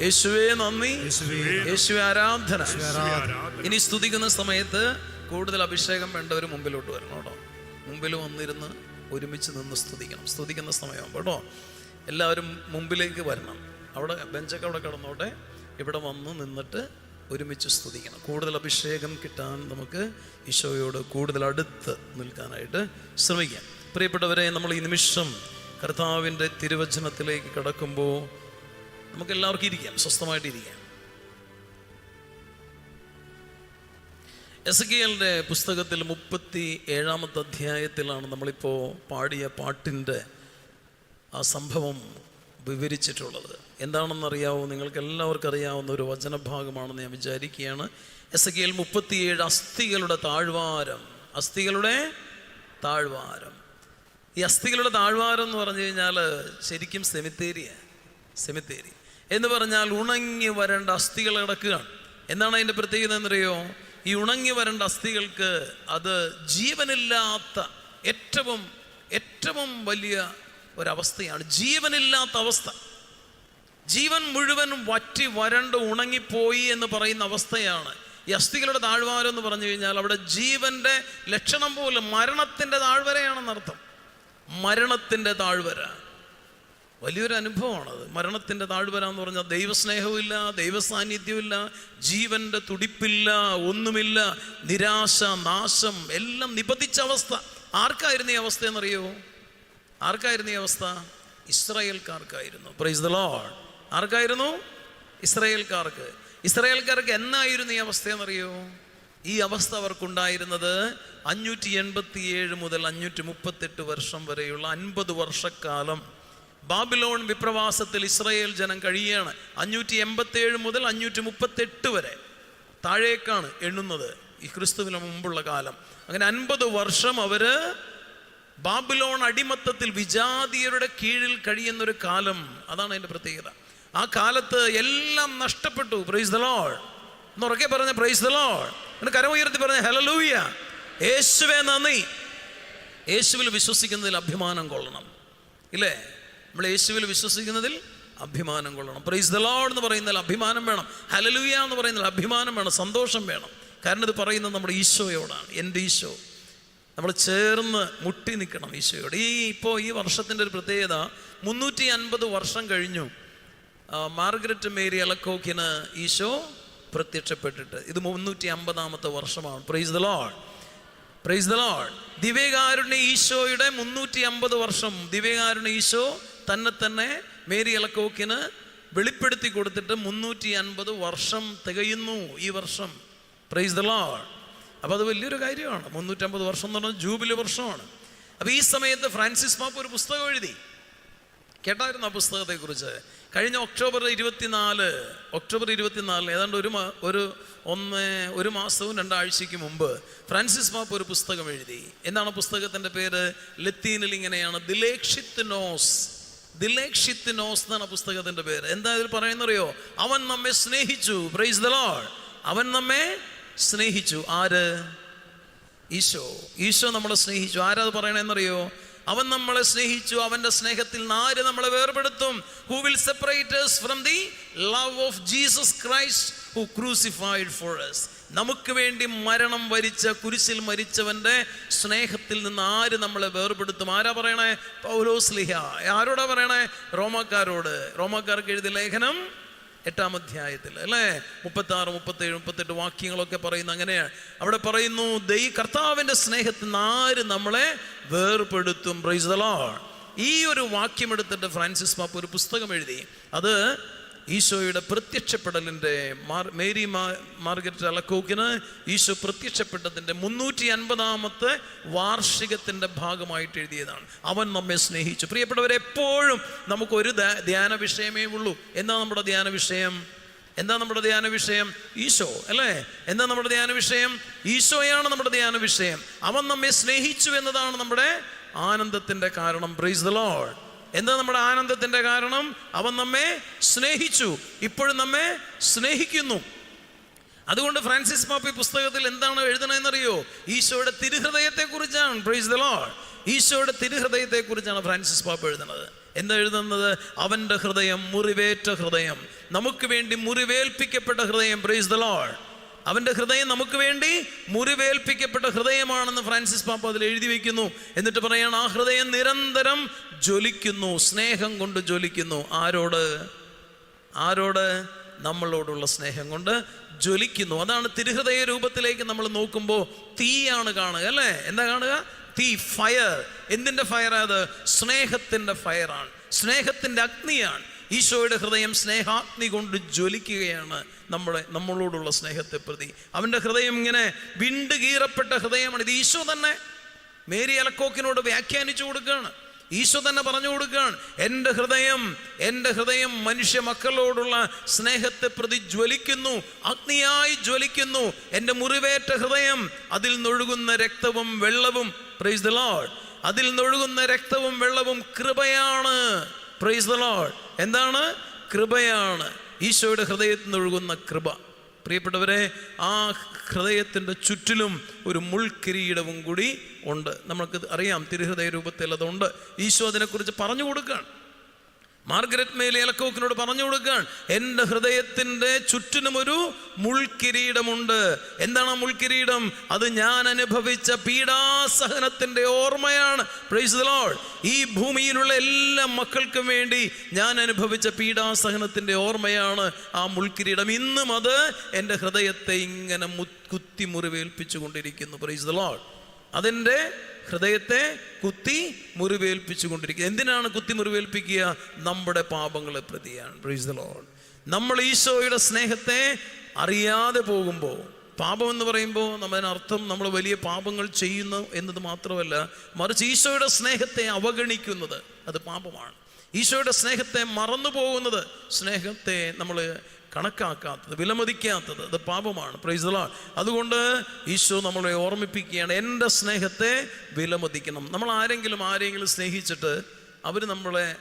യേശുവേ നന്ദി, യേശുവേ ആരാധന. ഇനി സ്തുതിക്കുന്ന സമയത്ത് കൂടുതൽ അഭിഷേകം വേണ്ടവർ മുമ്പിലോട്ട് വരണം കേട്ടോ. മുമ്പിൽ വന്നിരുന്ന് ഒരുമിച്ച് നിന്ന് സ്തുതിക്കണം. സ്തുതിക്കുന്ന സമയമാകുമ്പോൾ കേട്ടോ എല്ലാവരും മുമ്പിലേക്ക് വരണം. അവിടെ ബെഞ്ചൊക്കെ അവിടെ കിടന്നോട്ടെ, ഇവിടെ വന്ന് നിന്നിട്ട് ഒരുമിച്ച് സ്തുതിക്കണം. കൂടുതൽ അഭിഷേകം കിട്ടാൻ നമുക്ക് ഈശോയോട് കൂടുതൽ അടുത്ത് നിൽക്കാനായിട്ട് ശ്രമിക്കാം. പ്രിയപ്പെട്ടവരെ, നമ്മൾ ഈ നിമിഷം കർത്താവിൻ്റെ തിരുവചനത്തിലേക്ക് കടക്കുമ്പോൾ നമുക്ക് എല്ലാവർക്കും ഇരിക്കാം, സ്വസ്ഥമായിട്ടിരിക്കാം. എസെക്കിയേലിൻ്റെ പുസ്തകത്തിൽ 37-ാമത്തെ അധ്യായത്തിലാണ് നമ്മളിപ്പോൾ പാടിയ പാട്ടിൻ്റെ ആ സംഭവം വിവരിച്ചിട്ടുള്ളത്. എന്താണെന്നറിയാവോ? നിങ്ങൾക്ക് എല്ലാവർക്കും അറിയാവുന്ന ഒരു വചനഭാഗമാണെന്ന് ഞാൻ വിചാരിക്കുകയാണ്. എസെക്കിയേൽ 37 അസ്ഥികളുടെ താഴ്വാരം. അസ്ഥികളുടെ താഴ്വാരം. ഈ അസ്ഥികളുടെ താഴ്വാരം എന്ന് പറഞ്ഞു കഴിഞ്ഞാൽ ശരിക്കും സെമിത്തേരി എന്ന് പറഞ്ഞാൽ ഉണങ്ങി വരേണ്ട അസ്ഥികൾ കിടക്കുകയാണ്. എന്താണ് അതിൻ്റെ പ്രത്യേകത എന്നറിയോ? ഈ ഉണങ്ങി വരേണ്ട അസ്ഥികൾക്ക് അത് ജീവനില്ലാത്ത ഏറ്റവും വലിയ ഒരവസ്ഥയാണ്. ജീവനില്ലാത്ത അവസ്ഥ, ജീവൻ മുഴുവൻ വറ്റി വരണ്ട് ഉണങ്ങിപ്പോയി എന്ന് പറയുന്ന അവസ്ഥയാണ് ഈ അസ്ഥികളുടെ താഴ്വാരം എന്ന് പറഞ്ഞു കഴിഞ്ഞാൽ. അവിടെ ജീവന്റെ ലക്ഷണം പോലും, മരണത്തിൻ്റെ താഴ്വരയാണെന്നർത്ഥം. മരണത്തിൻ്റെ താഴ്വര വലിയൊരു അനുഭവമാണത്. മരണത്തിൻ്റെ താഴ്വര എന്ന് പറഞ്ഞാൽ ദൈവസ്നേഹമില്ല, ദൈവസാന്നിധ്യമില്ല, ജീവന്റെ തുടിപ്പില്ല, ഒന്നുമില്ല, നിരാശ, നാശം എല്ലാം നിബന്ധിച്ച അവസ്ഥ. ആർക്കായിരുന്നു ഈ അവസ്ഥ എന്നറിയോ? ആർക്കായിരുന്നു ഈ അവസ്ഥ? ഇസ്രായേൽക്കാർക്കായിരുന്നു. Praise the lord. ആർക്കായിരുന്നു? ഇസ്രായേൽക്കാർക്ക് എന്നായിരുന്നു ഈ അവസ്ഥ എന്നറിയോ? ഈ അവസ്ഥ അവർക്കുണ്ടായിരുന്നത് 587 മുതൽ 538 വർഷം വരെയുള്ള 50 വർഷക്കാലം ബാബിലോൺ വിപ്രവാസത്തിൽ ഇസ്രായേൽ ജനം കഴിയുകയാണ്. 587 മുതൽ 538 വരെ താഴേക്കാണ് എണ്ണുന്നത്, ഈ ക്രിസ്തുവിന് മുമ്പുള്ള കാലം. അങ്ങനെ 50 വർഷം അവര് ബാബിലോൺ അടിമത്തത്തിൽ വിജാതീയരുടെ കീഴിൽ കഴിയുന്നൊരു കാലം. അതാണ് അതിൻ്റെ പ്രത്യേകത. ആ കാലത്ത് എല്ലാം നഷ്ടപ്പെട്ടു. Price the Lord. എന്നുറക്കെ പറഞ്ഞ പ്രൈസ് ദ ലോർഡ്. എന്ന് കരമുയർത്തി പറഞ്ഞ ഹല്ലേലൂയ. യേശുവേ നന്ദി. യേശുവിൽ വിശ്വസിക്കുന്നതിൽ അഭിമാനം കൊള്ളണം, ഇല്ലേ? നമ്മൾ യേശുവിൽ വിശ്വസിക്കുന്നതിൽ അഭിമാനം കൊള്ളണം. പ്രൈസ് ദ ലോർഡ് എന്ന് പറയുന്നതിൽ അഭിമാനം വേണം. ഹല്ലേലൂയ എന്ന് പറയുന്നതിൽ അഭിമാനം വേണം, സന്തോഷം വേണം. കാരണം ഇത് പറയുന്നത് നമ്മുടെ ഈശോയോടാണ്. എൻ്റെ ഈശോ. നമ്മൾ ചേർന്ന് മുട്ടി നിൽക്കണം ഈശോയോട്. ഇപ്പോൾ ഈ വർഷത്തിൻ്റെ ഒരു പ്രത്യേകത, 350 വർഷം കഴിഞ്ഞു മാർഗരറ്റ് മേരി അലക്കോക്കിന് ഈശോ പ്രത്യക്ഷപ്പെട്ടിട്ട്. ഇത് 350-ാമത്തെ വർഷമാണ്. Price the Lord, price the Lord. ദിവ്യകാരുണ്യ ഈശോയുടെ 350 വർഷം. ദിവ്യകാരുണ്യ ഈശോ തന്നെ മേരി അലക്കോക്കിന് വെളിപ്പെടുത്തി കൊടുത്തിട്ട് 350 വർഷം തികയുന്നു ഈ വർഷം. Price the Lord. അപ്പോൾ അത് വലിയൊരു കാര്യമാണ്. 350 വർഷം എന്ന് പറഞ്ഞാൽ ജൂബിലി വർഷമാണ്. അപ്പോൾ ഈ സമയത്ത് ഫ്രാൻസിസ് പാപ്പ ഒരു പുസ്തകം എഴുതി. കേട്ടായിരുന്നു ആ പുസ്തകത്തെക്കുറിച്ച്? കഴിഞ്ഞ ഒക്ടോബർ 24 ഏതാണ്ട് ഒരു മാസവും 2 ആഴ്ചയ്ക്ക് മുമ്പ് ഫ്രാൻസിസ് പാപ്പ ഒരു പുസ്തകം എഴുതി. എന്താണ് പുസ്തകത്തിൻ്റെ പേര്? ലത്തീനിൽ ഇങ്ങനെയാണ്, ദിലേക്ഷിത്നോസ് എന്നാണ് പുസ്തകത്തിൻ്റെ പേര്. എന്താ ഇതിൽ പറയുന്നറിയോ? അവൻ നമ്മെ സ്നേഹിച്ചു. Price the Lord. അവൻ നമ്മെ സ്നേഹിച്ചു. ആര്? ഈശോ നമ്മളെ സ്നേഹിച്ചു. ആരാ അത് പറയണെന്നറിയോ? അവൻ നമ്മളെ സ്നേഹിച്ചു. അവന്റെ സ്നേഹത്തിൽ ആര് നമ്മളെ വേർപെടുത്തും? Who will separate us from the love of Jesus Christ who crucified for us? നമുക്ക് വേണ്ടി മരണം വരിച്ച, കുരിശിൽ മരിച്ചവന്റെ സ്നേഹത്തിൽ നിന്ന് ആര് നമ്മളെ വേർപെടുത്തും? ആരാ പറയണേ? പൗലോസ്ലീഹ. ആരോടാ പറയണേ? റോമാക്കാർക്ക് എഴുതിയ ലേഖനം 8-ാം അധ്യായത്തിൽ, അല്ലേ? 36, 37, 38 വാക്യങ്ങളൊക്കെ പറയുന്നു. അങ്ങനെയാണ് അവിടെ പറയുന്നു, കർത്താവിൻ്റെ സ്നേഹത്തിൽ നിന്ന് ആര് നമ്മളെ വേർപെടുത്തും? Price the Lord. ഈ ഒരു വാക്യം എടുത്തിട്ട് ഫ്രാൻസിസ് പാപ്പ ഒരു പുസ്തകം എഴുതി. അത് ഈശോയുടെ പ്രത്യക്ഷപ്പെടലിൻ്റെ, മേരി മാർഗരറ്റ് അലക്കോക്കിന് ഈശോ പ്രത്യക്ഷപ്പെട്ടതിൻ്റെ 350-ാമത്തെ വാർഷികത്തിൻ്റെ ഭാഗമായിട്ട് എഴുതിയതാണ്. അവൻ നമ്മെ സ്നേഹിച്ചു. പ്രിയപ്പെട്ടവരെ, എപ്പോഴും നമുക്കൊരു ധ്യാന വിഷയമേ ഉള്ളൂ. എന്താ നമ്മുടെ ധ്യാന വിഷയം? ഈശോ, അല്ലേ? എന്താ നമ്മുടെ ധ്യാന വിഷയം? ഈശോയാണ് നമ്മുടെ ധ്യാന വിഷയം. അവൻ നമ്മെ സ്നേഹിച്ചു എന്നതാണ് നമ്മുടെ ആനന്ദത്തിൻ്റെ കാരണം. Price the Lord. എന്താ നമ്മുടെ ആനന്ദത്തിൻ്റെ കാരണം? അവൻ നമ്മെ സ്നേഹിച്ചു, ഇപ്പോഴും നമ്മെ സ്നേഹിക്കുന്നു. അതുകൊണ്ട് ഫ്രാൻസിസ് പാപ്പ ഈ പുസ്തകത്തിൽ എന്താണ് എഴുതണമെന്നറിയോ? ഈശോയുടെ തിരുഹൃദയത്തെക്കുറിച്ചാണ്. Price the Lord. ഈശോയുടെ തിരുഹൃദയത്തെക്കുറിച്ചാണ് ഫ്രാൻസിസ് പാപ്പ എഴുതുന്നത്. എന്താ എഴുതുന്നത്? അവൻ്റെ ഹൃദയം മുറിവേറ്റ ഹൃദയം, നമുക്ക് വേണ്ടി മുറിവേൽപ്പിക്കപ്പെട്ട ഹൃദയം. Price the Lord. അവൻ്റെ ഹൃദയം നമുക്ക് വേണ്ടി മുറിവേൽപ്പിക്കപ്പെട്ട ഹൃദയമാണെന്ന് ഫ്രാൻസിസ് പാപ്പ അതിൽ എഴുതി വയ്ക്കുന്നു. എന്നിട്ട് പറയാണ്, ആ ഹൃദയം നിരന്തരം ജ്വലിക്കുന്നു, സ്നേഹം കൊണ്ട് ജ്വലിക്കുന്നു. ആരോട്? നമ്മളോടുള്ള സ്നേഹം കൊണ്ട് ജ്വലിക്കുന്നു. അതാണ് തിരുഹൃദയ രൂപത്തിലേക്ക് നമ്മൾ നോക്കുമ്പോൾ തീയാണ് കാണുക, അല്ലേ? എന്താ കാണുക? തീ, ഫയർ. എന്തിൻ്റെ ഫയർ? അത് സ്നേഹത്തിൻ്റെ ഫയറാണ്, സ്നേഹത്തിൻ്റെ അഗ്നിയാണ്. ഈശോയുടെ ഹൃദയം സ്നേഹാഗ്നി കൊണ്ട് ജ്വലിക്കുകയാണ് നമ്മളോടുള്ള സ്നേഹത്തെ പ്രതി. അവൻ്റെ ഹൃദയം ഇങ്ങനെ വിണ്ടുകീറപ്പെട്ട ഹൃദയമാണ്. ഇത് ഈശോ തന്നെ മേരി അലക്കോക്കിനോട് വ്യാഖ്യാനിച്ചു കൊടുക്കുകയാണ്. ഈശോ തന്നെ പറഞ്ഞു കൊടുക്കുകയാണ്, എൻ്റെ ഹൃദയം മനുഷ്യ മക്കളോടുള്ള സ്നേഹത്തെ പ്രതി ജ്വലിക്കുന്നു, അഗ്നിയായി ജ്വലിക്കുന്നു. എൻ്റെ മുറിവേറ്റ ഹൃദയം, അതിൽ നിന്നൊഴുകുന്ന രക്തവും വെള്ളവും, പ്രൈസ് ദി ലോർഡ്, അതിൽ നിന്നൊഴുകുന്ന രക്തവും വെള്ളവും കൃപയാണ്. Price the Lord. എന്താണ്? കൃപയാണ്. ഈശോയുടെ ഹൃദയത്തിൽ നിന്നൊഴുകുന്ന കൃപ. പ്രിയപ്പെട്ടവരെ, ആ ഹൃദയത്തിൻ്റെ ചുറ്റിലും ഒരു മുൾക്കിരീടവും കൂടി ഉണ്ട്. നമുക്ക് അറിയാം, തിരുഹൃദയ രൂപത്തിൽ അതുണ്ട്. ഈശോ അതിനെക്കുറിച്ച് പറഞ്ഞു കൊടുക്കുകയാണ്. മാർഗരറ്റ് മേരി അലക്കോക്കിനോട് പറഞ്ഞു കൊടുക്കുകയാണ്, എൻ്റെ ഹൃദയത്തിൻ്റെ ചുറ്റിനും ഒരു മുൾക്കിരീടമുണ്ട്. എന്താണ് ആ മുൾക്കിരീടം? അത് ഞാൻ അനുഭവിച്ച പീഡാസഹനത്തിൻ്റെ ഓർമ്മയാണ്. Price the Lord. ഈ ഭൂമിയിലുള്ള എല്ലാ മക്കൾക്കും വേണ്ടി ഞാൻ അനുഭവിച്ച പീഡാസഹനത്തിൻ്റെ ഓർമ്മയാണ് ആ മുൾക്കിരീടം. ഇന്നും അത് എൻ്റെ ഹൃദയത്തെ ഇങ്ങനെ കുത്തി മുറിവേൽപ്പിച്ചു കൊണ്ടിരിക്കുന്നു. Price the Lord. അതെൻ്റെ ഹൃദയത്തെ കുത്തി മുറിവേൽപ്പിച്ചു കൊണ്ടിരിക്കുക. എന്തിനാണ് കുത്തി മുറിവേൽപ്പിക്കുക? നമ്മുടെ പാപങ്ങളെ പ്രതിയാണ്. Price the lord. നമ്മൾ ഈശോയുടെ സ്നേഹത്തെ അറിയാതെ പോകുമ്പോൾ, പാപം എന്ന് പറയുമ്പോൾ അതിനർത്ഥം നമ്മൾ വലിയ പാപങ്ങൾ ചെയ്യുന്നു എന്നത് മാത്രമല്ല, മറിച്ച് ഈശോയുടെ സ്നേഹത്തെ അവഗണിക്കുന്നത് അത് പാപമാണ്. ഈശോയുടെ സ്നേഹത്തെ മറന്നു പോകുന്നത്, സ്നേഹത്തെ നമ്മൾ കണക്കാക്കാത്തത്, വിലമതിക്കാത്തത്, അത് പാപമാണ്. Price the Lord. അതുകൊണ്ട് ഈശോ നമ്മളെ ഓർമ്മിപ്പിക്കുകയാണ്, എൻ്റെ സ്നേഹത്തെ വിലമതിക്കണം. നമ്മൾ ആരെങ്കിലും സ്നേഹിച്ചിട്ട് അവർ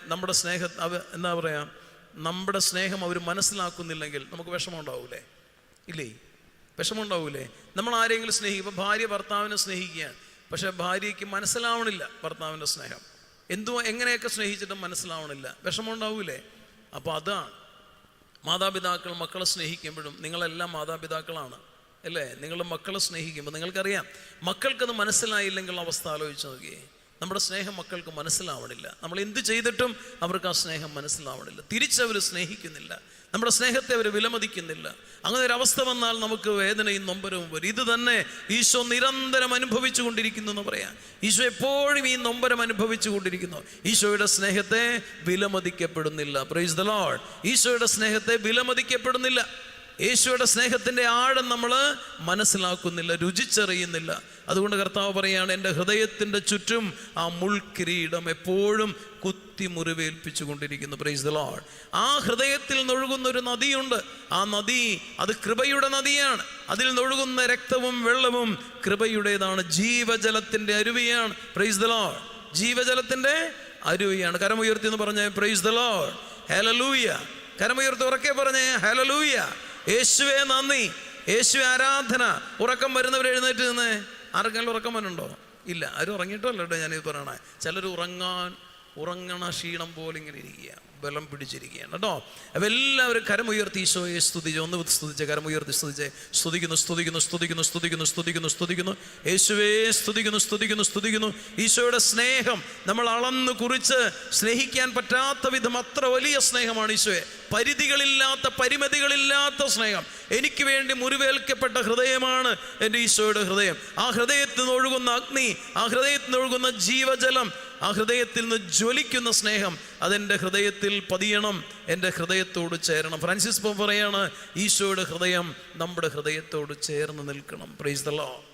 നമ്മുടെ സ്നേഹം അവർ മനസ്സിലാക്കുന്നില്ലെങ്കിൽ നമുക്ക് വിഷമമുണ്ടാവൂലേ? ഇല്ലേ? വിഷമമുണ്ടാവൂലേ? നമ്മൾ ആരെങ്കിലും സ്നേഹിക്കും. ഇപ്പോൾ ഭാര്യ ഭർത്താവിനെ സ്നേഹിക്കുകയാണ്, പക്ഷെ ഭാര്യയ്ക്ക് മനസ്സിലാവണില്ല ഭർത്താവിൻ്റെ സ്നേഹം. എങ്ങനെയൊക്കെ സ്നേഹിച്ചിട്ടും മനസ്സിലാവണില്ല, വിഷമമുണ്ടാവൂലേ? അപ്പോൾ അതാണ് മാതാപിതാക്കൾ മക്കളെ സ്നേഹിക്കുമ്പോഴും, നിങ്ങളെല്ലാം മാതാപിതാക്കളാണ് അല്ലേ? നിങ്ങൾ മക്കളെ സ്നേഹിക്കുമ്പോൾ നിങ്ങൾക്കറിയാം, മക്കൾക്കത് മനസ്സിലായില്ലെങ്കിൽ അവസ്ഥ ആലോചിച്ച് നോക്കിയേ. നമ്മുടെ സ്നേഹം മക്കൾക്ക് മനസ്സിലാവണില്ല. നമ്മൾ എന്ത് ചെയ്തിട്ടും അവർക്ക് ആ സ്നേഹം മനസ്സിലാവണില്ല. തിരിച്ചവർ സ്നേഹിക്കുന്നില്ല, നമ്മുടെ സ്നേഹത്തെ അവർ വിലമതിക്കുന്നില്ല. അങ്ങനെ ഒരു അവസ്ഥ വന്നാൽ നമുക്ക് വേദനയും നൊമ്പരവും വരും. ഇത് തന്നെ ഈശോ നിരന്തരം അനുഭവിച്ചു കൊണ്ടിരിക്കുന്നു എന്ന് പറയാം. ഈശോ എപ്പോഴും ഈ നൊമ്പരം അനുഭവിച്ചു കൊണ്ടിരിക്കുന്നു. ഈശോയുടെ സ്നേഹത്തെ വിലമതിക്കപ്പെടുന്നില്ല. Price the Lord. ഈശോയുടെ സ്നേഹത്തെ വിലമതിക്കപ്പെടുന്നില്ല. യേശുവിടെ സ്നേഹത്തിൻ്റെ ആഴം നമ്മൾ മനസ്സിലാക്കുന്നില്ല, രുചിച്ചറിയുന്നില്ല. അതുകൊണ്ട് കർത്താവ് പറയാണ്, എൻ്റെ ഹൃദയത്തിൻ്റെ ചുറ്റും ആ മുൾക്കിരീടം എപ്പോഴും കുത്തി മുറിവേൽപ്പിച്ചു കൊണ്ടിരിക്കുന്നു. Price the Lord. ആ ഹൃദയത്തിൽ നിന്നൊഴുകുന്ന ഒരു നദിയുണ്ട്. ആ നദി അത് കൃപയുടെ നദിയാണ്. അതിൽ നിന്നൊഴുകുന്ന രക്തവും വെള്ളവും കൃപയുടേതാണ്. ജീവജലത്തിൻ്റെ അരുവിയാണ്. Praise the lord. ജീവജലത്തിൻ്റെ അരുവിയാണ്. കരമുയർത്തി എന്ന് പറഞ്ഞേ പ്രൈസ് ദി ലോർഡ്, ഹല്ലേലൂയ. കരമുയർത്തി ഉറക്കെ പറഞ്ഞേ ഹല്ലേലൂയ. യേശുവേ നന്ദി, യേശുവേ ആരാധന. ഉറക്കം വരുന്നവർ എഴുന്നേറ്റ് നിന്ന്. ആർക്കെങ്കിലും ഉറക്കം വരുന്നുണ്ടോ? ഇല്ല, ആരും ഉറങ്ങിയിട്ടല്ലോ കേട്ടോ ഞാനിത് പറയണേ. ചിലർ ഉറങ്ങണ ക്ഷീണം പോലെ ഇങ്ങനെ ഇരിക്കുക, ബലം പിടിച്ചിരിക്കുകയാണ് കേട്ടോ. അപ്പം എല്ലാവരും കരമുയർത്തി ഈശോയെ സ്തുതിച്ച്, ഒന്ന് സ്തുതിച്ച്, കരമുയർത്തി സ്തുതിച്ച്, സ്തുതിക്കുന്നു സ്തുതിക്കുന്നു സ്തുതിക്കുന്നു സ്തുതിക്കുന്നു സ്തുതിക്കുന്നു സ്തുതിക്കുന്നു യേശുവേ സ്തുതിക്കുന്നു സ്തുതിക്കുന്നു സ്തുതിക്കുന്നു. ഈശോയുടെ സ്നേഹം നമ്മൾ അളന്ന് കുറിച്ച് സ്നേഹിക്കാൻ പറ്റാത്ത വിധം അത്ര വലിയ സ്നേഹമാണ് ഈശോയെ. പരിധികളില്ലാത്ത, പരിമിതികളില്ലാത്ത സ്നേഹം. എനിക്ക് വേണ്ടി മുറിവേൽക്കപ്പെട്ട ഹൃദയമാണ് എൻ്റെ ഈശോയുടെ ഹൃദയം. ആ ഹൃദയത്തിൽ നിന്ന് ഒഴുകുന്ന അഗ്നി, ആ ഹൃദയത്തിൽ നിന്ന് ഒഴുകുന്ന ജീവജലം, ആ ഹൃദയത്തിൽ നിന്ന് ജ്വലിക്കുന്ന സ്നേഹം അതെൻ്റെ ഹൃദയത്തിൽ പതിയണം, എൻ്റെ ഹൃദയത്തോട് ചേരണം. ഫ്രാൻസിസ് പോപ്പ് പറയാണ്, ഈശോയുടെ ഹൃദയം നമ്മുടെ ഹൃദയത്തോട് ചേർന്ന് നിൽക്കണം. Price the Lord.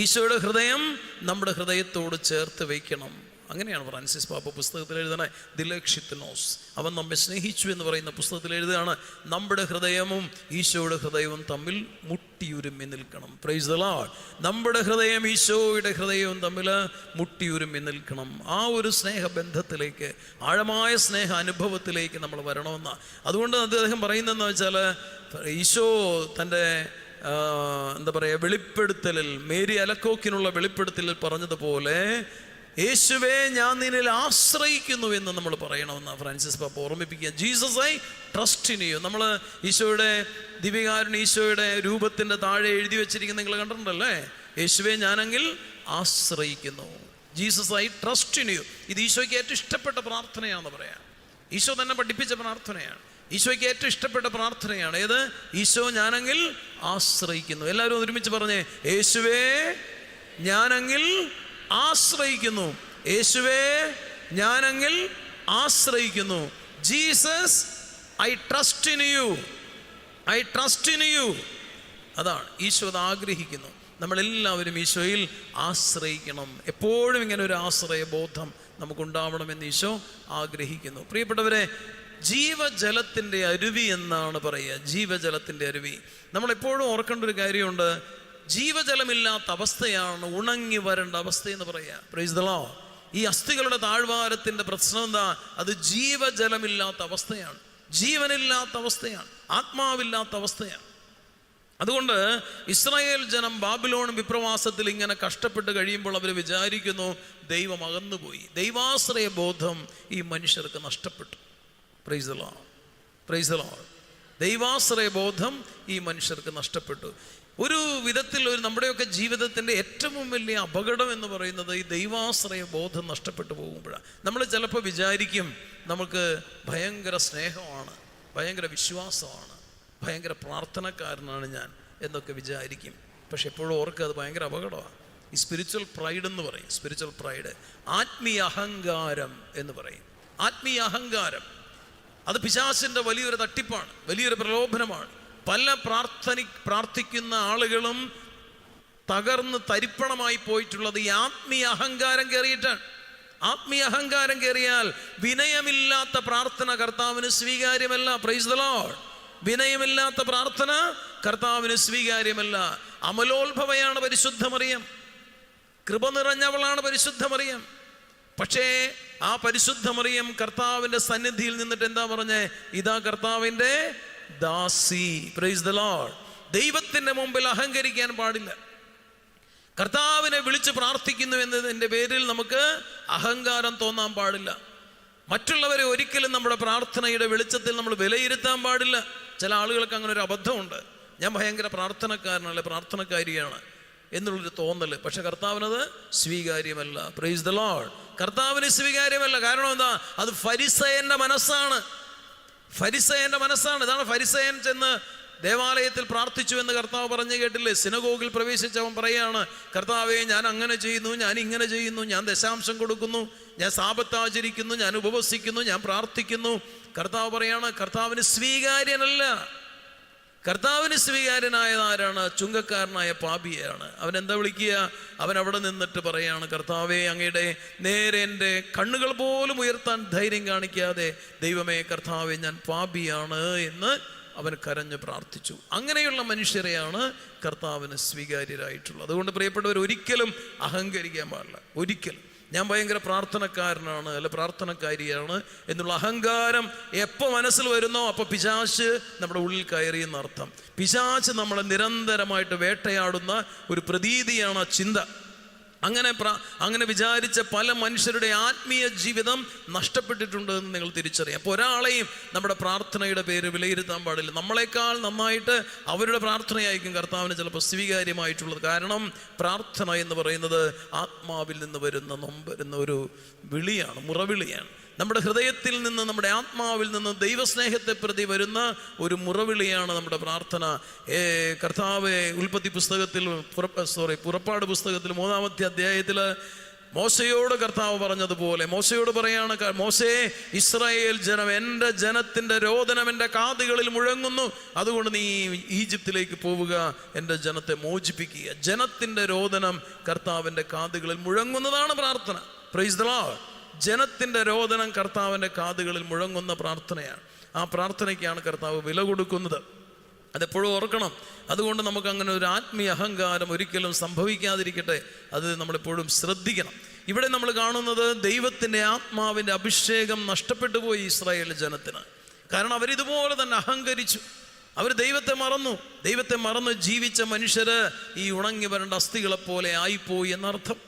ഈശോയുടെ ഹൃദയം നമ്മുടെ ഹൃദയത്തോട് ചേർത്ത് വയ്ക്കണം. അങ്ങനെയാണ് ഫ്രാൻസിസ് പാപ്പ പുസ്തകത്തിൽ എഴുതണേ. ദിലക്ഷിത്നോസ്, അവൻ നമ്മെ സ്നേഹിച്ചു എന്ന് പറയുന്ന പുസ്തകത്തിൽ എഴുതുകയാണ്, നമ്മുടെ ഹൃദയവും ഈശോയുടെ ഹൃദയവും തമ്മിൽ മുട്ടിയുരുമ്മി നിൽക്കണം. Price the Lord. നമ്മുടെ ഹൃദയം ഈശോയുടെ ഹൃദയവും തമ്മിൽ മുട്ടിയുരുമ്മി നിൽക്കണം. ആ ഒരു സ്നേഹബന്ധത്തിലേക്ക്, ആഴമായ സ്നേഹ അനുഭവത്തിലേക്ക് നമ്മൾ വരണമെന്നാണ്. അതുകൊണ്ട് അദ്ദേഹം പറയുന്നതെന്ന് വെച്ചാൽ, ഈശോ തൻ്റെ എന്താ പറയുക, വെളിപ്പെടുത്തലിൽ, മേരി അലക്കോക്കിനുള്ള വെളിപ്പെടുത്തലിൽ പറഞ്ഞതുപോലെ, യേശുവേ ഞാൻ നിന്നിൽ ആശ്രയിക്കുന്നു എന്ന് നമ്മൾ പറയണമെന്ന് ഫ്രാൻസിസ് പാപ്പ ഓർമ്മിപ്പിക്കുക. Jesus I trust in you. നമ്മൾ ഈശോയുടെ ദിവ്യകാരുണ്യ ഈശോയുടെ രൂപത്തിൻ്റെ താഴെ എഴുതി വെച്ചിരിക്കുന്ന നിങ്ങൾ കണ്ടിട്ടുണ്ടല്ലേ, യേശുവേ ഞാനെങ്കിൽ ആശ്രയിക്കുന്നു. Jesus I trust in you. ഇത് ഈശോയ്ക്ക് ഏറ്റവും ഇഷ്ടപ്പെട്ട പ്രാർത്ഥനയാണെന്ന് പറയാം. ഈശോ തന്നെ പഠിപ്പിച്ച പ്രാർത്ഥനയാണ്. ഈശോയ്ക്ക് ഏറ്റവും ഇഷ്ടപ്പെട്ട പ്രാർത്ഥനയാണ് ഏത്? ഈശോ ഞാനെങ്കിൽ ആശ്രയിക്കുന്നു. എല്ലാവരും ഒരുമിച്ച് പറഞ്ഞേ, യേശുവേ ഞാനെങ്കിൽ ആശ്രയിക്കുന്നു. യേശുവേ ഞാനെങ്കിൽ ആശ്രയിക്കുന്നു. Jesus I trust in you. I trust in you. അതാണ് ഈശോ അത് ആഗ്രഹിക്കുന്നു. നമ്മളെല്ലാവരും ഈശോയിൽ ആശ്രയിക്കണം. എപ്പോഴും ഇങ്ങനെ ഒരു ആശ്രയ ബോധം നമുക്കുണ്ടാവണമെന്ന് ഈശോ ആഗ്രഹിക്കുന്നു. പ്രിയപ്പെട്ടവരെ, ജീവജലത്തിൻ്റെ അരുവി എന്നാണ് പറയുക. ജീവജലത്തിൻ്റെ അരുവി. നമ്മളെപ്പോഴും ഓർക്കേണ്ട ഒരു കാര്യമുണ്ട്, ജീവജലമില്ലാത്ത അവസ്ഥയാണ് ഉണങ്ങി വരേണ്ട അവസ്ഥയെന്ന് പറയുക. Price the Lord. ഈ അസ്ഥികളുടെ താഴ്വാരത്തിൻ്റെ പ്രശ്നം എന്താ? അത് ജീവജലമില്ലാത്ത അവസ്ഥയാണ്, ജീവനില്ലാത്ത അവസ്ഥയാണ്, ആത്മാവില്ലാത്ത അവസ്ഥയാണ്. അതുകൊണ്ട് ഇസ്രായേൽ ജനം ബാബിലോൺ വിപ്രവാസത്തിൽ ഇങ്ങനെ കഷ്ടപ്പെട്ട് കഴിയുമ്പോൾ അവർ വിചാരിക്കുന്നു ദൈവം അകന്നുപോയി. ദൈവാശ്രയ ബോധം ഈ മനുഷ്യർക്ക് നഷ്ടപ്പെട്ടു. Praise the lord, praise the lord. ദൈവാശ്രയ ബോധം ഈ മനുഷ്യർക്ക് നഷ്ടപ്പെട്ടു. ഒരു വിധത്തിൽ നമ്മുടെയൊക്കെ ജീവിതത്തിൻ്റെ ഏറ്റവും വലിയ അപകടം എന്ന് പറയുന്നത് ഈ ദൈവാശ്രയ ബോധം നഷ്ടപ്പെട്ടു പോകുമ്പോഴാണ്. നമ്മൾ ചിലപ്പോൾ വിചാരിക്കും നമുക്ക് ഭയങ്കര സ്നേഹമാണ്, ഭയങ്കര വിശ്വാസമാണ്, ഭയങ്കര പ്രാർത്ഥനക്കാരനാണ് ഞാൻ എന്നൊക്കെ വിചാരിക്കും. പക്ഷെ എപ്പോഴും ഓർക്കുക, അത് ഭയങ്കര അപകടമാണ്. ഈ സ്പിരിച്വൽ പ്രൈഡ് എന്ന് പറയും. സ്പിരിച്വൽ പ്രൈഡ്, ആത്മീയ അഹങ്കാരം എന്ന് പറയും. ആത്മീയ അഹങ്കാരം അത് പിശാചിൻ്റെ വലിയൊരു തട്ടിപ്പാണ്, വലിയൊരു പ്രലോഭനമാണ്. പല പ്രാർത്ഥിക്കുന്ന ആളുകളും തകർന്ന് തരിപ്പണമായി പോയിട്ടുള്ളത് ഈ ആത്മീയ അഹങ്കാരം കയറിയിട്ടാണ്. ആത്മീയ അഹങ്കാരം കയറിയാൽ വിനയമില്ലാത്ത പ്രാർത്ഥന കർത്താവിന് സ്വീകാര്യമല്ല. Praise the Lord. വിനയമില്ലാത്ത പ്രാർത്ഥന കർത്താവിന് സ്വീകാര്യമല്ല. അമലോത്ഭവയാണ് പരിശുദ്ധ മറിയം, കൃപ നിറഞ്ഞവളാണ് പരിശുദ്ധ മറിയം. പക്ഷേ ആ പരിശുദ്ധ മറിയം കർത്താവിൻ്റെ സന്നിധിയിൽ നിന്നിട്ട് എന്താ പറഞ്ഞേ? ഇതാ കർത്താവിൻ്റെ ദാസി. Price the Lord. ദൈവത്തിൻ്റെ മുമ്പിൽ അഹങ്കരിക്കാൻ പാടില്ല. കർത്താവിനെ വിളിച്ച് പ്രാർത്ഥിക്കുന്നു എന്നതിൻ്റെ പേരിൽ നമുക്ക് അഹങ്കാരം തോന്നാൻ പാടില്ല. മറ്റുള്ളവരെ ഒരിക്കലും നമ്മുടെ പ്രാർത്ഥനയുടെ വെളിച്ചത്തിൽ നമ്മൾ വിലയിരുത്താൻ പാടില്ല. ചില ആളുകൾക്ക് അങ്ങനെ ഒരു അബദ്ധമുണ്ട്, ഞാൻ ഭയങ്കര പ്രാർത്ഥനക്കാരനല്ല, പ്രാർത്ഥനക്കാരിയാണ് എന്നുള്ളൊരു തോന്നൽ. പക്ഷെ കർത്താവിനത് സ്വീകാര്യമല്ല. Praise the lord. കർത്താവിന് സ്വീകാര്യമല്ല. കാരണം എന്താ? അത് ഫരിസയന്റെ മനസ്സാണ്. ഫരിസയന്റെ മനസ്സാണ്. ഇതാണ് ഫരിസയൻ ചെന്ന് ദേവാലയത്തിൽ പ്രാർത്ഥിച്ചു എന്ന് കർത്താവ് പറഞ്ഞു കേട്ടില്ലേ? സിനഗോഗിൽ പ്രവേശിച്ചവൻ പറയാണ്, കർത്താവേ ഞാൻ അങ്ങനെ ചെയ്യുന്നു, ഞാൻ ഇങ്ങനെ ചെയ്യുന്നു, ഞാൻ ദശാംശം കൊടുക്കുന്നു, ഞാൻ സാബത്ത് ആചരിക്കുന്നു, ഞാൻ ഉപവസിക്കുന്നു, ഞാൻ പ്രാർത്ഥിക്കുന്നു. കർത്താവ് പറയാണ് കർത്താവിന് സ്വീകാര്യനല്ല. കർത്താവിന് സ്വീകാര്യനായത് ആരാണ്? ചുങ്കക്കാരനായ പാപിയാണ്. അവൻ എന്താ വിളിക്കുക? അവൻ അവിടെ നിന്നിട്ട് പറയാണ്, കർത്താവേ അങ്ങയുടെ നേരെ എൻ്റെ കണ്ണുകൾ പോലും ഉയർത്താൻ ധൈര്യം കാണിക്കാതെ, ദൈവമേ കർത്താവേ ഞാൻ പാപിയാണ് എന്ന് അവൻ കരഞ്ഞ് പ്രാർത്ഥിച്ചു. അങ്ങനെയുള്ള മനുഷ്യരെയാണ് കർത്താവിന് സ്വീകാര്യരായിട്ടുള്ളത്. അതുകൊണ്ട് പ്രിയപ്പെട്ടവർ, ഒരിക്കലും അഹങ്കരിക്കാൻ പാടില്ല. ഒരിക്കലും ഞാൻ ഭയങ്കര പ്രാർത്ഥനക്കാരനാണ് അല്ല പ്രാർത്ഥനക്കാരിയാണ് എന്നുള്ള അഹങ്കാരം എപ്പോൾ മനസ്സിൽ വരുന്നോ അപ്പോൾ പിശാച് നമ്മുടെ ഉള്ളിൽ കയറിയെന്ന് അർത്ഥം. പിശാച് നമ്മളെ നിരന്തരമായിട്ട് വേട്ടയാടുന്ന ഒരു പ്രതീതിയാണ് ആ ചിന്ത. അങ്ങനെ വിചാരിച്ച പല മനുഷ്യരുടെ ആത്മീയ ജീവിതം നഷ്ടപ്പെട്ടിട്ടുണ്ട് എന്ന് നിങ്ങൾ തിരിച്ചറിയാം. അപ്പോൾ ഒരാളെയും നമ്മുടെ പ്രാർത്ഥനയുടെ പേര് വിലയിരുത്താൻ പാടില്ല. നമ്മളെക്കാൾ നന്നായിട്ട് അവരുടെ പ്രാർത്ഥനയായിരിക്കും കർത്താവിന് ചിലപ്പോൾ സ്വീകാര്യമായിട്ടുള്ളത്. കാരണം പ്രാർത്ഥന എന്ന് പറയുന്നത് ആത്മാവിൽ നിന്ന് വരുന്ന ഒരു വിളിയാണ്, മുറവിളിയാണ്. നമ്മുടെ ഹൃദയത്തിൽ നിന്ന്, നമ്മുടെ ആത്മാവിൽ നിന്ന് ദൈവസ്നേഹത്തെ പ്രതി വരുന്ന ഒരു മുറവിളിയാണ് നമ്മുടെ പ്രാർത്ഥന. കർത്താവ് പുറപ്പാട് പുസ്തകത്തിൽ 3-ാമത്തെ അധ്യായത്തിൽ മോശയോട് കർത്താവ് പറഞ്ഞതുപോലെ മോശയോട് പറയാണ്, മോശേ ഇസ്രായേൽ ജനം, എൻ്റെ ജനത്തിൻ്റെ രോദനം എൻ്റെ കാതുകളിൽ മുഴങ്ങുന്നു, അതുകൊണ്ട് നീ ഈജിപ്തിലേക്ക് പോവുക, എൻ്റെ ജനത്തെ മോചിപ്പിക്കുക. ജനത്തിൻ്റെ രോദനം കർത്താവിൻ്റെ കാതുകളിൽ മുഴങ്ങുന്നതാണ് പ്രാർത്ഥന. Price the Lord. ജനത്തിൻ്റെ രോദനം കർത്താവിൻ്റെ കാതുകളിൽ മുഴങ്ങുന്ന പ്രാർത്ഥനയാണ്. ആ പ്രാർത്ഥനയ്ക്കാണ് കർത്താവ് വില കൊടുക്കുന്നത്. അതെപ്പോഴും ഓർക്കണം. അതുകൊണ്ട് നമുക്ക് അങ്ങനെ ഒരു ആത്മീയ അഹങ്കാരം ഒരിക്കലും സംഭവിക്കാതിരിക്കട്ടെ. അത് നമ്മളെപ്പോഴും ശ്രദ്ധിക്കണം. ഇവിടെ നമ്മൾ കാണുന്നത് ദൈവത്തിൻ്റെ ആത്മാവിൻ്റെ അഭിഷേകം നഷ്ടപ്പെട്ടു പോയി ഇസ്രായേൽ ജനത്തിന്. കാരണം അവരിതുപോലെ തന്നെ അഹങ്കരിച്ചു. അവർ ദൈവത്തെ മറന്നു ജീവിച്ച മനുഷ്യര് ഈ ഉണങ്ങി വരേണ്ട അസ്ഥികളെപ്പോലെ ആയിപ്പോയി എന്നർത്ഥം.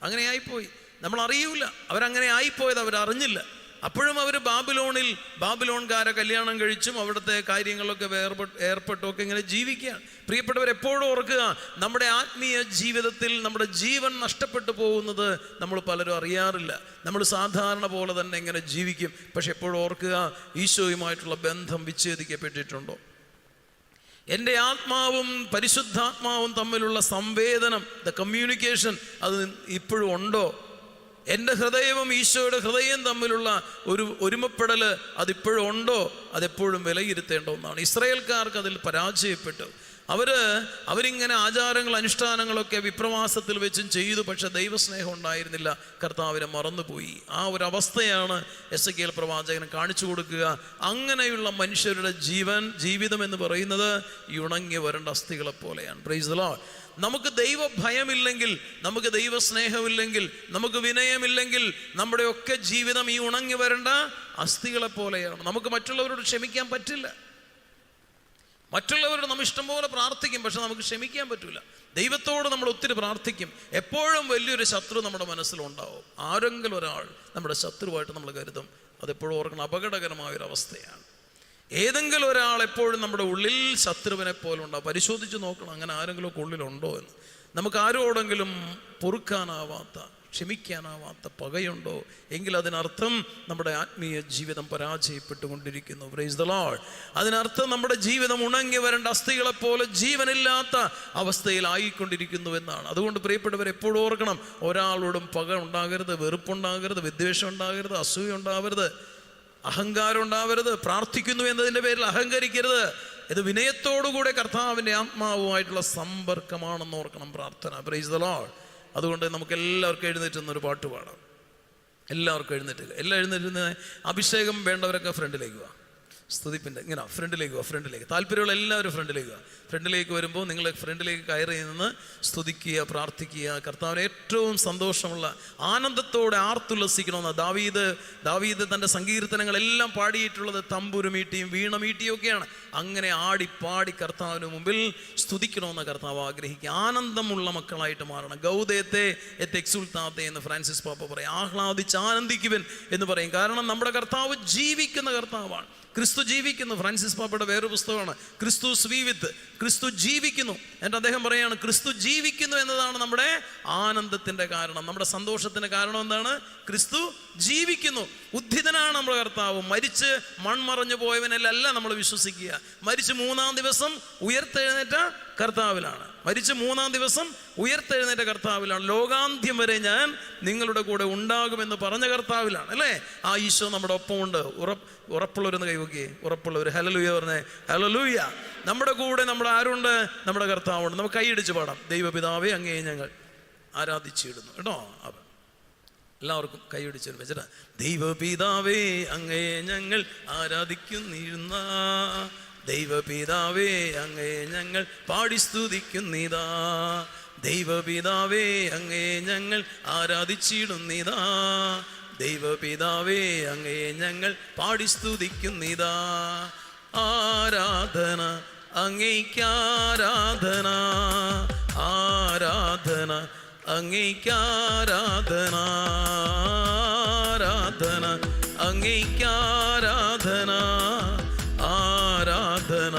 അങ്ങനെ ആയിപ്പോയി. നമ്മൾ അറിയൂല. അവരങ്ങനെ ആയിപ്പോയത് അവരറിഞ്ഞില്ല. അപ്പോഴും അവർ ബാബിലോൺകാരെ കല്യാണം കഴിച്ചും അവിടുത്തെ കാര്യങ്ങളൊക്കെ ഏർപ്പെട്ടും ഒക്കെ ഇങ്ങനെ ജീവിക്കുകയാണ്. പ്രിയപ്പെട്ടവർ, എപ്പോഴും ഓർക്കുക, നമ്മുടെ ആത്മീയ ജീവിതത്തിൽ നമ്മുടെ ജീവൻ നഷ്ടപ്പെട്ടു പോകുന്നത് നമ്മൾ പലരും അറിയാറില്ല. നമ്മൾ സാധാരണ പോലെ തന്നെ ഇങ്ങനെ ജീവിക്കും. പക്ഷെ എപ്പോഴും ഓർക്കുക, ഈശോയുമായിട്ടുള്ള ബന്ധം വിച്ഛേദിക്കപ്പെട്ടിട്ടുണ്ടോ? എൻ്റെ ആത്മാവും പരിശുദ്ധാത്മാവും തമ്മിലുള്ള സംവേദനം, ദ കമ്മ്യൂണിക്കേഷൻ, അത് ഇപ്പോഴും ഉണ്ടോ? എൻ്റെ ഹൃദയവും ഈശോയുടെ ഹൃദയം തമ്മിലുള്ള ഒരുമപ്പെടൽ അതിപ്പോഴും ഉണ്ടോ? അതെപ്പോഴും വിലയിരുത്തേണ്ട ഒന്നാണ്. ഇസ്രായേൽക്കാർക്ക് അതിൽ പരാജയപ്പെട്ടു. അവരിങ്ങനെ ആചാരങ്ങൾ അനുഷ്ഠാനങ്ങളൊക്കെ വിപ്രവാസത്തിൽ വെച്ചും ചെയ്തു. പക്ഷെ ദൈവസ്നേഹം ഉണ്ടായിരുന്നില്ല, കർത്താവിനെ മറന്നുപോയി. ആ ഒരു അവസ്ഥയാണ് എസെക്കിയേൽ പ്രവാചകൻ കാണിച്ചു കൊടുക്കുക. അങ്ങനെയുള്ള മനുഷ്യരുടെ ജീവിതം എന്ന് പറയുന്നത് ഈ ഉണങ്ങി വരേണ്ട അസ്ഥികളെ പോലെയാണ്. Price the Lord. നമുക്ക് ദൈവഭയമില്ലെങ്കിൽ, നമുക്ക് ദൈവസ്നേഹമില്ലെങ്കിൽ, നമുക്ക് വിനയമില്ലെങ്കിൽ നമ്മുടെയൊക്കെ ജീവിതം ഈ ഉണങ്ങി വരേണ്ട അസ്ഥികളെ പോലെയാണ്. നമുക്ക് മറ്റുള്ളവരോട് ക്ഷമിക്കാൻ പറ്റില്ല. മറ്റുള്ളവരോട് നമ്മൾ ഇഷ്ടംപോലെ പ്രാർത്ഥിക്കും, പക്ഷെ നമുക്ക് ക്ഷമിക്കാൻ പറ്റില്ല. ദൈവത്തോട് നമ്മൾ ഒത്തിരി പ്രാർത്ഥിക്കും. എപ്പോഴും വലിയൊരു ശത്രു നമ്മുടെ മനസ്സിലുണ്ടാവും. ആരെങ്കിലും ഒരാൾ നമ്മുടെ ശത്രുവായിട്ട് നമ്മൾ കരുതും. അതെപ്പോഴും ഓർക്കണം, അപകടകരമായൊരവസ്ഥയാണ്. ഏതെങ്കിലും ഒരാൾ എപ്പോഴും നമ്മുടെ ഉള്ളിൽ ശത്രുവിനെ പോലെ ഉണ്ടാവും. പരിശോധിച്ച് നോക്കണം, അങ്ങനെ ആരെങ്കിലുമൊക്കെ ഉള്ളിലുണ്ടോ എന്ന്. നമുക്ക് ആരോടെങ്കിലും പൊറുക്കാനാവാത്ത, ക്ഷമിക്കാനാവാത്ത പകയുണ്ടോ എങ്കിൽ അതിനർത്ഥം നമ്മുടെ ആത്മീയ ജീവിതം പരാജയപ്പെട്ടുകൊണ്ടിരിക്കുന്നു. Price the Lord. അതിനർത്ഥം നമ്മുടെ ജീവിതം ഉണങ്ങി വരേണ്ട അസ്ഥികളെപ്പോലെ ജീവനില്ലാത്ത അവസ്ഥയിലായിക്കൊണ്ടിരിക്കുന്നു എന്നാണ്. അതുകൊണ്ട് പ്രിയപ്പെട്ടവർ, എപ്പോഴും ഓർക്കണം, ഒരാളോടും പക ഉണ്ടാകരുത്, വെറുപ്പുണ്ടാകരുത്, വിദ്വേഷം ഉണ്ടാകരുത്, അസൂയ ഉണ്ടാവരുത്, അഹങ്കാരം ഉണ്ടാവരുത്. പ്രാർത്ഥിക്കുന്നു എന്നതിൻ്റെ പേരിൽ അഹങ്കരിക്കരുത്. ഇത് വിനയത്തോടുകൂടെ കർത്താവിൻ്റെ ആത്മാവുമായിട്ടുള്ള സമ്പർക്കമാണെന്ന് ഓർക്കണം പ്രാർത്ഥന. Price the Lord. അതുകൊണ്ട് നമുക്ക് എല്ലാവർക്കും എഴുന്നേറ്റുന്നൊരു പാട്ട് പാടാം. എല്ലാവർക്കും എഴുന്നേറ്റ് അഭിഷേകം വേണ്ടവരൊക്കെ ഫ്രണ്ടിലേക്ക് വാ. സ്തുതിപ്പിൻ്റെ ഇങ്ങനെ ഫ്രണ്ടിലേക്ക് താല്പര്യമുള്ള എല്ലാവരും ഫ്രണ്ടിലേക്ക് വരുമ്പോൾ നിങ്ങൾ ഫ്രണ്ടിലേക്ക് കയറി നിന്ന് സ്തുതിക്കുക, പ്രാർത്ഥിക്കുക. കർത്താവിന് ഏറ്റവും സന്തോഷമുള്ള, ആനന്ദത്തോടെ ആർത്തുല്ലസിക്കണമെന്ന് ദാവീദ് തൻ്റെ സങ്കീർത്തനങ്ങളെല്ലാം പാടിയിട്ടുള്ളത് തമ്പുരുമീട്ടിയും വീണമീട്ടിയും ഒക്കെയാണ്. അങ്ങനെ ആടിപ്പാടി കർത്താവിന് മുമ്പിൽ സ്തുതിക്കണമെന്ന് കർത്താവ് ആഗ്രഹിക്കുക. ആനന്ദമുള്ള മക്കളായിട്ട് മാറണം. ഗൗദേത്തെ എത്ത് എക്സുൽത്താത്തെ എന്ന് ഫ്രാൻസിസ് പാപ്പ പറയും. ആഹ്ലാദിച്ച് ആനന്ദിക്കുവൻ എന്ന് പറയും. കാരണം നമ്മുടെ കർത്താവ് ജീവിക്കുന്ന കർത്താവാണ്. ക്രിസ്തു ജീവിക്കുന്നു. ഫ്രാൻസിസ് പാപ്പയുടെ വേറൊരു പുസ്തകമാണ് ക്രിസ്തു സ്വീവിത്ത്. ക്രിസ്തു ജീവിക്കുന്നു. എന്നിട്ട് അദ്ദേഹം പറയാണ്, ക്രിസ്തു ജീവിക്കുന്നു എന്നതാണ് നമ്മുടെ ആനന്ദത്തിൻ്റെ കാരണം, നമ്മുടെ സന്തോഷത്തിൻ്റെ കാരണം. എന്താണ്? ക്രിസ്തു ജീവിക്കുന്നു. ഉദ്ധിതനാണ് നമ്മുടെ കർത്താവ്. മരിച്ച് മൺമറഞ്ഞു പോയവനല്ല നമ്മൾ വിശ്വസിക്കുക. മരിച്ച് 3-ാം ദിവസം ഉയർത്തെഴുന്നേറ്റ കർത്താവിലാണ്. മരിച്ച് 3-ാം ദിവസം ഉയർത്തെഴുന്നേറ്റ കർത്താവിലാണ്. ലോകാന്ത്യം വരെ ഞാൻ നിങ്ങളുടെ കൂടെ ഉണ്ടാകുമെന്ന് പറഞ്ഞ കർത്താവിലാണ്, അല്ലേ? ആ ഈശോ നമ്മുടെ ഒപ്പമുണ്ട്. ഉറപ്പുള്ളവരെന്ന് കൈവക്കിയേ, ഉറപ്പുള്ളവർ. ഹല്ലേലൂയ പറഞ്ഞേ, ഹല്ലേലൂയ. നമ്മുടെ കൂടെ നമ്മുടെ ആരുണ്ട്? നമ്മുടെ കർത്താവുണ്ട്. നമുക്ക് കൈയടിച്ച് പാടാം. ദൈവപിതാവേ, അങ്ങയെ ഞങ്ങൾ ആരാധിച്ചിടുന്നു. കേട്ടോ, എല്ലാവർക്കും കൈയടിച്ച് വെച്ചിട്ട്, ദൈവപിതാവേ അങ്ങയെ ഞങ്ങൾ ആരാധിക്കുന്നിരുന്ന, ദൈവപിതാവേ അങ്ങയെ ഞങ്ങൾ പാടി സ്തുതിക്കുന്നിതാ, ദൈവപിതാവേ അങ്ങയെ ഞങ്ങൾ ആരാധിച്ചിടുന്നിതാ, ദൈവപിതാവേ അങ്ങയെ ഞങ്ങൾ പാടി സ്തുതിക്കുന്നിതാ. ആരാധന അങ്ങേയ്ക്കാരാധന, ആരാധന അങ്ങേയ്ക്കാരാധന, ആരാധന അങ്ങേയ്ക്കാരാധന, ആരാധന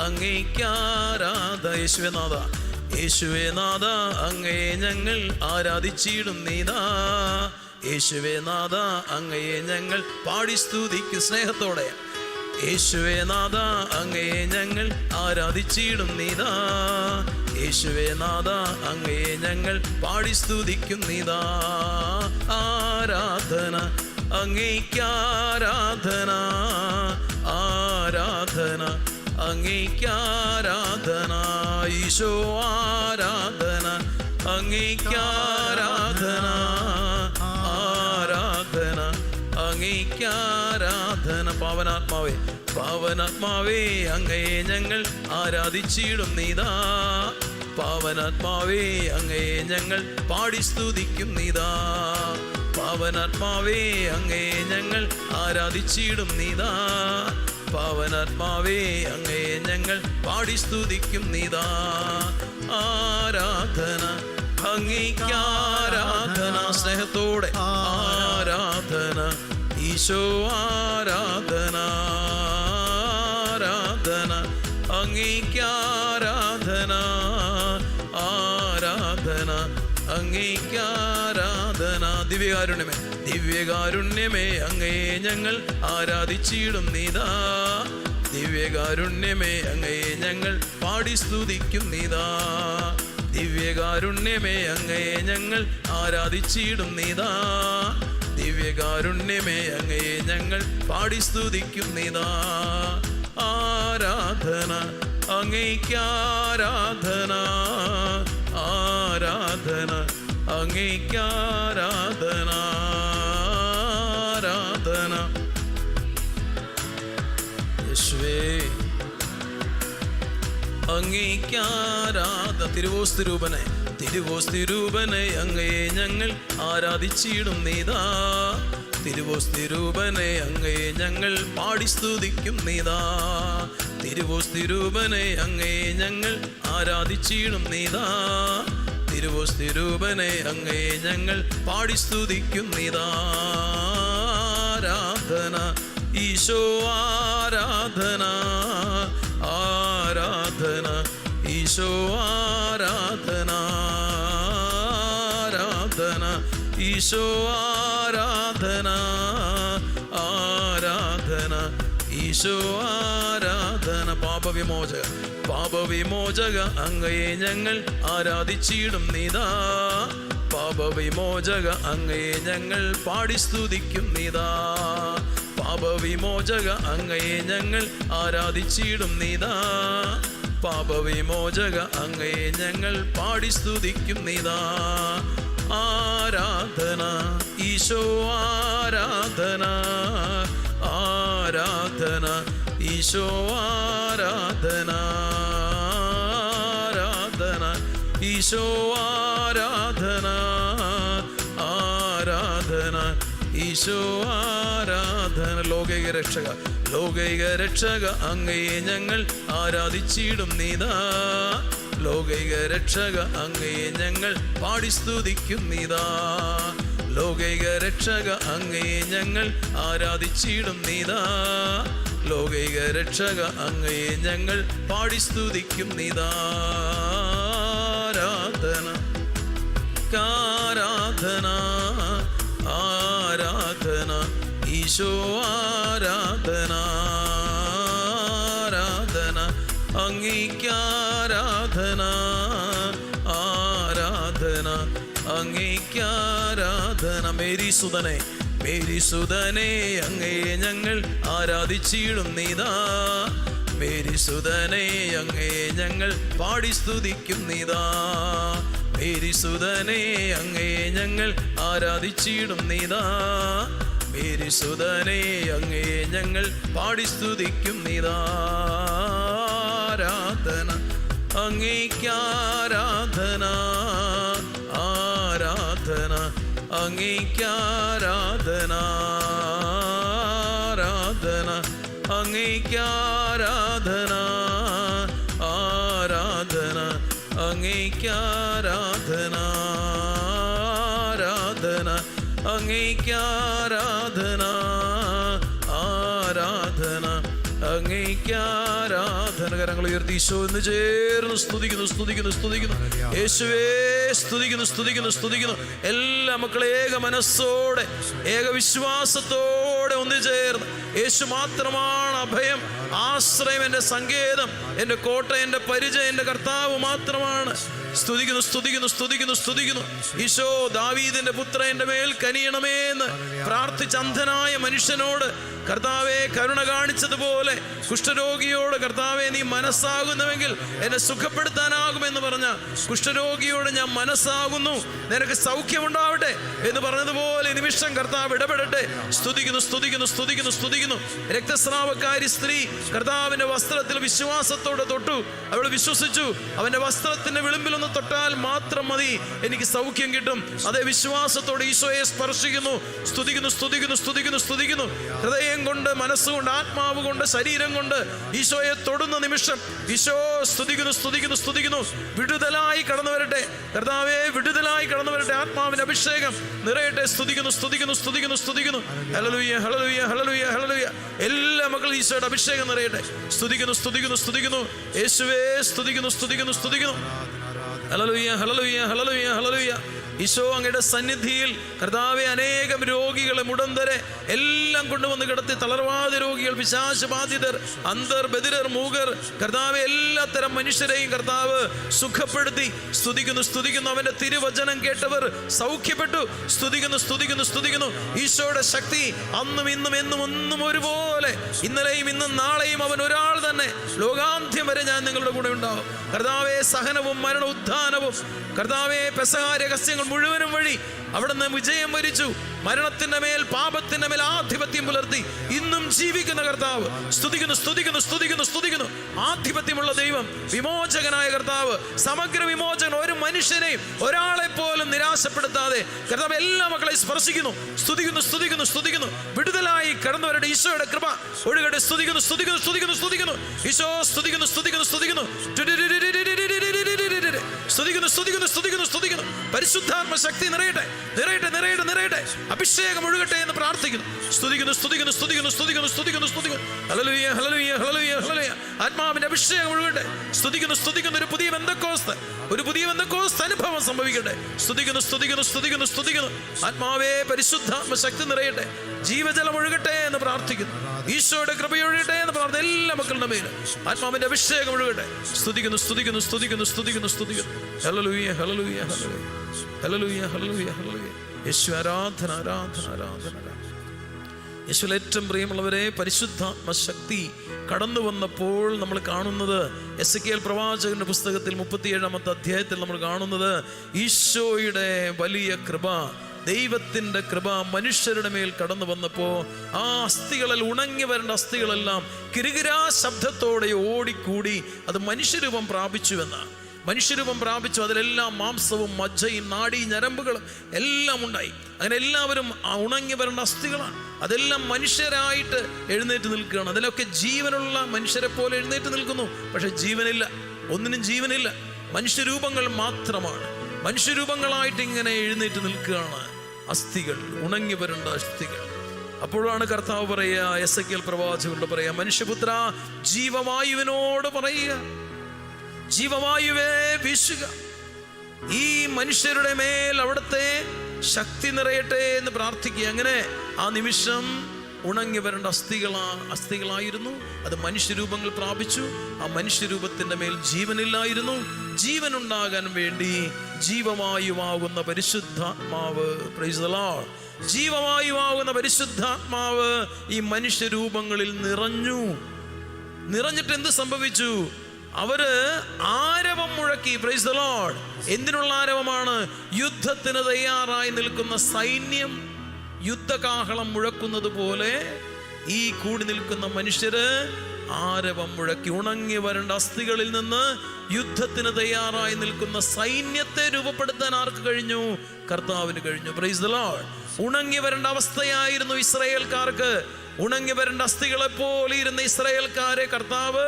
അങ്ങേയ്ക്കാരാധന. യേശുവേ നാഥ അങ്ങയെ ഞങ്ങൾ ആരാധിച്ചിടുന്നീതാ, യേശുവേ നാഥ അങ്ങയെ ഞങ്ങൾ പാടി സ്തുതിക്കും. സ്നേഹത്തോടെ, യേശുവേ നാഥ അങ്ങയെ ഞങ്ങൾ ആരാധിച്ചിടുന്നീതാ, യേശുവേ നാഥ അങ്ങയെ ഞങ്ങൾ പാടി സ്തുതിക്കുന്നിതാ. ആരാധന അങ്ങേയ്ക്കാരാധന, ആരാധന അങ്ങേയ്ക്കാരാധന. ഈശോ ആരാധന അങ്ങേയ്ക്കാരാധന, ആരാധന അങ്ങേയ്ക്കാരാധന. പാവനാത്മാവേ, പാവനാത്മാവേ അങ്ങയെ ഞങ്ങൾ ആരാധിച്ചിടുന്നീതാ, പാവനാത്മാവേ അങ്ങയെ ഞങ്ങൾ പാടി സ്തുതിക്കുന്നിതാ, പാവനാത്മാവേ അങ്ങയെ ഞങ്ങൾ ആരാധിച്ചിടുന്നീതാ, പാവനാത്മാവേ അങ്ങയെ ഞങ്ങൾ പാടി സ്തുതിക്കുന്നിതാ. ആരാധന അങ്ങേക്കാരാധന. സ്നേഹത്തോടെ ആരാധന ഈശോ, ആരാധന ആരാധന അങ്ങേക്കാരാധന, ആരാധന അങ്ങേക്കാരാധന. ദിവ്യകാരുണ്യമേ, ദിവ്യകാരുണ്യമേ അങ്ങയെ ഞങ്ങൾ ആരാധിച്ചിടും നീതാ. ദിവ്യകാരുണ്യമേ അങ്ങയെ ഞങ്ങൾ പാടി സ്തുതിക്കും നീതാ. ദിവ്യകാരുണ്യമേ അങ്ങയെ ഞങ്ങൾ ആരാധിച്ചിടും നീതാ. ദിവ്യകാരുണ്യമേ അങ്ങയെ ഞങ്ങൾ പാടി സ്തുതിക്കും നീതാ. ആരാധന അങ്ങേക്കാരാധന, ആരാധന അങ്ങേക്കാരാധന, ആരാധന യേശുവേ അങ്ങേക്കാരാധന. തിരുവോസ്തിരൂപനെ, തിരുവോസ്തിരൂപനെ അങ്ങയെ ഞങ്ങൾ ആരാധിച്ചിടും നീതാ. തിരുവോസ്തിരൂപനെ അങ്ങയെ ഞങ്ങൾ പാടി സ്തുതിക്കും നീതാ. തിരുവോസ്തിരൂപനെ അങ്ങയെ ഞങ്ങൾ ആരാധിച്ചിടും നീതാ. തിരുവോസ്തിരൂപനെ അങ്ങയെ ഞങ്ങൾ പാടി സ്തുതിക്കും നീതാ. ആരാധന ഈശോ, ആരാധന ആരാധന ഈശോ, ആരാധന ആരാധന ഈശോ, ആരാധന ആരാധന ഈശോ, ആരാധന. പാപവിമോചക, പാപവിമോചക അങ്ങയെ ഞങ്ങൾ ആരാധിച്ചിടും നീതാ. പാപവിമോചക അങ്ങയെ ഞങ്ങൾ പാടി സ്തുതിക്കും നീതാ. പാപവിമോചക അങ്ങയെ ഞങ്ങൾ ആരാധിച്ചിടും നീതാ. പാപവിമോചക അങ്ങയെ ഞങ്ങൾ പാടി സ്തുതിക്കും നീതാ. ആരാധന ഈശോ, ആരാധന ആരാധന ഈശോ, ആരാധന ആരാധന ഈശോ, ആരാധന ആരാധന ഈശോ, ആരാധന. ലോകൈക രക്ഷക, ലോകൈക രക്ഷക അങ്ങയെ ഞങ്ങൾ ആരാധിച്ചിടും നീതാ. ലോകൈക രക്ഷക അങ്ങയെ ഞങ്ങൾ പാടി സ്തുതിക്കും നീതാ. ലോകൈക രക്ഷക അങ്ങയെ ഞങ്ങൾ ആരാധിച്ചിടും നീതാ. ലോകൈക രക്ഷക അങ്ങയെ ഞങ്ങൾ പാടി സ്തുതിക്കും നീതാ. ആരാധന ആരാധന ആരാധന ഈശോ, ആരാധന ആരാധന അങ്ങേക്കാരാധന, ആരാധന അങ്ങേക്കാരാധന. മേരി സുതനെ, മേരി സുതനെ അങ്ങയെ ഞങ്ങൾ ആരാധിച്ചിടും നീതാ. മേരി സുതനെ അങ്ങയെ ഞങ്ങൾ പാടി സ്തുതിക്കും നീതാ. മേരി സുതനെ അങ്ങയെ ഞങ്ങൾ ആരാധിച്ചിടും നീതാ. മേരി സുതനെ അങ്ങയെ ഞങ്ങൾ പാടി സ്തുതിക്കും നീതാ. ആരാധന അങ്ങേക്കാരാധന, ആരാധന അങ്ങേക്കാരാധന, ആരാധന അങ്ങേക്കാരാധന, ആരാധന അങ്ങേക്കാരാധന, ആരാധന അങ്ങേക്കാരാധന, ആരാധന അങ്ങേക്കാരാധന. കരങ്ങൾ ഉയർത്തി ഈശോ എന്ന് ചേർന്ന് സ്തുതിക്കുന്നു, സ്തുതിക്കുന്നു, സ്തുതിക്കുന്നു. യേശുവേ സ്തുതിക്കുന്നു, സ്തുതിക്കുന്നു, സ്തുതിക്കുന്നു. എല്ലാ മക്കളെ ഏക മനസ്സോടെ ഏക വിശ്വാസത്തോടെ ഒന്ന് ചേർന്ന് യേശു മാത്രമാണ് അഭയം, ആശ്രയം, എൻ്റെ സങ്കേതം, എൻ്റെ കോട്ട, എൻ്റെ പരിചയം, എൻ്റെ കർത്താവ് മാത്രമാണ്. സ്തുതിക്കുന്നു, സ്തുതിക്കുന്നു, സ്തുതിക്കുന്നു, സ്തുതിക്കുന്നു. ഈശോ ദാവീദിന്റെ പുത്ര എൻ്റെ മേൽ കനിയണമേ എന്ന് പ്രാർത്ഥിച്ച അന്ധനായ മനുഷ്യനോട് കർത്താവെ കരുണ കാണിച്ചതുപോലെ കുഷ്ഠരോഗിയോട് കർത്താവെ നീ മനസ്സാകുന്നുവെങ്കിൽ എന്നെ സുഖപ്പെടുത്താനാകുമെന്ന് പറഞ്ഞ കുഷ്ഠരോഗിയോട് ഞാൻ മനസ്സാകുന്നു, നിനക്ക് സൗഖ്യമുണ്ടാവട്ടെ എന്ന് പറഞ്ഞതുപോലെ നിമിഷം കർത്താവ് ഇടപെടട്ടെ. സ്തുതിക്കുന്നു, സ്തുതിക്കുന്നു, സ്തുതിക്കുന്നു, സ്തുതിക്കുന്നു. രക്തസ്രാവക്കാരി സ്ത്രീ കർത്താവിന്റെ വസ്ത്രത്തിൽ വിശ്വാസത്തോടെ തൊട്ടു. അവൾ വിശ്വസിച്ചു. അവന്റെ വസ്ത്രത്തിന്റെ വിളിമ്പിലൊന്ന് ഒന്ന് തൊട്ടാൽ മാത്രം മതി, എനിക്ക് സൗഖ്യം കിട്ടും. അതേ വിശ്വാസത്തോടെ ഈശോയെ സ്പർശിക്കുന്നു, സ്തുതിക്കുന്നു, സ്തുതിക്കുന്നു, സ്തുതിക്കുന്നു, സ്തുതിക്കുന്നു. ഹൃദയം കൊണ്ട്, മനസ്സുകൊണ്ട്, ആത്മാവ് കൊണ്ട്, ശരീരം കൊണ്ട് ഈശോയെ തൊടുന്ന നിമിഷം ഈശോ സ്തുതിക്കുന്നു, സ്തുതിക്കുന്നു, സ്തുതിക്കുന്നു. വിടുതലായി കടന്നു വരട്ടെ കർത്താവേ, വിടുതലായി കടന്നു വരട്ടെ. ആത്മാവിന്റെ അഭിഷേകം നിറയട്ടെ. സ്തുതിക്കുന്നു, സ്തുതിക്കുന്നു, സ്തുതിക്കുന്നു, സ്തുതിക്കുന്നു. Hallelujah, hallelujah, hallelujah, hallelujah. എല്ലാ മക്കളും ഈശോയുടെ അഭിഷേകം നിറയട്ടെ. സ്തുതിക്കുന്നു, സ്തുതിക്കുന്നു, സ്തുതിക്കുന്നു. യേശുവേ സ്തുതിക്കുന്നു, സ്തുതിക്കുന്നു, സ്തുതിക്കുന്നു. Hallelujah, hallelujah, hallelujah, hallelujah. Eesho അങ്ങയുടെ സന്നിധിയിൽ കർത്താവെ അനേകം രോഗികളെ, മുടന്തരെ എല്ലാം കൊണ്ടുവന്ന് കിടത്തി. തളർവാദ രോഗികൾ, പിശാച് ബാധിതർ, അന്തർ, ബധിരർ, മൂകർ, കർത്താവെ എല്ലാത്തരം മനുഷ്യരെയും കർത്താവ് സുഖപ്പെടുത്തി. സ്തുതിക്കുന്നു, സ്തുതിക്കുന്നു. അവന്റെ തിരുവചനം കേട്ടവർ സൗഖ്യപ്പെട്ടു. സ്തുതിക്കുന്നു, സ്തുതിക്കുന്നു, സ്തുതിക്കുന്നു. ഈശോയുടെ ശക്തി അന്നും ഇന്നും എന്നും ഒന്നും ഒരുപോലെ, ഇന്നലെയും ഇന്നും നാളെയും അവൻ ഒരാൾ തന്നെ. ലോകാന്ത്യം വരെ ഞാൻ നിങ്ങളുടെ കൂടെ ഉണ്ടാവും. കർത്താവെ സഹനവും മരണ ഉത്ഥാനവും കർത്താവെ പെസഹ രഹസ്യങ്ങൾ മുഴുവനും വഴി അവിടുന്ന് വിജയം വരിച്ചു. മരണത്തിന്റെ മേൽ, പാപത്തിന്റെ മേൽ ആധിപത്യം പുലർത്തി ഇന്നും ജീവിക്കുന്ന കർത്താവ്. സ്തുതിക്കുന്നു, സ്തുതിക്കുന്നു, സ്തുതിക്കുന്നു, സ്തുതിക്കുന്നു. ആധിപത്യമുള്ള ദൈവം, വിമോചകനായ കർത്താവ്, സമഗ്ര വിമോചകൻ. ഒരു മനുഷ്യനെയും ഒരാളെ പോലും നിരാശപ്പെടുത്താതെ കർത്താവ് എല്ലാ മക്കളെയും സ്പർശിക്കുന്നു. സ്തുതിക്കുന്നു, സ്തുതിക്കുന്നു, സ്തുതിക്കുന്നു. വിടുതലായി കടന്നു വരട്ടെ. ഈശോയുടെ കൃപ ഒഴുകട്ടെ. സ്തുതിക്കുന്നു, സ്തുതിക്കുന്നു, സ്തുതിക്കുന്നു, സ്തുതിക്കുന്നു. ഈശോ സ്തുതിക്കുന്നു, സ്തുതിക്കുന്നു, സ്തുതിക്കുന്നു. സ്തുതിക്കുന്നു, സ്തുതിക്കുന്നു, സ്തുതിക്കുന്നു, സ്തുതിക്കുന്നു. പരിശുദ്ധാത്മ ശക്തി നിറയട്ടെ, നിറയട്ടെ, നിറയട്ടെ, നിറയട്ടെ. അഭിഷേകം ഒഴുകട്ടെ എന്ന് പ്രാർത്ഥിക്കുന്നു. സ്തുതിക്കുന്നു, സ്തുതിക്കുന്നു, സ്തുതിക്കുന്നു, സ്തുതിക്കുന്നു, സ്തുതിക്കുന്നു, സ്തുതിക്കുന്നു. Hallelujah, hallelujah, hallelujah, hallelujah. ആത്മാവിന്റെ അഭിഷേകം ഒഴുകട്ടെ. സ്തുതിക്കുന്നു, സ്തുതിക്കുന്നു. ഒരു പുതിയ പെന്തക്കോസ്ത്, ഒരു പുതിയ പെന്തക്കോസ്ത് അനുഭവം സംഭവിക്കട്ടെ. സ്തുതിക്കുന്നു, സ്തുതിക്കുന്നു, സ്തുതിക്കുന്നു, സ്തുതിക്കുന്നു. ആത്മാവേ പരിശുദ്ധാത്മ ശക്തി നിറയട്ടെ. ജീവജലം ഒഴുകട്ടെ എന്ന് പ്രാർത്ഥിക്കുന്നു. ഈശോയുടെ കൃപ ഒഴുകട്ടെ എന്ന് പ്രാർത്ഥന. എല്ലാ മക്കളുടെ മേലും ആത്മാവിന്റെ അഭിഷേകം ഒഴുകട്ടെ. സ്തുതിക്കുന്നു, സ്തുതിക്കുന്നു, സ്തുതിക്കുന്നു, സ്തുതിക്കുന്നു, സ്തുതിക്കുന്നു. Hallelujah, hallelujah, hallelujah, hallelujah, hallelujah, hallelujah. യേശു ആരാധന, ആരാധന, ആരാധന. യേശുവിൽ ഏറ്റവും പ്രിയമുള്ളവരെ, പരിശുദ്ധാത്മ ശക്തി കടന്നു വന്നപ്പോൾ നമ്മൾ കാണുന്നത്, എസെക്കിയേൽ പ്രവാചകന്റെ പുസ്തകത്തിൽ 37-ാമത്തെ അധ്യായത്തിൽ നമ്മൾ കാണുന്നത് ഈശോയുടെ വലിയ കൃപ, ദൈവത്തിൻ്റെ കൃപ മനുഷ്യരുടെ മേൽ കടന്നു വന്നപ്പോൾ ആ അസ്ഥികളിൽ, ഉണങ്ങി വരേണ്ട അസ്ഥികളെല്ലാം കിരുകിരാ ശബ്ദത്തോടെ ഓടിക്കൂടി അത് മനുഷ്യരൂപം പ്രാപിച്ചുവെന്നാണ്. മനുഷ്യരൂപം പ്രാപിച്ചു. അതിലെല്ലാം മാംസവും മജ്ജയും നാഡീ ഞരമ്പുകളും എല്ലാം ഉണ്ടായി. അങ്ങനെ എല്ലാവരും ആ ഉണങ്ങി വരേണ്ട അസ്ഥികളാണ്. അതെല്ലാം മനുഷ്യരായിട്ട് എഴുന്നേറ്റ് നിൽക്കുകയാണ്. അതിലൊക്കെ ജീവനുള്ള മനുഷ്യരെ പോലെ എഴുന്നേറ്റ് നിൽക്കുന്നു. പക്ഷെ ജീവനില്ല, ഒന്നിനും ജീവനില്ല. മനുഷ്യരൂപങ്ങൾ മാത്രമാണ്. മനുഷ്യരൂപങ്ങളായിട്ട് ഇങ്ങനെ എഴുന്നേറ്റ് നിൽക്കുകയാണ് അസ്ഥികൾ, ഉണങ്ങി വരേണ്ട അസ്ഥികൾ. അപ്പോഴാണ് കർത്താവ് പറയുക, എസെക്കിയേൽ പ്രവാചകനോട് പറയുക, മനുഷ്യപുത്ര, ജീവവായുവിനോട് പറയുക, ജീവവായുവേ വീശുക, ഈ മനുഷ്യരുടെ മേൽ അവിടുത്തെ ശക്തി നിറയട്ടെ എന്ന് പ്രാർത്ഥിക്കുക. അങ്ങനെ ആ നിമിഷം ഉണങ്ങി വരേണ്ട അസ്ഥികളായിരുന്നു. അത് മനുഷ്യരൂപങ്ങൾ പ്രാപിച്ചു. ആ മനുഷ്യരൂപത്തിൻ്റെ മേൽ ജീവനില്ലായിരുന്നു. ജീവനുണ്ടാകാൻ വേണ്ടി ജീവവായുവാകുന്ന പരിശുദ്ധാത്മാവ്, പ്രൈസ് ദി ലോർഡ്, ജീവവായുവാകുന്ന പരിശുദ്ധാത്മാവ് ഈ മനുഷ്യരൂപങ്ങളിൽ നിറഞ്ഞിട്ട് എന്ത് സംഭവിച്ചു? അവര് ആരവം മുഴക്കി. Praise the lord. എന്തിനുള്ള ആരവമാണ്? യുദ്ധത്തിന് തയ്യാറായി നിൽക്കുന്ന സൈന്യം യുദ്ധകാഹളം മുഴക്കുന്നത് പോലെ ഈ കൂടി നിൽക്കുന്ന മനുഷ്യര് ആരവം മുഴക്കി. ഉണങ്ങി വരേണ്ട അസ്ഥികളിൽ നിന്ന് യുദ്ധത്തിന് തയ്യാറായി നിൽക്കുന്ന സൈന്യത്തെ രൂപപ്പെടുത്താൻ ആർക്ക് കഴിഞ്ഞു? കർത്താവിന് കഴിഞ്ഞു. Price the Lord. ഉണങ്ങി വരേണ്ട അവസ്ഥയായിരുന്നു ഇസ്രായേൽക്കാർക്ക്. ഉണങ്ങി വരേണ്ട അസ്ഥികളെ പോലെ ഇരുന്ന ഇസ്രായേൽക്കാരെ കർത്താവ്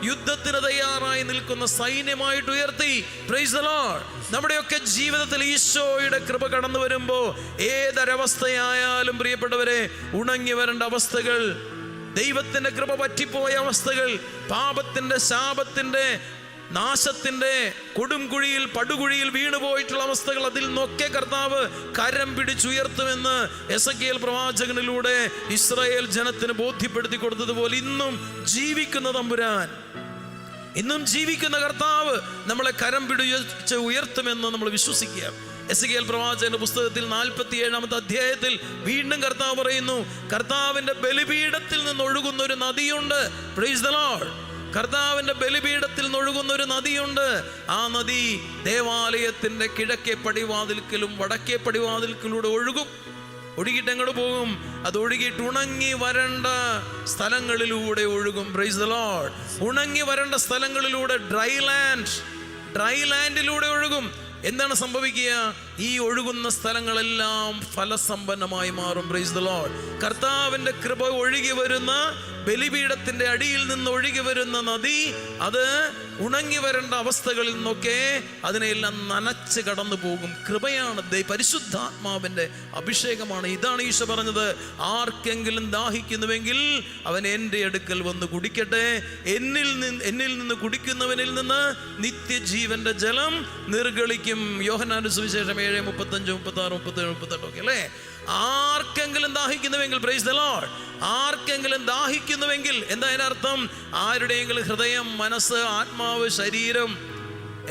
യുദ്ധത്തിന് തയ്യാറായി നിൽക്കുന്ന സൈന്യമായിട്ട് ഉയർത്തി. Price the Lord. നമ്മുടെയൊക്കെ ജീവിതത്തിൽ ഈശോയുടെ കൃപ കടന്നു വരുമ്പോൾ ഏതൊരവസ്ഥയായാലും പ്രിയപ്പെട്ടവരെ, ഉണങ്ങി വരേണ്ട അവസ്ഥകൾ, ദൈവത്തിന്റെ കൃപ പറ്റിപ്പോയ അവസ്ഥകൾ, പാപത്തിന്റെ, ശാപത്തിന്റെ, നാശത്തിന്റെ കൊടുംകുഴിയിൽ, പടുകുഴിയിൽ വീണുപോയിട്ടുള്ള അവസ്ഥകൾ, അതിൽ നിന്നൊക്കെ കർത്താവ് കരം പിടിച്ചുയർത്തുമെന്ന് എസെക്കിയേൽ പ്രവാചകനിലൂടെ ഇസ്രായേൽ ജനത്തിന് ബോധ്യപ്പെടുത്തി കൊടുത്തതുപോലെ ഇന്നും ജീവിക്കുന്ന തമ്പുരാൻ, ഇന്നും ജീവിക്കുന്ന കർത്താവ് നമ്മളെ കരം പിടിച്ച് ഉയർത്തുമെന്ന് നമ്മൾ വിശ്വസിക്കുക. എസെക്കിയേൽ പ്രവാചകന്റെ പുസ്തകത്തിൽ 47-ാമത്തെ അധ്യായത്തിൽ വീണ്ടും കർത്താവ് പറയുന്നു, കർത്താവിന്റെ ബലിപീഠത്തിൽ നിന്ന് ഒഴുകുന്ന ഒരു നദിയുണ്ട്. Price the Lord. കർത്താവിന്റെ ബലിപീഠത്തിൽ നിന്നൊഴുകുന്ന ഒരു നദിയുണ്ട്. ആ നദി ദേവാലയത്തിന്റെ കിഴക്കേ പടിവാതിൽക്കലും വടക്കേ പടിവാതിൽക്കലൂടെ ഒഴുകും. ഒഴുകിയിട്ട് എങ്ങോട്ട് പോകും? അത് ഒഴുകിയിട്ട് ഉണങ്ങി വരേണ്ട സ്ഥലങ്ങളിലൂടെ ഒഴുകും. Price the Lord. ഉണങ്ങി വരേണ്ട സ്ഥലങ്ങളിലൂടെ, ഡ്രൈ ലാൻഡ്, ഡ്രൈ ലാൻഡിലൂടെ ഒഴുകും. എന്താണ് സംഭവിക്കുക? ഈ ഒഴുകുന്ന സ്ഥലങ്ങളെല്ലാം ഫലസമ്പന്നമായി മാറും. Price the Lord. കർത്താവിന്റെ കൃപ ഒഴുകി വരുന്ന, ബലിപീഠത്തിന്റെ അടിയിൽ നിന്ന് ഒഴുകി വരുന്ന നദി, അത് ഉണങ്ങി വരേണ്ട അവസ്ഥകളിൽ നിന്നൊക്കെ അതിനെല്ലാം നനച്ച് കടന്നു പോകും. കൃപയാണ്, പരിശുദ്ധാത്മാവിന്റെ അഭിഷേകമാണ്. ഇതാണ് ഈശോ പറഞ്ഞത്, ആർക്കെങ്കിലും ദാഹിക്കുന്നുവെങ്കിൽ അവൻ എൻ്റെ അടുക്കൽ വന്ന് കുടിക്കട്ടെ. എന്നിൽ നിന്ന് കുടിക്കുന്നവനിൽ നിന്ന് നിത്യജീവന്റെ ജലം നിർഗളിക്കും. യോഹന്നാന്റെ സുവിശേഷം 7:35, 36, 37, 38 ഒക്കെ അല്ലേ? ആർക്കെങ്കിലും ദാഹിക്കുന്നുവെങ്കിൽ, പ്രൈസ് ദി ലോർഡ്, ആർക്കെങ്കിലും ദാഹിക്കുന്നുവെങ്കിൽ എന്താ അതിനർത്ഥം? ആരുടെയെങ്കിലും ഹൃദയം, മനസ്സ്, ആത്മാവ്, ശരീരം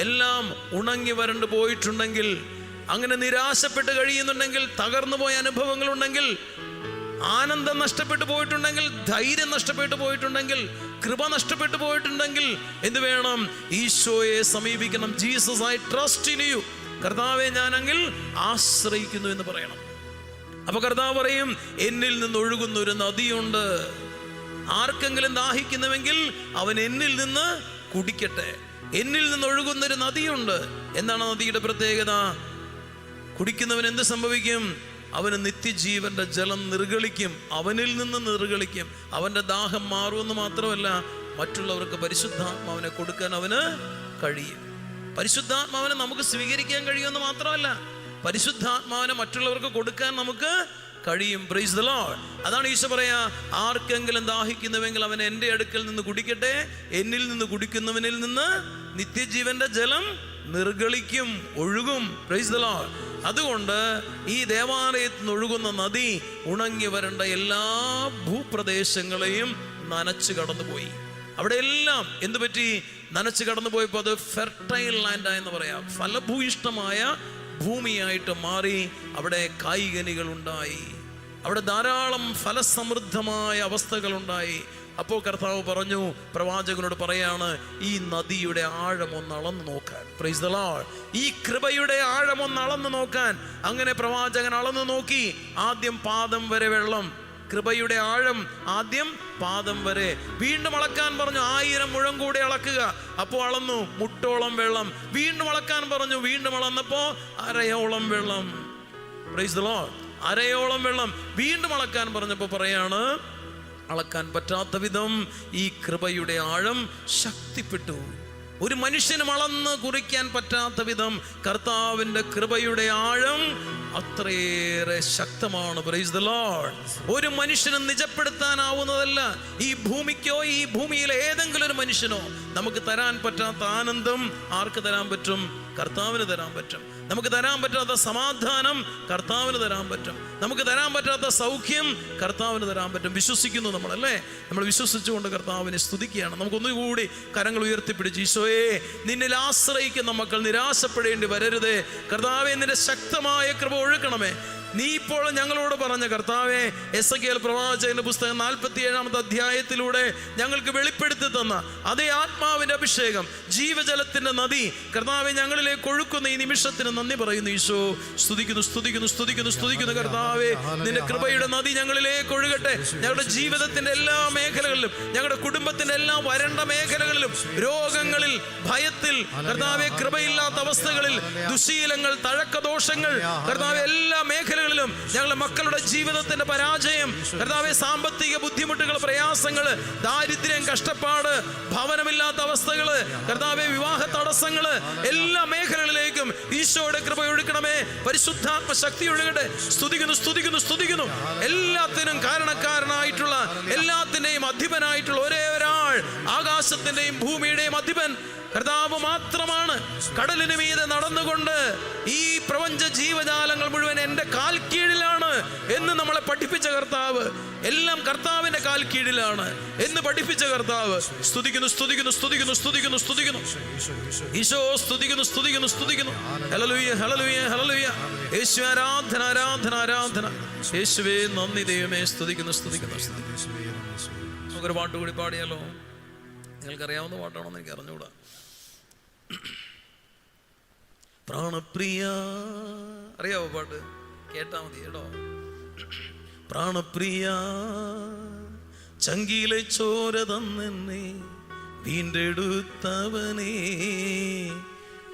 എല്ലാം ഉണങ്ങി വരണ്ടു പോയിട്ടുണ്ടെങ്കിൽ, അങ്ങനെ നിരാശപ്പെട്ട് കഴിയുന്നുണ്ടെങ്കിൽ, തകർന്നു പോയ അനുഭവങ്ങളുണ്ടെങ്കിൽ, ആനന്ദം നഷ്ടപ്പെട്ടു പോയിട്ടുണ്ടെങ്കിൽ, ധൈര്യം നഷ്ടപ്പെട്ടു പോയിട്ടുണ്ടെങ്കിൽ, കൃപ നഷ്ടപ്പെട്ടു പോയിട്ടുണ്ടെങ്കിൽ എന്ത് വേണം? ഈശോയെ സമീപിക്കണം. Jesus, I trust in you. കർത്താവെ, ഞാനെങ്കിൽ ആശ്രയിക്കുന്നു എന്ന് പറയണം. അപ്പൊ കർത്താവ് പറയും, എന്നിൽ നിന്ന് ഒഴുകുന്ന ഒരു നദിയുണ്ട്. ആർക്കെങ്കിലും ദാഹിക്കുന്നുവെങ്കിൽ അവൻ എന്നിൽ നിന്ന് കുടിക്കട്ടെ. എന്നിൽ നിന്ന് ഒഴുകുന്നൊരു നദിയുണ്ട്. എന്താണ് നദിയുടെ പ്രത്യേകത? കുടിക്കുന്നവൻ എന്ത് സംഭവിക്കും? അവന് നിത്യജീവന്റെ ജലം നിർഗളിക്കും. അവനിൽ നിന്ന് നിർഗളിക്കും. അവന്റെ ദാഹം മാറുമെന്ന് മാത്രമല്ല, മറ്റുള്ളവർക്ക് പരിശുദ്ധാത്മാവിനെ കൊടുക്കാൻ അവന് കഴിയും. പരിശുദ്ധാത്മാവിനെ നമുക്ക് സ്വീകരിക്കാൻ കഴിയുമെന്ന് മാത്രമല്ല, പരിശുദ്ധാത്മാവിനെ മറ്റുള്ളവർക്ക് കൊടുക്കാൻ നമുക്ക് കഴിയും. Price the Lord. അതാണ് ഈശോ പറയാ, ആർക്കെങ്കിലും ദാഹിക്കുന്നുവെങ്കിൽ അവൻ എൻ്റെ അടുക്കൽ നിന്ന് കുടിക്കട്ടെ. എന്നിൽ നിന്ന് കുടിക്കുന്നവനിൽ നിന്ന് നിത്യജീവന്റെ ജലം നിർഗളിക്കും, ഒഴുകും. Price the Lord. അതുകൊണ്ട് ഈ ദേവാലയത്തിൽ നിന്ന് ഒഴുകുന്ന നദി ഉണങ്ങി വരേണ്ട എല്ലാ ഭൂപ്രദേശങ്ങളെയും നനച്ച് കടന്നുപോയി. അവിടെ എല്ലാം എന്ത് പറ്റി? നനച്ച് കടന്നു പോയപ്പോൾ അത് ഫെർട്ടൈൽ ലാൻഡായെന്ന് പറയാം, ഫലഭൂയിഷ്ടമായ ഭൂമിയായിട്ട് മാറി. അവിടെ കായികനികൾ ഉണ്ടായി, അവിടെ ധാരാളം ഫലസമൃദ്ധമായ അവസ്ഥകളുണ്ടായി. അപ്പോൾ കർത്താവ് പറഞ്ഞു, പ്രവാചകനോട് പറയാണ്, ഈ നദിയുടെ ആഴം ഒന്ന് അളന്നു നോക്കാൻ. Price the Lord. ഈ കൃപയുടെ ആഴം ഒന്ന് അളന്നു നോക്കാൻ. അങ്ങനെ പ്രവാചകൻ അളന്നു നോക്കി. ആദ്യം പാദം വരെ വെള്ളം. കൃപയുടെ ആഴം ആദ്യം പാദം വരെ. വീണ്ടും അളക്കാൻ പറഞ്ഞു, 1000 മുഴം കൂടെ അളക്കുക. അപ്പോൾ അളന്നു, മുട്ടോളം വെള്ളം. വീണ്ടും അളക്കാൻ പറഞ്ഞു, വീണ്ടും അളന്നപ്പോ അരയോളം വെള്ളം. Price the Lord. അരയോളം വെള്ളം. വീണ്ടും അളക്കാൻ പറഞ്ഞപ്പോൾ പറയാണ്, അളക്കാൻ പറ്റാത്ത വിധം ഈ കൃപയുടെ ആഴം ശക്തിപ്പെട്ടു. ഒരു മനുഷ്യനും അളന്ന് കുറിക്കാൻ പറ്റാത്ത വിധം കർത്താവിന്റെ കൃപയുടെ ആഴം അത്രയേറെ ശക്തമാണ്. Price the Lord. ഒരു മനുഷ്യനും നിജപ്പെടുത്താനാവുന്നതല്ല. ഈ ഭൂമിക്കോ ഈ ഭൂമിയിലെ ഏതെങ്കിലും ഒരു മനുഷ്യനോ നമുക്ക് തരാൻ പറ്റാത്ത ആനന്ദം ആർക്ക് തരാൻ പറ്റും? കർത്താവിന് തരാൻ പറ്റും. നമുക്ക് തരാൻ പറ്റാത്ത സമാധാനം കർത്താവിന് തരാൻ പറ്റും. നമുക്ക് തരാൻ പറ്റാത്ത സൗഖ്യം കർത്താവിന് തരാൻ പറ്റും. വിശ്വസിക്കുന്നു നമ്മളല്ലേ? നമ്മൾ വിശ്വസിച്ചുകൊണ്ട് കർത്താവിനെ സ്തുതിക്കുകയാണ്. നമുക്കൊന്നുകൂടി കരങ്ങൾ ഉയർത്തിപ്പിടിച്ച്, ഈശോയെ, നിന്നിൽ ആശ്രയിക്കുന്ന മക്കൾ നിരാശപ്പെടേണ്ടി വരരുതേ. കർത്താവേ, നിന്റെ ശക്തമായ കൃപ ഒഴുക്കണമേ. നീ ഇപ്പോൾ ഞങ്ങളോട് പറഞ്ഞ കർത്താവേ, എസെക്കിയേൽ പ്രവാചകന്റെ പുസ്തകം 47-ാമത്തെ അധ്യായത്തിലൂടെ ഞങ്ങൾക്ക് വെളിപ്പെടുത്തി തന്ന അതേ ആത്മാവിന്റെ അഭിഷേകം, ജീവജലത്തിന്റെ നദി കർത്താവെ ഞങ്ങളിലേക്ക് ഒഴുക്കുന്ന ഈ നിമിഷത്തിന് നന്ദി പറയുന്നു. ഈശോ, സ്തുതിക്കുന്നു, സ്തുതിക്കുന്നു, സ്തുതിക്കുന്നു, സ്തുതിക്കുന്നു. കർത്താവെ, നിന്റെ കൃപയുടെ നദി ഞങ്ങളിലേക്ക് ഒഴുകട്ടെ. ഞങ്ങളുടെ ജീവിതത്തിന്റെ എല്ലാ മേഖലകളിലും, ഞങ്ങളുടെ കുടുംബത്തിന്റെ എല്ലാ വരണ്ട മേഖലകളിലും, രോഗങ്ങളിൽ, ഭയത്തിൽ, കർത്താവെ, കൃപയില്ലാത്ത അവസ്ഥകളിൽ, ദുശീലങ്ങൾ, തഴക്കദോഷങ്ങൾ, കർത്താവെ, എല്ലാ മേഖലകളിലും ഞങ്ങളുടെ മക്കളുടെ ജീവിതത്തിന്റെ പരാജയം, കർത്താവെ, സാമ്പത്തിക ബുദ്ധിമുട്ടുകൾ, പ്രയാസങ്ങൾ, ദാരിദ്ര്യം, കഷ്ടപ്പാട്, ഭവനമില്ലാത്ത അവസ്ഥകള്, കർത്താവെ, വിവാഹ തടസ്സങ്ങള്, എല്ലാ മേഖലകളിലേക്കും ഈശോയുടെ കൃപ ഒഴുക്കണമേ. പരിശുദ്ധാത്മ ശക്തി ഒഴുകട്ടെ. സ്തുതിക്കുന്നു, സ്തുതിക്കുന്നു, സ്തുതിക്കുന്നു. എല്ലാത്തിനും കാരണക്കാരനായിട്ടുള്ള, എല്ലാത്തിന്റെയും അധിപനായിട്ടുള്ള ഒരേ ഒരാൾ, ആകാശത്തിന്റെയും ഭൂമിയുടെയും അധിപൻ കർത്താവ് മാത്രമാണ്. കടലിന് മീതെ നടന്നുകൊണ്ട് ഈ പ്രപഞ്ച ജീവജാലങ്ങൾ മുഴുവൻ എൻ്റെ കാൽ കീഴിലാണ് എന്ന് നമ്മളെ പഠിപ്പിച്ച കർത്താവ്, എല്ലാം കർത്താവിന്റെ കാൽ കീഴിലാണ് എന്ന് പഠിപ്പിച്ച കർത്താവ്. സ്തുതിക്കുന്നു, സ്തുതിക്കുന്നു, സ്തുതിക്കുന്നു, സ്തുതിക്കുന്നു, സ്തുതിക്കുന്നു. ഈശോ, സ്തുതിക്കുന്നു, സ്തുതിക്കുന്നു, സ്തുതിക്കുന്നു. Hallelujah, hallelujah, hallelujah. യേശു, ആരാധന, ആരാധന, ആരാധന. യേശുവേ, നന്ദി. ദൈവമേ, സ്തുതിക്കുന്നു, സ്തുതിക്കുന്നു, സ്തുതിക്കുന്നു. നമുക്കൊരു പാട്ട് കൂടി പാടിയാലോ? നിങ്ങൾക്കറിയാവുന്ന പാട്ടാണെന്ന് എനിക്ക് അറിഞ്ഞുകൂടാ. പ്രാണപ്രിയ, അറിയാവോ പാട്ട്? കേട്ടാ മതി കേട്ടോ. പ്രാണപ്രിയ, ചങ്കിലെ ചോര തന്നെന്നെ വീണ്ടെടുത്തവനേ,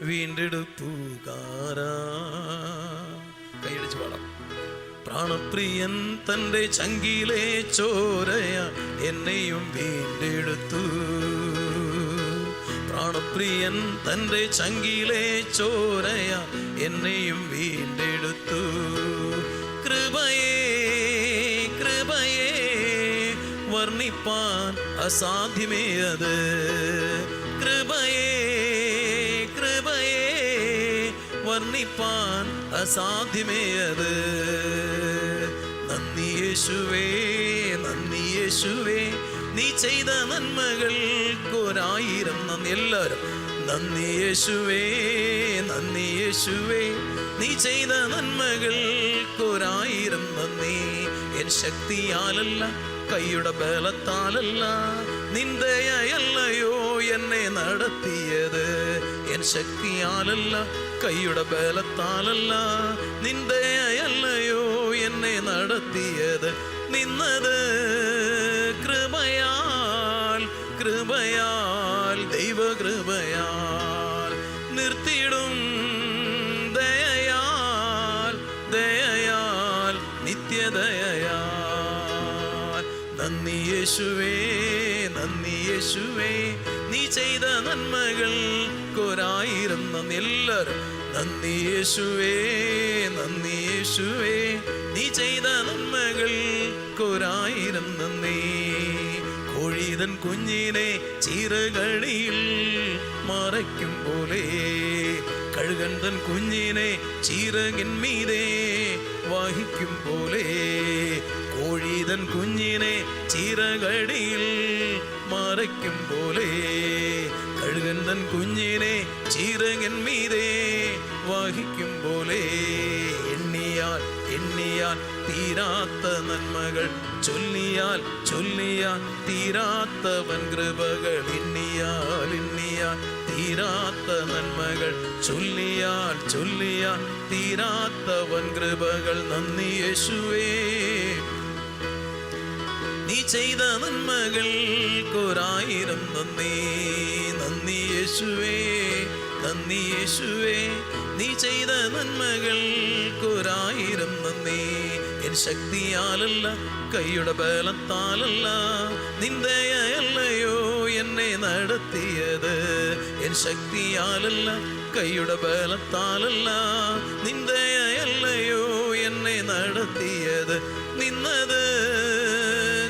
വീണ്ടെടുപ്പുകാരാ. കൈയടിച്ച് പാടാം. പ്രാണപ്രിയൻ തൻ്റെ ചങ്കിലെ ചോരയ എന്നെയും വീണ്ടെടുത്തു. പ്രാണപ്രിയൻ തൻ്റെ ചങ്കിലെ ചോരയ എന്നെയും വീണ്ടെടുത്തു. കൃപയേ കൃപയേ വർണ്ണിപ്പാൻ അസാധ്യമേ അത്. കൃപയേ കൃപയേ വർണ്ണിപ്പാൻ അസാധ്യമേ അത്. നന്ദി യേശുവേ നന്ദി യേശുവേ നീ ചെയ്ത നന്മകൾക്കൊരായിരം നന്ദി. എല്ലാവരും നന്ദി യേശുവേ നന്ദി യേശുവേ നീ ചെയ്ത നന്മകൾക്കൊരായിരം നന്ദി. എൻ ശക്തിയാലല്ല കൈയുടെ ബലത്താലല്ല നിന്ദയല്ലയോ എന്നെ നടത്തിയത്. എൻ ശക്തിയാലല്ല കൈയുടെ ബലത്താലല്ല നിന്ദയല്ലയോ എന്നെ നടത്തിയത്. നിന്നത് കൃപയാൽ കൃപയാൽ ദൈവകൃപയാൽ നിർത്തിയിടും ദയയാൽ ദയയാൽ നിത്യദയയാൽ. നന്ദി യേശുവേ നന്ദി യേശുവേ നീ ചെയ്ത നന്മകൾക്കൊരായിരം നന്ദി. എല്ലാവരും നന്ദി യേശുവേ നന്ദി യേശുവേ നീ ചെയ്ത നന്മകൾക്കൊരായിരം നന്ദി. കോഴിതൻ കുഞ്ഞിനെ ചിറകടിയിൽ മറയ്ക്കും പോലെ കഴുകൻ തൻ കുഞ്ഞിനെ ചിറകിന്മീതെ വഹിക്കും പോലെ കോഴിതൻ കുഞ്ഞിനെ ചിറകടിയിൽ മറയ്ക്കും പോലെ കഴുകൻ തൻ കുഞ്ഞിനെ ചിറകിന്മീതെ വഹിക്കും പോലെ എണ്ണിയാൽ എണ്ണിയാൽ തീരാത്ത നന്മകൾ ചൊല്ലിയാൽ ചൊല്ലിയാൽ തീരാത്തവൻ കൃപകൾ. എണ്ണിയാൽ എണ്ണിയാൽ തീരാത്ത നന്മകൾ ചൊല്ലിയാൽ ചൊല്ലിയാൽ തീരാത്തവൻ കൃപകൾ. നന്ദി യേശുവേ നീ ചെയ്ത നന്മകൾക്കൊരായിരം നന്ദി. നന്ദി യേശുവേ നന്ദി യേശുവേ നീ ചെയ്ത നന്മകൾക്കൊരായിരം നന്ദി. എൻ ശക്തിയാലല്ല കൈയുടെ ബലത്താലല്ല നിന്ദയല്ലയോ എന്നെ നടത്തിയത്. എൻ ശക്തിയാലല്ല കൈയുടെ ബലത്താലല്ല നിന്ദയല്ലയോ എന്നെ നടത്തിയത്. നിന്നത്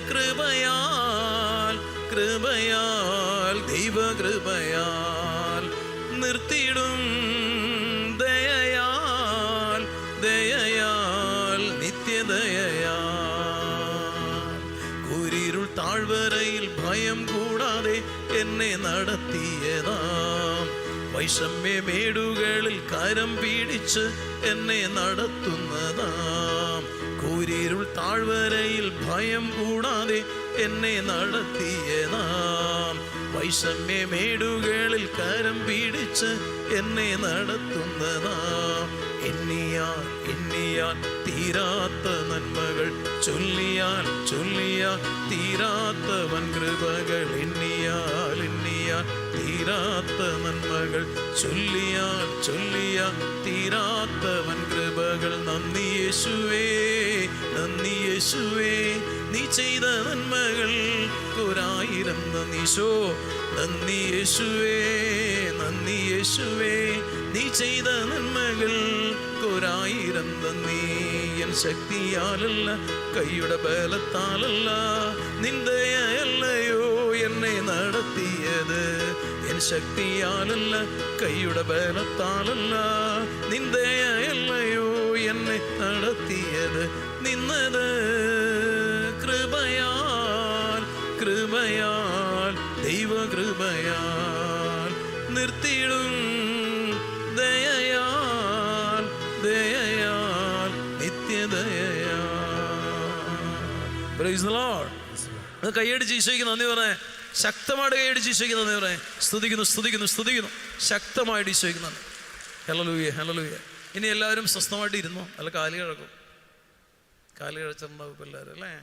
കൃപയാൽ കൃപയാൽ ദൈവകൃപയാൽ നിർത്തിയിടും ദയയാൽ ദയയാൽ നിത്യദയയാൽ. കൂരിരുൾ താഴ്വരയിൽ ഭയം കൂടാതെ എന്നെ നടത്തിയതാം വൈഷമ്യമേടുകളിൽ കരം പിടിച്ച് എന്നെ നടത്തുന്നതാം. കൂരിരുൾ താഴ്വരയിൽ ഭയം കൂടാതെ എന്നെ നടത്തിയതാം വൈഷമ്യമേടുകളിൽ കരം പിടിച്ച് എന്നെ നടത്തുന്നതാം. എണ്ണിയാൽ എണ്ണിയാൽ തീരാത്ത നന്മകൾ ചൊല്ലിയാൽ ചൊല്ലിയാൽ തീരാത്തവൻ കൃപകൾ. എണ്ണിയാൽ എണ്ണിയാൽ തീരാത്ത നന്മകൾ ചൊല്ലിയാൽ ചൊല്ലിയാൽ തീരാത്തവൻ കൃപകൾ. നന്ദി യേശുവേ നന്ദി യേശുവേ നീ ചെയ്ത നന്മകൾക്കൊരായിരം നന്ദിശോ. നന്ദി യേശുവേ നന്ദി യേശുവേ നീ ചെയ്ത നന്മകൾക്കൊരായിരം നന്ദി. എൻ ശക്തിയാലല്ല കൈയുടെ ബലത്താലല്ല നിന്ദയല്ലയോ എന്നെ നടത്തിയത്. എൻ ശക്തിയാലല്ല കൈയുടെ ബലത്താലല്ല നിന്ദയല്ലയോ എന്നെ നടത്തിയത്. നിന്നത് കൃപയാൽ കൃപയാൽ ദൈവകൃപയാൽ നിർത്തിയിടും ദയയാൽ ദയയാൽ നിത്യദയയാൽ. Praise the lord. കൈയടിച്ച് ഈശോയ്ക്ക് നന്ദി പറഞ്ഞേ. ശക്തമായിട്ട് കൈയടിച്ച് ഈശോയ്ക്ക് നന്ദി പറഞ്ഞേ. സ്തുതിക്കുന്നു സ്തുതിക്കുന്നു സ്തുതിക്കുന്നു. ശക്തമായിട്ട് ഈശോയ്ക്ക് നന്ദി. Hallelujah hallelujah. ഇനി എല്ലാവരും സ്വസ്ഥമായിട്ട് ഇരുന്നോ. അല്ല കാലി കിഴക്കും. കാലി കിഴച്ചിട്ടുണ്ടാവും ഇപ്പം എല്ലാവരും അല്ലേ.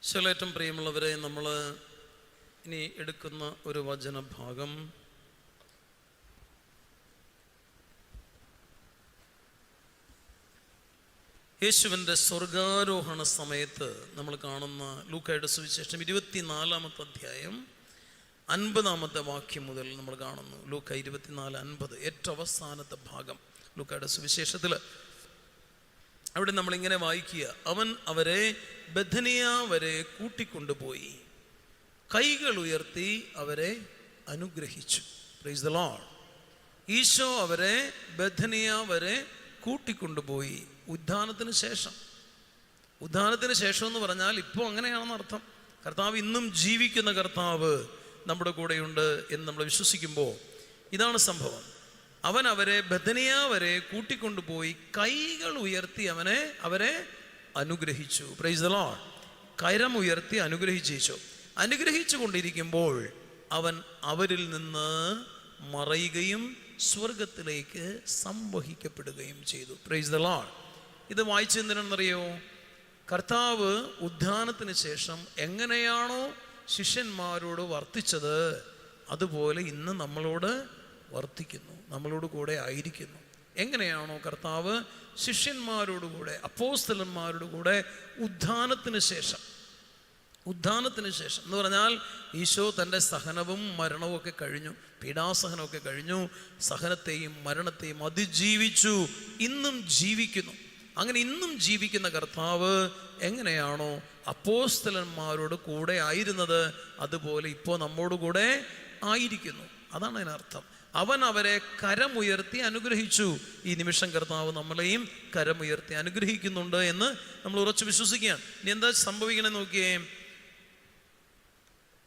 ശിലേറ്റം പ്രിയമുള്ളവരെ, നമ്മൾ ഇനി എടുക്കുന്ന ഒരു വചനഭാഗം യേശുവിൻ്റെ സ്വർഗാരോഹണ സമയത്ത് നമ്മൾ കാണുന്ന ലൂക്കായുടെ സുവിശേഷം 24-ാമത്തെ അധ്യായം 50-ാമത്തെ വാക്യം മുതൽ നമ്മൾ കാണുന്നു. ലൂക്ക 24:50, ഏറ്റവും അവസാനത്തെ ഭാഗം ലൂക്കായുടെ സുവിശേഷത്തിൽ. അവിടെ നമ്മളിങ്ങനെ വായിക്കുക: അവൻ അവരെ ബഥനിയ വരെ കൂട്ടിക്കൊണ്ടുപോയി കൈകൾ ഉയർത്തി അവരെ അനുഗ്രഹിച്ചു. Price the Lord. ഈശോ അവരെ ബഥനിയ വരെ കൂട്ടിക്കൊണ്ടുപോയി. ഉദ്ധാനത്തിന് ശേഷം എന്ന് പറഞ്ഞാൽ ഇപ്പോൾ അങ്ങനെയാണെന്ന് അർത്ഥം. കർത്താവ് ഇന്നും ജീവിക്കുന്ന കർത്താവ് നമ്മുടെ കൂടെയുണ്ട് എന്ന് നമ്മൾ വിശ്വസിക്കുമ്പോൾ ഇതാണ് സംഭവം. അവൻ അവരെ ബഥനിയ വരെ കൂട്ടിക്കൊണ്ടുപോയി കൈകൾ ഉയർത്തി അവരെ അനുഗ്രഹിച്ചു. Price the Lord. കരം ഉയർത്തി അനുഗ്രഹിച്ചു. അനുഗ്രഹിച്ചു കൊണ്ടിരിക്കുമ്പോൾ അവൻ അവരിൽ നിന്ന് മറയുകയും സ്വർഗത്തിലേക്ക് സംവഹിക്കപ്പെടുകയും ചെയ്തു. Price the Lord. ഇത് വായിച്ച എന്തിനാണെന്നറിയോ? കർത്താവ് ഉദ്ധാനത്തിന് ശേഷം എങ്ങനെയാണോ ശിഷ്യന്മാരോട് വർത്തിച്ചത് അതുപോലെ ഇന്ന് നമ്മളോട് വർത്തിക്കുന്നു, നമ്മളോട് കൂടെ ആയിരിക്കുന്നു. എങ്ങനെയാണോ കർത്താവ് ശിഷ്യന്മാരോട് കൂടെ, അപ്പോസ്തലന്മാരോട് കൂടെ ഉദ്ധാനത്തിന് ശേഷം എന്ന് പറഞ്ഞാൽ ഈശോ തൻ്റെ സഹനവും മരണവും ഒക്കെ കഴിഞ്ഞു, പീഡാസഹനമൊക്കെ കഴിഞ്ഞു, സഹനത്തെയും മരണത്തെയും അതിജീവിച്ചു, ഇന്നും ജീവിക്കുന്നു. അങ്ങനെ ഇന്നും ജീവിക്കുന്ന കർത്താവ് എങ്ങനെയാണോ അപ്പോസ്തലന്മാരോട് കൂടെ ആയിരുന്നത് അതുപോലെ ഇപ്പോൾ നമ്മോട് കൂടെ ആയിരിക്കുന്നു. അതാണ് അതിനർത്ഥം. അവൻ അവരെ കരമുയർത്തി അനുഗ്രഹിച്ചു. ഈ നിമിഷം കർത്താവ് നമ്മളെയും കരമുയർത്തി അനുഗ്രഹിക്കുന്നുണ്ട് എന്ന് നമ്മൾ ഉറച്ചു വിശ്വസിക്കുകയാണ്. ഇനി എന്താ സംഭവിക്കണമെന്ന് നോക്കിയേ.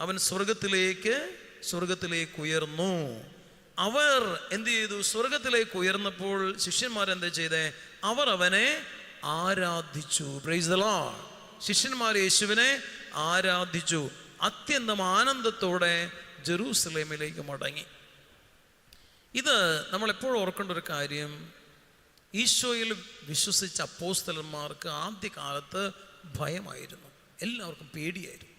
അവൻ സ്വർഗത്തിലേക്ക് ഉയർന്നു. അവർ എന്ത് ചെയ്തു? സ്വർഗത്തിലേക്ക് ഉയർന്നപ്പോൾ ശിഷ്യന്മാരെന്താ ചെയ്തേ? അവർ അവനെ ആരാധിച്ചു. Price the Lord. ശിഷ്യന്മാർ യേശുവിനെ ആരാധിച്ചു. അത്യന്തം ആനന്ദത്തോടെ ജെറൂസലേമിലേക്ക് മടങ്ങി. ഇത് നമ്മൾ എപ്പോഴും ഓർക്കേണ്ട ഒരു കാര്യം, ഈശോയിൽ വിശ്വസിച്ച അപ്പോസ്തലന്മാർക്ക് ആദ്യകാലത്ത് ഭയമായിരുന്നു, എല്ലാവർക്കും പേടിയായിരുന്നു.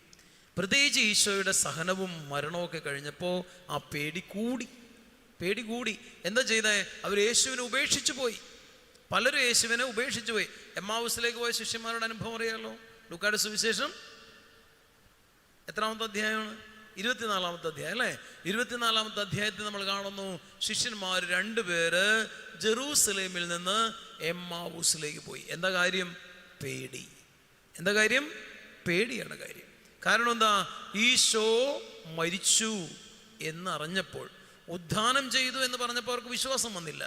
പ്രത്യേകിച്ച് ഈശോയുടെ സഹനവും മരണവും ഒക്കെ കഴിഞ്ഞപ്പോൾ ആ പേടി കൂടി. എന്താ ചെയ്തേ? അവർ യേശുവിനെ ഉപേക്ഷിച്ചു പോയി. പലരും യേശുവിനെ ഉപേക്ഷിച്ചു പോയി. എമ്മാവുസിലേക്ക് പോയ ശിഷ്യന്മാരുടെ അനുഭവം അറിയാലോ. ലൂക്കായുടെ സുവിശേഷം എത്രാമത്തെ അധ്യായമാണ്? 24-ാമത്തെ അധ്യായം അല്ലേ? 24-ാമത്തെ അധ്യായത്തിൽ നമ്മൾ കാണുന്നു ശിഷ്യന്മാർ 2 പേര് ജെറൂസലേമിൽ നിന്ന് എമ്മാവൂസിലേക്ക് പോയി. എന്താ കാര്യം? പേടി. എന്താ കാര്യം? പേടിയാണ് കാര്യം. കാരണം എന്താ? ഈശോ മരിച്ചു എന്നറിഞ്ഞപ്പോൾ, ഉദ്ധാനം ചെയ്തു എന്ന് പറഞ്ഞപ്പോൾ അവർക്ക് വിശ്വാസം വന്നില്ല.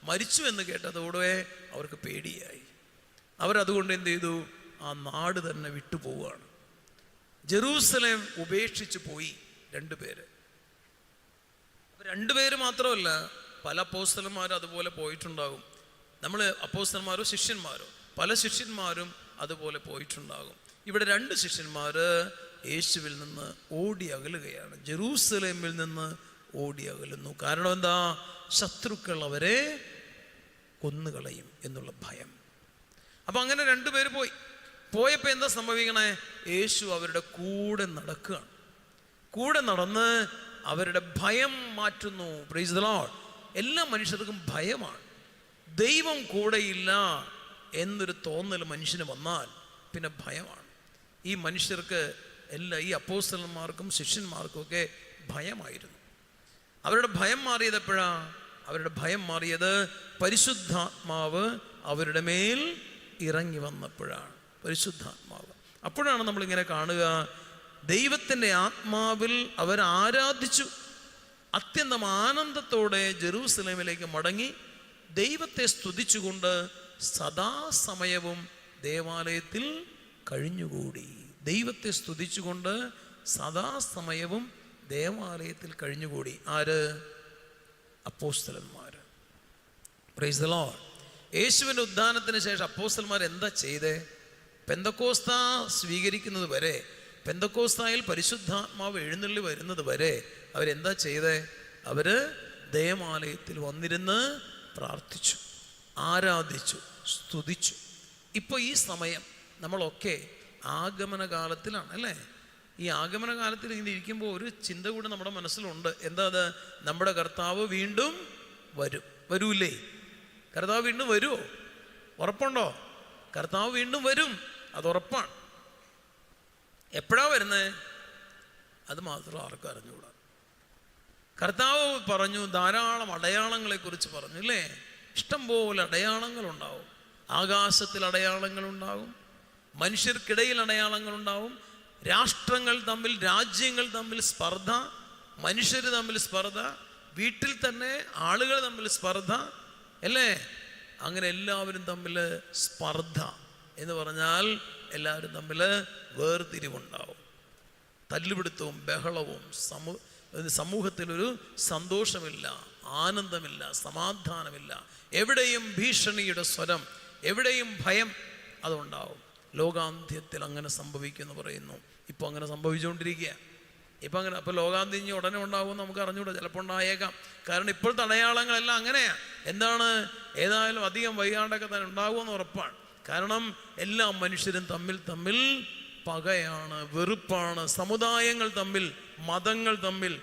മരിച്ചു എന്ന് കേട്ടതോടെ അവർക്ക് പേടിയായി. അവരതുകൊണ്ട് എന്ത് ചെയ്തു? ആ നാട് തന്നെ വിട്ടുപോവുകയാണ്. ജെറൂസലേം ഉപേക്ഷിച്ച് പോയി 2 പേര്. 2 പേര് മാത്രമല്ല, പല അപ്പോസ്തലന്മാരും അതുപോലെ പോയിട്ടുണ്ടാകും. നമ്മൾ അപ്പോസ്തലന്മാരോ ശിഷ്യന്മാരോ, പല ശിഷ്യന്മാരും അതുപോലെ പോയിട്ടുണ്ടാകും. ഇവിടെ 2 ശിഷ്യന്മാർ യേശുവിൽ നിന്ന് ഓടി അകലുകയാണ്. ജെറൂസലേമിൽ നിന്ന് ഓടി അകലുന്നു. കാരണം എന്താ? ശത്രുക്കൾ അവരെ കൊന്നുകളയും എന്നുള്ള ഭയം. അപ്പം അങ്ങനെ 2 പേര് പോയപ്പോൾ എന്താ സംഭവിക്കണേ? യേശു അവരുടെ കൂടെ നടക്കുകയാണ്. കൂടെ നടന്ന് അവരുടെ ഭയം മാറ്റുന്നു. Price the Lord. എല്ലാ മനുഷ്യർക്കും ഭയമാണ്. ദൈവം കൂടെയില്ല എന്നൊരു തോന്നൽ മനുഷ്യന് വന്നാൽ പിന്നെ ഭയമാണ്. ഈ മനുഷ്യർക്ക് ഈ അപ്പോസ്തലന്മാർക്കും ശിഷ്യന്മാർക്കും ഒക്കെ ഭയമായിരുന്നു. അവരുടെ ഭയം മാറിയത് എപ്പോഴാണ്? അവരുടെ ഭയം മാറിയത് പരിശുദ്ധാത്മാവ് അവരുടെ മേൽ ഇറങ്ങി വന്നപ്പോഴാണ്. പരിശുദ്ധാത്മാവ്. അപ്പോഴാണ് നമ്മളിങ്ങനെ കാണുക, ദൈവത്തിൻ്റെ ആത്മാവിൽ അവർ ആരാധിച്ചു. അത്യന്തം ആനന്ദത്തോടെ ജെറൂസലേമിലേക്ക് മടങ്ങി ദൈവത്തെ സ്തുതിച്ചുകൊണ്ട് സദാസമയവും ദേവാലയത്തിൽ കഴിഞ്ഞുകൂടി. ദൈവത്തെ സ്തുതിച്ചുകൊണ്ട് സദാസമയവും ദേവാലയത്തിൽ കഴിഞ്ഞുകൂടി. ആര്? അപ്പോസ്തലന്മാർ. Praise the lord. യേശുവിൻ്റെ ഉദ്ധാനത്തിന് ശേഷം അപ്പോസ്തലന്മാർ എന്താ ചെയ്തേ? പെന്തക്കോസ്ത സ്വീകരിക്കുന്നത് വരെ, പെന്തക്കോസ്തായിൽ പരിശുദ്ധാത്മാവ് എഴുന്നള്ളി വരുന്നത് വരെ അവരെന്താ ചെയ്തേ? അവർ ദേവാലയത്തിൽ വന്നിരുന്ന് പ്രാർത്ഥിച്ചു, ആരാധിച്ചു, സ്തുതിച്ചു. ഇപ്പോൾ ഈ സമയം നമ്മളൊക്കെ ആഗമന കാലത്തിലാണ് അല്ലേ? ഈ ആഗമന കാലത്തിൽ ഇങ്ങനെ ഇരിക്കുമ്പോൾ ഒരു ചിന്ത കൂടെ നമ്മുടെ മനസ്സിലുണ്ട്. എന്താ അത്? നമ്മുടെ കർത്താവ് വീണ്ടും വരൂലേ? കർത്താവ് വീണ്ടും വരുമോ? ഉറപ്പുണ്ടോ? കർത്താവ് വീണ്ടും വരും, അത് ഉറപ്പാണ്. എപ്പോഴാ വരുന്നത്? അത് മാത്രം ആർക്കും അറിഞ്ഞുകൂടാ. കർത്താവ് പറഞ്ഞു, ധാരാളം അടയാളങ്ങളെ കുറിച്ച് പറഞ്ഞു അല്ലേ? ഇഷ്ടംപോലെ അടയാളങ്ങളുണ്ടാവും. ആകാശത്തിൽ അടയാളങ്ങളുണ്ടാവും, മനുഷ്യർക്കിടയിൽ അടയാളങ്ങളുണ്ടാവും, രാഷ്ട്രങ്ങൾ തമ്മിൽ, രാജ്യങ്ങൾ തമ്മിൽ സ്പർദ്ധ, മനുഷ്യർ തമ്മിൽ സ്പർദ്ധ, വീട്ടിൽ തന്നെ ആളുകൾ തമ്മിൽ സ്പർദ്ധ അല്ലേ? അങ്ങനെ എല്ലാവരും തമ്മിൽ സ്പർദ്ധ എന്ന് പറഞ്ഞാൽ എല്ലാവരും തമ്മിൽ വേർതിരിവുണ്ടാവും, തല്ലുപിടുത്തവും ബഹളവും, സമൂഹത്തിലൊരു സന്തോഷമില്ല, ആനന്ദമില്ല, സമാധാനമില്ല, എവിടെയും ഭീഷണിയുടെ സ്വരം, എവിടെയും ഭയം, അതുണ്ടാവും. ലോകാന്ത്യത്തിൽ അങ്ങനെ സംഭവിക്കുമെന്ന് പറയുന്നു. ഇപ്പോൾ അങ്ങനെ സംഭവിച്ചുകൊണ്ടിരിക്കുക. ഇപ്പം അങ്ങനെ അപ്പോൾ ലോകാന്ത്യം ഇനി ഉടനെ ഉണ്ടാകുമെന്ന് നമുക്ക് അറിഞ്ഞുകൂടാ, ചിലപ്പോൾ ഉണ്ടായേക്കാം. കാരണം ഇപ്പോഴത്തെ അടയാളങ്ങളെല്ലാം അങ്ങനെയാണ്. എന്താണ്? ഏതായാലും അധികം വൈകാണ്ടൊക്കെ തന്നെ ഉണ്ടാകുമെന്ന് ഉറപ്പാണ്. കാരണം എല്ലാ മനുഷ്യരും തമ്മിൽ പകയാണ്, വെറുപ്പാണ്, സമുദായങ്ങൾ തമ്മിൽ, മതങ്ങൾ തമ്മിൽ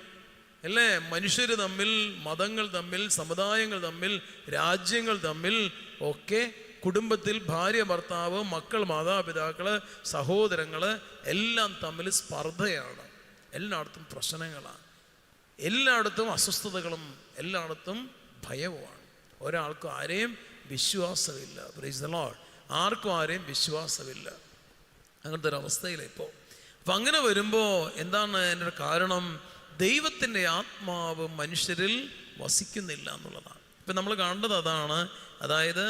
അല്ലേ? മനുഷ്യർ തമ്മിൽ, മതങ്ങൾ തമ്മിൽ, സമുദായങ്ങൾ തമ്മിൽ, രാജ്യങ്ങൾ തമ്മിൽ ഒക്കെ, കുടുംബത്തിൽ ഭാര്യ ഭർത്താവ്, മക്കൾ മാതാപിതാക്കള്, സഹോദരങ്ങള് എല്ലാം തമ്മിൽ സ്പർദ്ധയാണ്. എല്ലായിടത്തും പ്രശ്നങ്ങളാണ്, എല്ലായിടത്തും അസ്വസ്ഥതകളും, എല്ലായിടത്തും ഭയവുമാണ്. ഒരാൾക്കും ആരെയും വിശ്വാസമില്ല. Price the Lord. ആർക്കും ആരെയും വിശ്വാസമില്ല. അങ്ങനത്തെ ഒരു അവസ്ഥയിലാണ് ഇപ്പോൾ. അപ്പം അങ്ങനെ വരുമ്പോൾ എന്താണ് എൻ്റെ കാരണം? ദൈവത്തിൻ്റെ ആത്മാവ് മനുഷ്യരിൽ വസിക്കുന്നില്ല എന്നുള്ളതാണ്. ഇപ്പം നമ്മൾ കണ്ടത് അതാണ്. അതായത്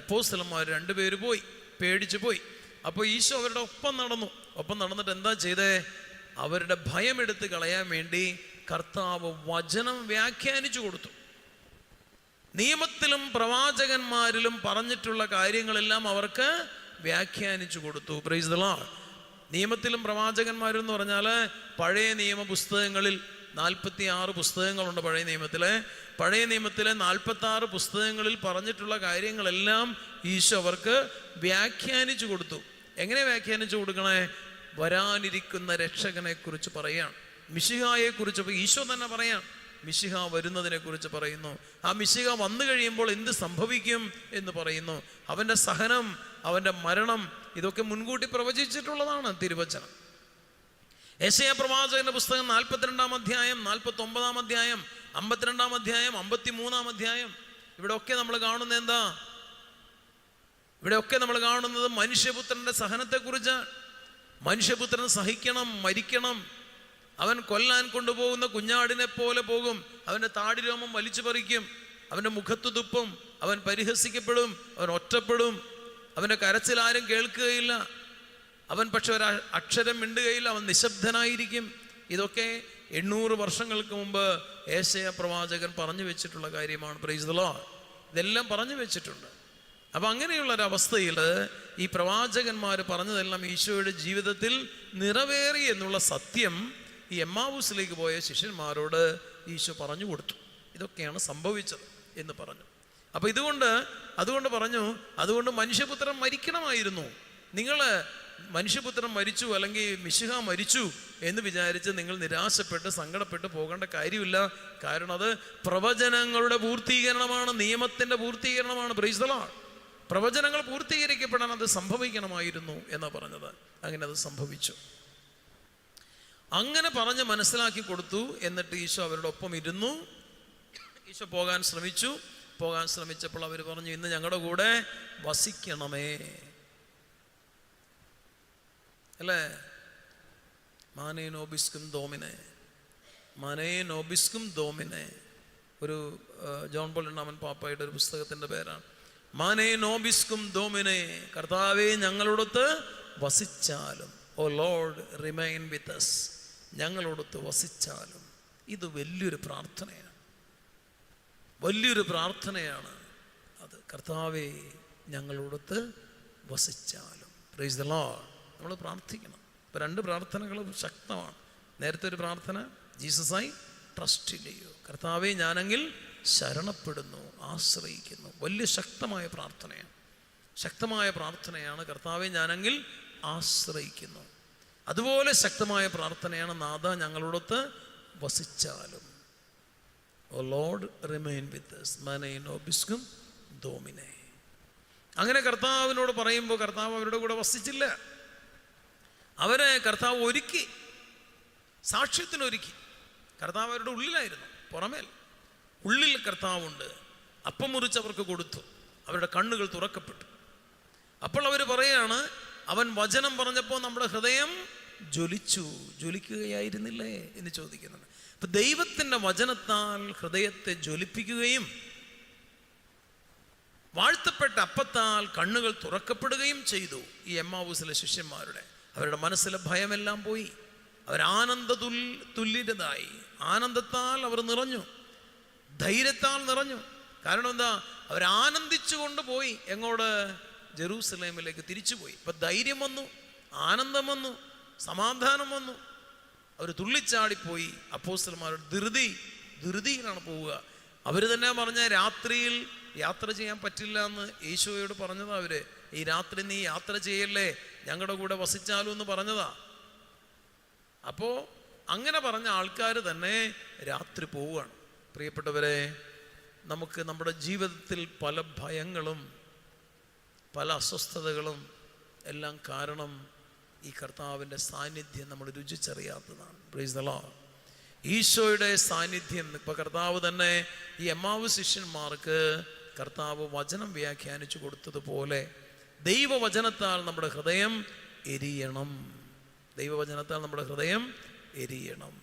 അപ്പോസ്തലന്മാർ 2 പേര് പോയി, പേടിച്ച് പോയി. അപ്പോൾ ഈശോ അവരുടെ ഒപ്പം നടന്നിട്ട് എന്താ ചെയ്തേ? അവരുടെ ഭയം എടുത്ത് കളയാൻ വേണ്ടി കർത്താവ് വചനം വ്യാഖ്യാനിച്ചു കൊടുത്തു. നിയമത്തിലും പ്രവാചകന്മാരിലും പറഞ്ഞിട്ടുള്ള കാര്യങ്ങളെല്ലാം അവർക്ക് വ്യാഖ്യാനിച്ചു കൊടുത്തു. Praise the lord. നിയമത്തിലും പ്രവാചകന്മാരും എന്ന് പറഞ്ഞാൽ പഴയ നിയമ പുസ്തകങ്ങളിൽ 46 പുസ്തകങ്ങളുണ്ട്. പഴയ നിയമത്തിലെ 46 പുസ്തകങ്ങളിൽ പറഞ്ഞിട്ടുള്ള കാര്യങ്ങളെല്ലാം ഈശോ അവർക്ക് വ്യാഖ്യാനിച്ചു കൊടുത്തു. എങ്ങനെ വ്യാഖ്യാനിച്ചു കൊടുക്കണേ? വരാനിരിക്കുന്ന രക്ഷകനെ കുറിച്ച് പറയാണ്, മിശിഹായെ കുറിച്ച് ഈശോ തന്നെ പറയാം. മിശിഹ വരുന്നതിനെ കുറിച്ച് പറയുന്നു. ആ മിശിഹ വന്നു കഴിയുമ്പോൾ എന്ത് സംഭവിക്കും എന്ന് പറയുന്നു. അവൻ്റെ സഹനം, അവൻ്റെ മരണം, ഇതൊക്കെ മുൻകൂട്ടി പ്രവചിച്ചിട്ടുള്ളതാണ് തിരുവചനം. യെശയ്യാ പ്രവാചകന്റെ പുസ്തകം 42-ാം അധ്യായം, 49-ാം അധ്യായം, 52-ാം അധ്യായം, 53-ാം അധ്യായം, ഇവിടെയൊക്കെ നമ്മൾ കാണുന്നത് എന്താ? ഇവിടെയൊക്കെ നമ്മൾ കാണുന്നത് മനുഷ്യപുത്രന്റെ സഹനത്തെക്കുറിച്ച്. മനുഷ്യപുത്രൻ സഹിക്കണം, മരിക്കണം, അവൻ കൊല്ലാൻ കൊണ്ടുപോകുന്ന കുഞ്ഞാടിനെ പോലെ പോകും, അവൻ്റെ താടിരോമം വലിച്ചു പറിക്കും, അവൻ്റെ മുഖത്തു തുപ്പും, അവൻ പരിഹസിക്കപ്പെടും, അവൻ ഒറ്റപ്പെടും, അവൻ്റെ കരച്ചിൽ ആരും കേൾക്കുകയില്ല, അവൻ പക്ഷെ ഒരു അക്ഷരം മിണ്ടുകയില്ല, അവൻ നിശബ്ദനായിരിക്കും. ഇതൊക്കെ 800 വർഷങ്ങൾക്ക് മുമ്പ് യെശയ്യാ പ്രവാചകൻ പറഞ്ഞു വെച്ചിട്ടുള്ള കാര്യമാണ്. Price the Lord. ഇതെല്ലാം പറഞ്ഞു വെച്ചിട്ടുണ്ട്. അപ്പം അങ്ങനെയുള്ളൊരവസ്ഥയിൽ ഈ പ്രവാചകന്മാർ പറഞ്ഞതെല്ലാം ഈശോയുടെ ജീവിതത്തിൽ നിറവേറി എന്നുള്ള സത്യം ഈ എമ്മാവൂസിലേക്ക് പോയ ശിഷ്യന്മാരോട് ഈശോ പറഞ്ഞു കൊടുത്തു. ഇതൊക്കെയാണ് സംഭവിച്ചത് എന്ന് പറഞ്ഞു. അപ്പം അതുകൊണ്ട് പറഞ്ഞു, അതുകൊണ്ട് മനുഷ്യപുത്രൻ മരിക്കണമായിരുന്നു. നിങ്ങൾ മനുഷ്യപുത്രൻ മരിച്ചു അല്ലെങ്കിൽ മിശിഹ മരിച്ചു എന്ന് വിചാരിച്ച് നിങ്ങൾ നിരാശപ്പെട്ട് സങ്കടപ്പെട്ട് പോകേണ്ട കാര്യമില്ല. കാരണം അത് പ്രവചനങ്ങളുടെ പൂർത്തീകരണമാണ്, നിയമത്തിൻ്റെ പൂർത്തീകരണമാണ്. Price the Lord. പ്രവചനങ്ങൾ പൂർത്തീകരിക്കപ്പെടാൻ അത് സംഭവിക്കണമായിരുന്നു എന്നാണ് പറഞ്ഞത്. അങ്ങനെ അത് സംഭവിച്ചു. അങ്ങനെ പറഞ്ഞ് മനസ്സിലാക്കി കൊടുത്തു. എന്നിട്ട് ഈശോ അവരുടെ ഒപ്പം ഇരുന്നു. ഈശോ പോകാൻ ശ്രമിച്ചപ്പോൾ അവർ പറഞ്ഞു, ഇന്ന് ഞങ്ങളുടെ കൂടെ വസിക്കണമേ. അല്ലേ? മാനേ നോബിസ്കും ദോമിനെ ഒരു ജോൺ പോൾ രണ്ടാമൻ പാപ്പായുടെ ഒരു പുസ്തകത്തിൻ്റെ പേരാണ്. മാനേ നോബിസ്കും ദോമിനെ, കർത്താവേ ഞങ്ങളോടൊത്ത് വസിച്ചാലും. Oh lord remain with us, ഞങ്ങളോടൊത്ത് വസിച്ചാലും. ഇത് വലിയൊരു പ്രാർത്ഥനയാണ് അത്. കർത്താവേ ഞങ്ങളോടൊത്ത് വസിച്ചാലും. Praise the lord. നമ്മൾ പ്രാർത്ഥിക്കണം. ഇപ്പോൾ 2 പ്രാർത്ഥനകളും ശക്തമാണ്. നേരത്തെ ഒരു പ്രാർത്ഥന, Jesus I trust in you, കർത്താവേ ഞാനെങ്കിൽ ശരണപ്പെടുന്നു, ആശ്രയിക്കുന്നു. വലിയ ശക്തമായ പ്രാർത്ഥനയാണ്. കർത്താവേ ഞാനെങ്കിൽ ആശ്രയിക്കുന്നു. അതുപോലെ ശക്തമായ പ്രാർത്ഥനയാണ്, നാഥ ഞങ്ങളോടൊത്ത് വസിച്ചാലും. ഓ ലോർഡ് റിമെയിൻ വിത്ത് us മനെ നോബിസ്കും ഡോമിനെ. അങ്ങനെ കർത്താവിനോട് പറയുമ്പോൾ കർത്താവ് അവരുടെ കൂടെ വസിച്ചില്ല. അവരെ കർത്താവ് ഒരുക്കി, സാക്ഷ്യത്തിനൊരുക്കി. കർത്താവ് അവരുടെ ഉള്ളിലായിരുന്നു, പുറമേൽ. ഉള്ളിൽ കർത്താവുണ്ട്. അപ്പം മുറിച്ച് അവർക്ക് കൊടുത്തു. അവരുടെ കണ്ണുകൾ തുറക്കപ്പെട്ടു. അപ്പോൾ അവർ പറയാണ്, അവൻ വചനം പറഞ്ഞപ്പോൾ നമ്മുടെ ഹൃദയം ജ്വലിക്കുകയായിരുന്നില്ലേ എന്ന് ചോദിക്കുന്നുണ്ട്. അപ്പൊ ദൈവത്തിൻ്റെ വചനത്താൽ ഹൃദയത്തെ ജ്വലിപ്പിക്കുകയും വാഴ്ത്തപ്പെട്ട അപ്പത്താൽ കണ്ണുകൾ തുറക്കപ്പെടുകയും ചെയ്തു ഈ എമ്മാവൂസിലെ ശിഷ്യന്മാരുടെ. അവരുടെ മനസ്സിലെ ഭയമെല്ലാം പോയി. തുല്യരായി. ആനന്ദത്താൽ അവർ നിറഞ്ഞു, ധൈര്യത്താൽ നിറഞ്ഞു. കാരണം എന്താ? അവരാനന്ദിച്ചുകൊണ്ട് പോയി. എങ്ങോട്ട്? ജെറൂസലേമിലേക്ക് തിരിച്ചുപോയി. ഇപ്പം ധൈര്യം വന്നു, ആനന്ദം വന്നു, സമാധാനം വന്നു. അവർ തുള്ളിച്ചാടിപ്പോയി. അപ്പോസ്തലന്മാരുടെ ധൃതിയിലാണ് പോവുക. അവർ തന്നെ പറഞ്ഞ രാത്രിയിൽ യാത്ര ചെയ്യാൻ പറ്റില്ല എന്ന് യേശുവോട് പറഞ്ഞതാ. അവര് ഈ രാത്രി നീ യാത്ര ചെയ്യല്ലേ, ഞങ്ങളുടെ കൂടെ വസിച്ചാലും എന്ന് പറഞ്ഞതാ. അപ്പോ അങ്ങനെ പറഞ്ഞ ആൾക്കാർ തന്നെ രാത്രി പോവുകയാണ്. പ്രിയപ്പെട്ടവരെ, നമുക്ക് നമ്മുടെ ജീവിതത്തിൽ പല ഭയങ്ങളും പല അസ്വസ്ഥതകളും എല്ലാം കാരണം ഈ കർത്താവിൻ്റെ സാന്നിധ്യം നമ്മൾ രുചിച്ചറിയാത്തതാണ്. Price the Lord. ഈശോയുടെ സാന്നിധ്യം. ഇപ്പൊ കർത്താവ് തന്നെ ഈ എമ്മാവു ശിഷ്യന്മാർക്ക് കർത്താവ് വചനം വ്യാഖ്യാനിച്ചു കൊടുത്തതുപോലെ ദൈവവചനത്താൽ നമ്മുടെ ഹൃദയം എരിയണം. ദൈവവചനത്താൽ നമ്മുടെ ഹൃദയം എരിയണം.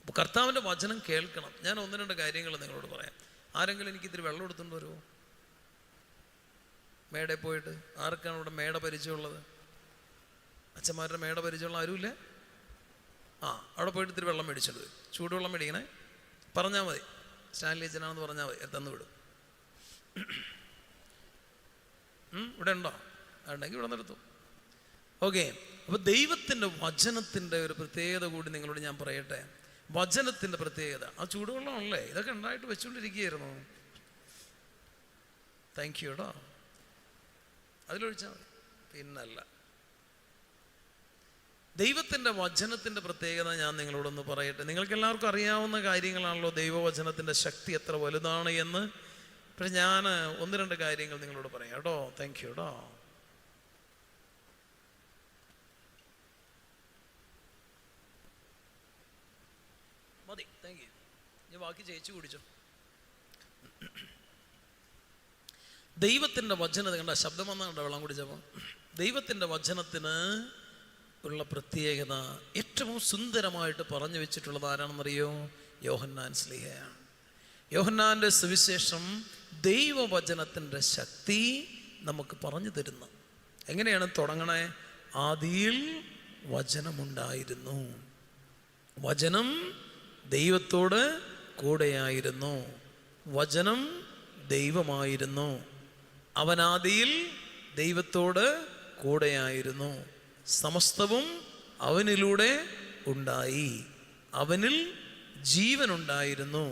അപ്പോൾ കർത്താവിൻ്റെ വചനം കേൾക്കണം. ഞാൻ ഒന്ന് രണ്ട് കാര്യങ്ങൾ നിങ്ങളോട് പറയാം. ആരെങ്കിലും എനിക്ക് ഇത്തിരി വെള്ളം എടുത്തുകൊണ്ട് വരുമോ? മേടയിൽ പോയിട്ട്. ആർക്കാണ് ഇവിടെ മേട പരിചയമുള്ളത്? അച്ഛന്മാരുടെ മേട പരിചയമുള്ള ആരുമില്ല? അവിടെ പോയിട്ട് ഇത്തിരി വെള്ളം മേടിച്ചോണ്ട് വരും. ചൂടുവെള്ളം മേടിക്കണേ. പറഞ്ഞാൽ മതി, സ്റ്റാൻലി അച്ഛനാണെന്ന് പറഞ്ഞാൽ മതി, തന്നു വിടും. ഇവിടെ ഉണ്ടോ? ഉണ്ടെങ്കിൽ ഇവിടെ നിർത്തും. ഓക്കെ. അപ്പോൾ ദൈവത്തിൻ്റെ വചനത്തിൻ്റെ ഒരു പ്രത്യേകത കൂടി നിങ്ങളോട് ഞാൻ പറയട്ടെ. വചനത്തിൻ്റെ പ്രത്യേകത. ആ ചൂടുവെള്ളമല്ലേ, ഇതൊക്കെ ഉണ്ടായിട്ട് വെച്ചുകൊണ്ടിരിക്കുകയായിരുന്നു. താങ്ക് യു കേട്ടോ. അതിലൊഴിച്ചാൽ മതി. പിന്നല്ല, ദൈവത്തിൻ്റെ വചനത്തിൻ്റെ പ്രത്യേകത ഞാൻ നിങ്ങളോടൊന്ന് പറയട്ടെ. നിങ്ങൾക്ക് എല്ലാവർക്കും അറിയാവുന്ന കാര്യങ്ങളാണല്ലോ ദൈവവചനത്തിൻ്റെ ശക്തി എത്ര വലുതാണ് എന്ന്. പക്ഷെ ഞാൻ ഒന്ന് രണ്ട് കാര്യങ്ങൾ നിങ്ങളോട് പറയാം കേട്ടോ. താങ്ക് യു കേട്ടോ. മതി, താങ്ക് യു. ഞാൻ ബാക്കി ചേച്ചി കുടിച്ചോ. ദൈവത്തിൻ്റെ വചനം കണ്ട ശബ്ദം വന്നാണ്ടോ വെള്ളം കുടിച്ചപ്പോൾ. ദൈവത്തിൻ്റെ വചനത്തിന് ഉള്ള പ്രത്യേകത ഏറ്റവും സുന്ദരമായിട്ട് പറഞ്ഞു വെച്ചിട്ടുള്ളത് ആരാണെന്നറിയോ? യോഹന്നാൻ ശ്ലീഹയാണ്. യോഹന്നാൻ്റെ സുവിശേഷം ദൈവവചനത്തിൻ്റെ ശക്തി നമുക്ക് പറഞ്ഞു തരുന്നു. എങ്ങനെയാണ് തുടങ്ങണേ? ആദിയിൽ വചനമുണ്ടായിരുന്നു, വചനം ദൈവത്തോട് കൂടെയായിരുന്നു, വചനം ദൈവമായിരുന്നു, അവനാദിയിൽ ദൈവത്തോട് കൂടെയായിരുന്നു, സമസ്തവും അവനിലൂടെ ഉണ്ടായി, അവനിൽ ജീവനുണ്ടായിരുന്നു,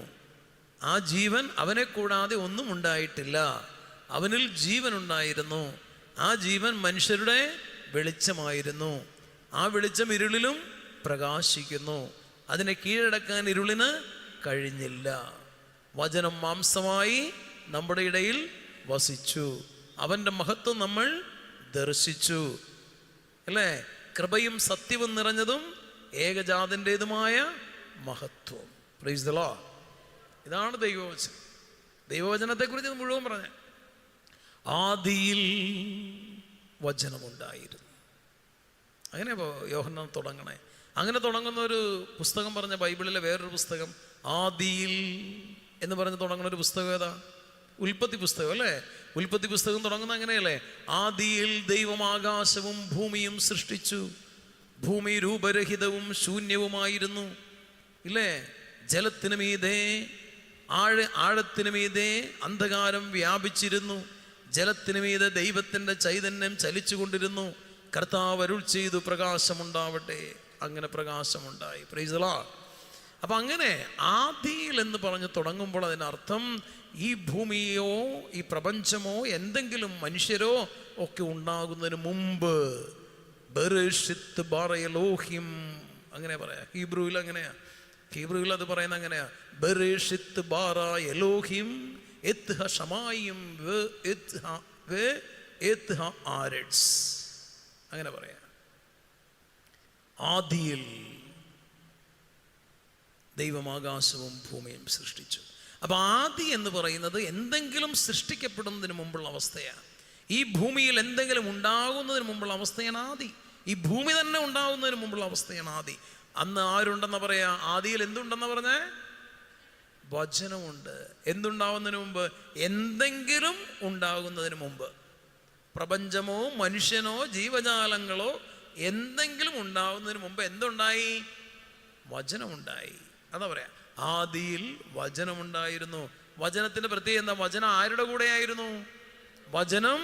ആ ജീവൻ അവനെ കൂടാതെ ഒന്നും ഉണ്ടായിട്ടില്ല, അവനിൽ ജീവനുണ്ടായിരുന്നു, ആ ജീവൻ മനുഷ്യരുടെ വെളിച്ചമായിരുന്നു, ആ വെളിച്ചം ഇരുളിലും പ്രകാശിക്കുന്നു, അതിനെ കീഴടക്കാൻ ഇരുളിന് കഴിഞ്ഞില്ല. വചനം മാംസമായി നമ്മുടെ ഇടയിൽ വസിച്ചു, അവൻ്റെ മഹത്വം നമ്മൾ ദർശിച്ചു. അല്ലേ? കൃപയും സത്യവും നിറഞ്ഞതും ഏകജാതൻ്റെതുമായ മഹത്വം. Price the Lord. ഇതാണ് ദൈവവചനം. ദൈവവചനത്തെക്കുറിച്ച് മുഴുവൻ പറഞ്ഞ ആദിയിൽ വചനമുണ്ടായിരുന്നു. അങ്ങനെ യോഹന്നാൻ തുടങ്ങണേ. അങ്ങനെ തുടങ്ങുന്ന ഒരു പുസ്തകം പറഞ്ഞ ബൈബിളിലെ വേറൊരു പുസ്തകം ആദിയിൽ എന്ന് പറഞ്ഞ് തുടങ്ങുന്ന ഒരു പുസ്തകം ഏതാ? ഉൽപ്പത്തി പുസ്തകം അല്ലേ? ഉൽപ്പത്തി പുസ്തകം തുടങ്ങുന്ന അങ്ങനെയല്ലേ? ആദിയിൽ ദൈവം ആകാശവും ഭൂമിയും സൃഷ്ടിച്ചു, ഭൂമി രൂപരഹിതവും ശൂന്യവുമായിരുന്നു. ഇല്ലേ? ജലത്തിനു മീതെ ആഴത്തിനു മീതെ അന്ധകാരം വ്യാപിച്ചിരുന്നു, ജലത്തിനു മീതെ ദൈവത്തിൻ്റെ ചൈതന്യം ചലിച്ചുകൊണ്ടിരുന്നു. കർത്താവ് അരുൾ ചെയ്തു, പ്രകാശമുണ്ടാവട്ടെ. അങ്ങനെ പ്രകാശമുണ്ടായി. Price the Lord. അപ്പം അങ്ങനെ ആദിയിൽ എന്ന് പറഞ്ഞ് തുടങ്ങുമ്പോൾ അതിനർത്ഥം ഈ ഭൂമിയോ ഈ പ്രപഞ്ചമോ എന്തെങ്കിലും മനുഷ്യരോ ഒക്കെ ഉണ്ടാകുന്നതിന് മുമ്പ് ബെറേഷിത്ത് ബാറ എലോഹിം, അങ്ങനെ പറയാ. ഹീബ്രുവിൽ അങ്ങനെയാ, ഹീബ്രുവിൽ അത് പറയുന്നത് അങ്ങനെയാ. ബെറേഷിത്ത് ബാറ എലോഹിം എത്ഹ ഷമായിം എത്ഹ ആരഡ്സ്, അങ്ങനെ പറയാ. ആദിയിൽ ദൈവം ആകാശവും ഭൂമിയും സൃഷ്ടിച്ചു. അപ്പൊ ആദി എന്ന് പറയുന്നത് എന്തെങ്കിലും സൃഷ്ടിക്കപ്പെടുന്നതിന് മുമ്പുള്ള അവസ്ഥയാണ്. ഈ ഭൂമിയിൽ എന്തെങ്കിലും ഉണ്ടാകുന്നതിന് മുമ്പുള്ള അവസ്ഥയാണ് ആദി. ഈ ഭൂമി തന്നെ ഉണ്ടാകുന്നതിന് മുമ്പുള്ള അവസ്ഥയാണ് ആദി. അന്ന് ആരുണ്ടെന്ന് പറയാ? ആദിയിൽ എന്തുണ്ടെന്ന് പറഞ്ഞേ? വചനമുണ്ട്. എന്തുണ്ടാവുന്നതിന് മുമ്പ്? എന്തെങ്കിലും ഉണ്ടാകുന്നതിന് മുമ്പ്. പ്രപഞ്ചമോ മനുഷ്യനോ ജീവജാലങ്ങളോ എന്തെങ്കിലും ഉണ്ടാകുന്നതിന് മുമ്പ് എന്തുണ്ടായി? വചനമുണ്ടായി. അതാ പറയാ, ആദിയിൽ വചനമുണ്ടായിരുന്നു. വചനത്തിന്റെ പ്രത്യേകത എന്താ? വചനം ആരുടെ കൂടെയായിരുന്നു? വചനം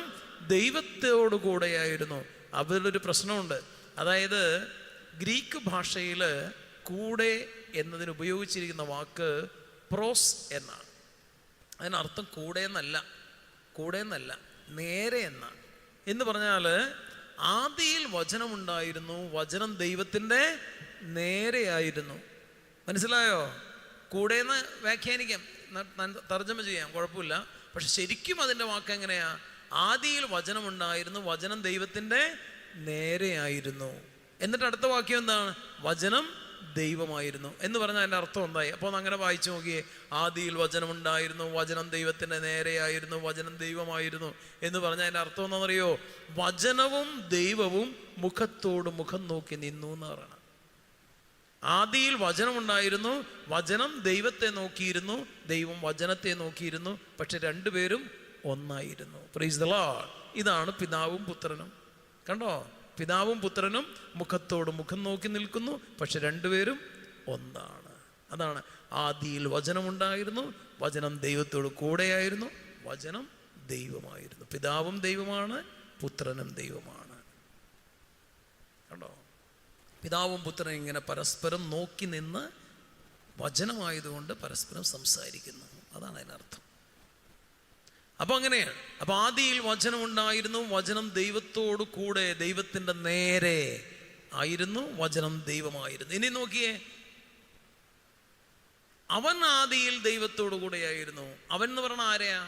ദൈവത്തോടു കൂടെയായിരുന്നു. അതിലൊരു പ്രശ്നമുണ്ട്. അതായത് ഗ്രീക്ക് ഭാഷയിൽ കൂടെ എന്നതിന് ഉപയോഗിച്ചിരിക്കുന്ന വാക്ക് പ്രോസ് എന്നാണ്. അതിനർത്ഥം കൂടെ എന്നല്ല, നേരെ എന്നാണ്. എന്ന് പറഞ്ഞാൽ ആദിയിൽ വചനമുണ്ടായിരുന്നു, വചനം ദൈവത്തിൻ്റെ നേരെയായിരുന്നു. മനസ്സിലായോ? കൂടെ എന്ന് വ്യാഖ്യാനിക്കാം, തർജ്ജമ ചെയ്യാം, കുഴപ്പമില്ല. പക്ഷെ ശരിക്കും അതിൻ്റെ വാക്ക് എങ്ങനെയാ? ആദിയിൽ വചനമുണ്ടായിരുന്നു, വചനം ദൈവത്തിൻ്റെ നേരെയായിരുന്നു. എന്നിട്ട് അടുത്ത വാക്യം എന്താണ്? വചനം ദൈവമായിരുന്നു എന്ന് പറഞ്ഞാൽ അതിൻ്റെ അർത്ഥം എന്തായി? അപ്പോൾ അങ്ങനെ വായിച്ചു നോക്കിയേ. ആദിയിൽ വചനമുണ്ടായിരുന്നു, വചനം ദൈവത്തിൻ്റെ നേരെയായിരുന്നു, വചനം ദൈവമായിരുന്നു എന്ന് പറഞ്ഞാൽ അതിൻ്റെ അർത്ഥം എന്താണെന്നറിയോ? വചനവും ദൈവവും മുഖത്തോട് മുഖം നോക്കി നിന്നു എന്ന് പറയണം. ആദിയിൽ വചനമുണ്ടായിരുന്നു, വചനം ദൈവത്തെ നോക്കിയിരുന്നു, ദൈവം വചനത്തെ നോക്കിയിരുന്നു. പക്ഷെ രണ്ടുപേരും ഒന്നായിരുന്നു. Price the Lord. ഇതാണ് പിതാവും പുത്രനും. കണ്ടോ? പിതാവും പുത്രനും മുഖത്തോട് മുഖം നോക്കി നിൽക്കുന്നു, പക്ഷെ രണ്ടുപേരും ഒന്നാണ്. അതാണ് ആദിയിൽ വചനമുണ്ടായിരുന്നു, വചനം ദൈവത്തോട് കൂടെയായിരുന്നു, വചനം ദൈവമായിരുന്നു. പിതാവും ദൈവമാണ്, പുത്രനും ദൈവമാണ്. കണ്ടോ? പിതാവും പുത്രനും ഇങ്ങനെ പരസ്പരം നോക്കി നിന്ന് വചനമായതുകൊണ്ട് പരസ്പരം സംസാരിക്കുന്നു. അതാണ് അതിനർത്ഥം. അപ്പൊ അങ്ങനെയാണ്. അപ്പൊ ആദിയിൽ വചനമുണ്ടായിരുന്നു, വചനം ദൈവത്തോട് കൂടെ, ദൈവത്തിൻ്റെ നേരെ ആയിരുന്നു, വചനം ദൈവമായിരുന്നു. ഇനി നോക്കിയേ, അവൻ ആദിയിൽ ദൈവത്തോടു കൂടെയായിരുന്നു. അവൻ എന്ന് പറഞ്ഞ ആരെയാ?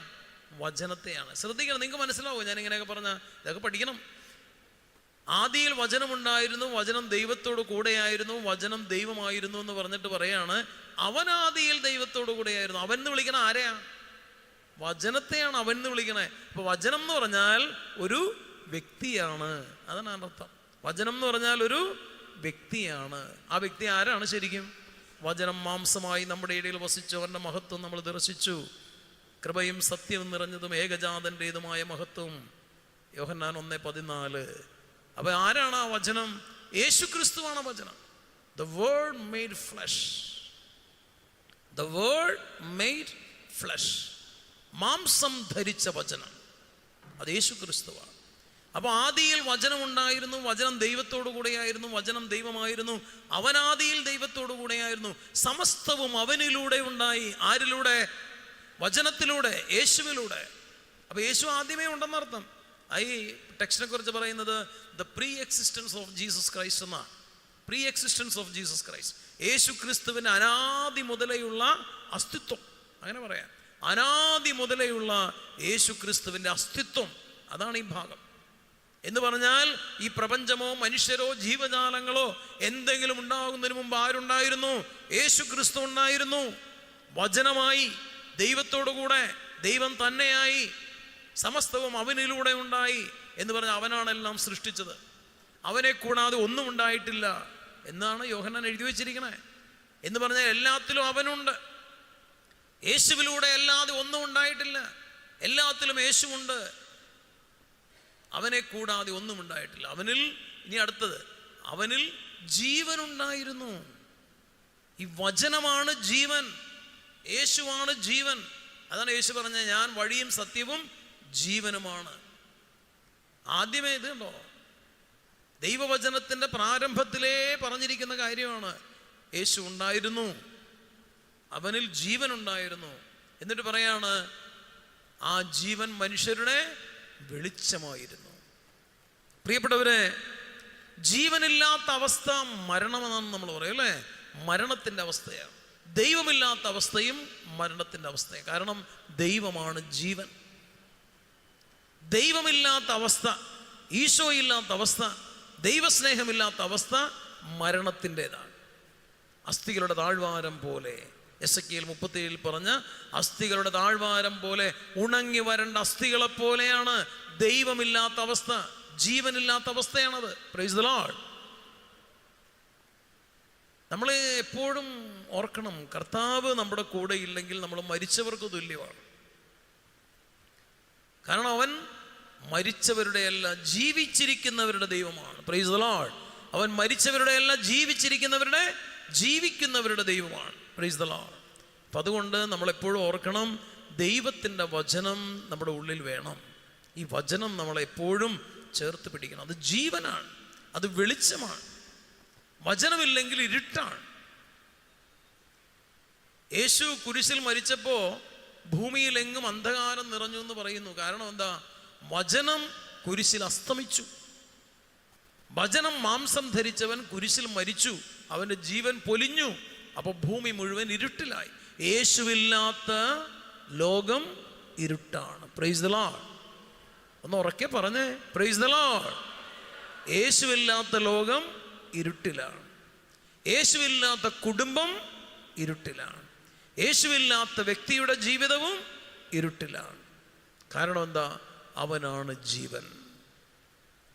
വചനത്തെയാണ്. ശ്രദ്ധിക്കണം, നിങ്ങൾക്ക് മനസ്സിലാവും ഞാൻ ഇങ്ങനെയൊക്കെ പറഞ്ഞാൽ. ഇതൊക്കെ പഠിക്കണം. ആദിയിൽ വചനമുണ്ടായിരുന്നു, വചനം ദൈവത്തോട് കൂടെയായിരുന്നു, വചനം ദൈവമായിരുന്നു എന്ന് പറഞ്ഞിട്ട് പറയാണ് അവൻ ആദിയിൽ ദൈവത്തോടു കൂടെയായിരുന്നു. അവൻ എന്ന് വിളിക്കണ ആരെയാ? വചനത്തെയാണ് അവൻ എന്ന് വിളിക്കണേ. അപ്പൊ വചനം എന്ന് പറഞ്ഞാൽ ഒരു വ്യക്തിയാണ്. അതാണ് അർത്ഥം. വചനം എന്ന് പറഞ്ഞാൽ ഒരു വ്യക്തിയാണ്. ആ വ്യക്തി ആരാണ് ശരിക്കും? വചനം മാംസമായി നമ്മുടെ ഇടയിൽ വസിച്ചു, അവൻ്റെ മഹത്വം നമ്മൾ ദർശിച്ചു. കൃപയും സത്യവും നിറഞ്ഞതും ഏകജാതൻ്റെതുമായ മഹത്വം. യോഹന്നാൻ 1:14. അപ്പൊ ആരാണ് ആ വചനം? യേശു ക്രിസ്തുവാണ് വചനം. The word made flesh. The word made flesh. മാംസം ധരിച്ച വചനം, അത് യേശു ക്രിസ്തുവാണ്. അപ്പൊ ആദിയിൽ വചനമുണ്ടായിരുന്നു, വചനം ദൈവത്തോടു കൂടെയായിരുന്നു, വചനം ദൈവമായിരുന്നു. അവൻ ആദിയിൽ ദൈവത്തോടു കൂടെയായിരുന്നു. സമസ്തവും അവനിലൂടെ ഉണ്ടായി. ആരിലൂടെ? വചനത്തിലൂടെ, യേശുവിലൂടെ. അപ്പൊ യേശു ആദ്യമേ ഉണ്ടെന്നർത്ഥം. ഈ ടെക്സ്റ്റിനെ കുറിച്ച് പറയുന്നത് the pre existence of Jesus Christ എന്നാ. Pre existence of Jesus Christ. യേശു ക്രിസ്തുവിന് അനാദി മുതലെയുള്ള അസ്തിത്വം, അങ്ങനെ പറയാം. അനാദി മുതലെയുള്ള യേശു ക്രിസ്തുവിൻ്റെ അസ്തിത്വം, അതാണ് ഈ ഭാഗം. എന്ന് പറഞ്ഞാൽ ഈ പ്രപഞ്ചമോ മനുഷ്യരോ ജീവജാലങ്ങളോ എന്തെങ്കിലും ഉണ്ടാകുന്നതിന് മുമ്പ് ആരുണ്ടായിരുന്നു? യേശു ക്രിസ്തു ഉണ്ടായിരുന്നു. വചനമായി, ദൈവത്തോടു കൂടെ, ദൈവം തന്നെയായി. സമസ്തവും അവനിലൂടെ ഉണ്ടായി എന്ന് പറഞ്ഞാൽ അവനാണെല്ലാം സൃഷ്ടിച്ചത്. അവനെ കൂടാതെ ഒന്നും ഉണ്ടായിട്ടില്ല എന്നാണ് യോഹന്നാൻ എഴുതി വെച്ചിരിക്കണേ. എന്ന് പറഞ്ഞാൽ എല്ലാത്തിലും അവനുണ്ട്. യേശുവിലൂടെ അല്ലാതെ ഒന്നും ഉണ്ടായിട്ടില്ല. എല്ലാത്തിലും യേശുവുണ്ട്. അവനെ കൂടാതെ ഒന്നും ഉണ്ടായിട്ടില്ല. അവനിൽ, ഇനി അടുത്തത്, അവനിൽ ജീവനുണ്ടായിരുന്നു. ഈ വചനമാണ് ജീവൻ, യേശുവാണ് ജീവൻ. അതാണ് യേശു പറഞ്ഞ ഞാൻ വഴിയും സത്യവും ജീവനുമാണ്. ആദ്യമേ ഇത് ഉണ്ടോ? ദൈവവചനത്തിന്റെ പ്രാരംഭത്തിലേ പറഞ്ഞിരിക്കുന്ന കാര്യമാണ്. യേശു ഉണ്ടായിരുന്നു, അവനിൽ ജീവൻ ഉണ്ടായിരുന്നു. എന്നിട്ട് പറയാണ് ആ ജീവൻ മനുഷ്യരുടെ വെളിച്ചമായിരുന്നു. പ്രിയപ്പെട്ടവരെ, ജീവനില്ലാത്ത അവസ്ഥ മരണമെന്നാണ് നമ്മൾ പറയും അല്ലേ? മരണത്തിൻ്റെ അവസ്ഥയാണ്. ദൈവമില്ലാത്ത അവസ്ഥയും മരണത്തിൻ്റെ അവസ്ഥയാണ്. കാരണം ദൈവമാണ് ജീവൻ. ദൈവമില്ലാത്ത അവസ്ഥ, ഈശോ ഇല്ലാത്ത അവസ്ഥ, ദൈവസ്നേഹമില്ലാത്ത അവസ്ഥ മരണത്തിൻ്റെതാണ്. അസ്ഥികളുടെ താഴ്വാരം പോലെ, എസെക്കിയേൽ 37 പറഞ്ഞ അസ്ഥികളുടെ താഴ്വാരം പോലെ, ഉണങ്ങി വരണ്ട അസ്ഥികളെ പോലെയാണ് ദൈവമില്ലാത്ത അവസ്ഥ, ജീവനില്ലാത്ത അവസ്ഥയാണത്. Price the lord. നമ്മൾ എപ്പോഴും ഓർക്കണം, കർത്താവ് നമ്മുടെ കൂടെ ഇല്ലെങ്കിൽ നമ്മൾ മരിച്ചവർക്ക് തുല്യമാണ്. കാരണം അവൻ മരിച്ചവരുടെയല്ല ജീവിച്ചിരിക്കുന്നവരുടെ ദൈവമാണ്. Price the Lord. അവൻ മരിച്ചവരുടെയല്ല ജീവിക്കുന്നവരുടെ ദൈവമാണ്. Price the Lord. അപ്പം അതുകൊണ്ട് നമ്മളെപ്പോഴും ഓർക്കണം, ദൈവത്തിൻ്റെ വചനം നമ്മുടെ ഉള്ളിൽ വേണം. ഈ വചനം നമ്മളെപ്പോഴും ചേർത്ത് പിടിക്കണം. അത് ജീവനാണ്, അത് വെളിച്ചമാണ്. വചനമില്ലെങ്കിൽ ഇരുട്ടാണ്. യേശു കുരിശിൽ മരിച്ചപ്പോൾ ഭൂമിയിലെങ്ങും അന്ധകാരം നിറഞ്ഞു എന്ന് പറയുന്നു. കാരണം എന്താ? വചനം കുരിശിൽ അസ്തമിച്ചു. വചനം മാംസം ധരിച്ചവൻ കുരിശിൽ മരിച്ചു, അവൻ്റെ ജീവൻ പൊലിഞ്ഞു. അപ്പോൾ ഭൂമി മുഴുവൻ ഇരുട്ടിലായി. യേശുവില്ലാത്ത ലോകം ഇരുട്ടാണ്. Praise the lord. ഒന്ന് ഉറക്കെ പറഞ്ഞേ, പ്രൈസ് ദി ലോർഡ്. യേശുവില്ലാത്ത ലോകം ഇരുട്ടിലാണ്. യേശുവില്ലാത്ത കുടുംബം ഇരുട്ടിലാണ്. യേശുവില്ലാത്ത വ്യക്തിയുടെ ജീവിതവും ഇരുട്ടിലാണ്. കാരണം എന്താ? അവനാണ് ജീവൻ,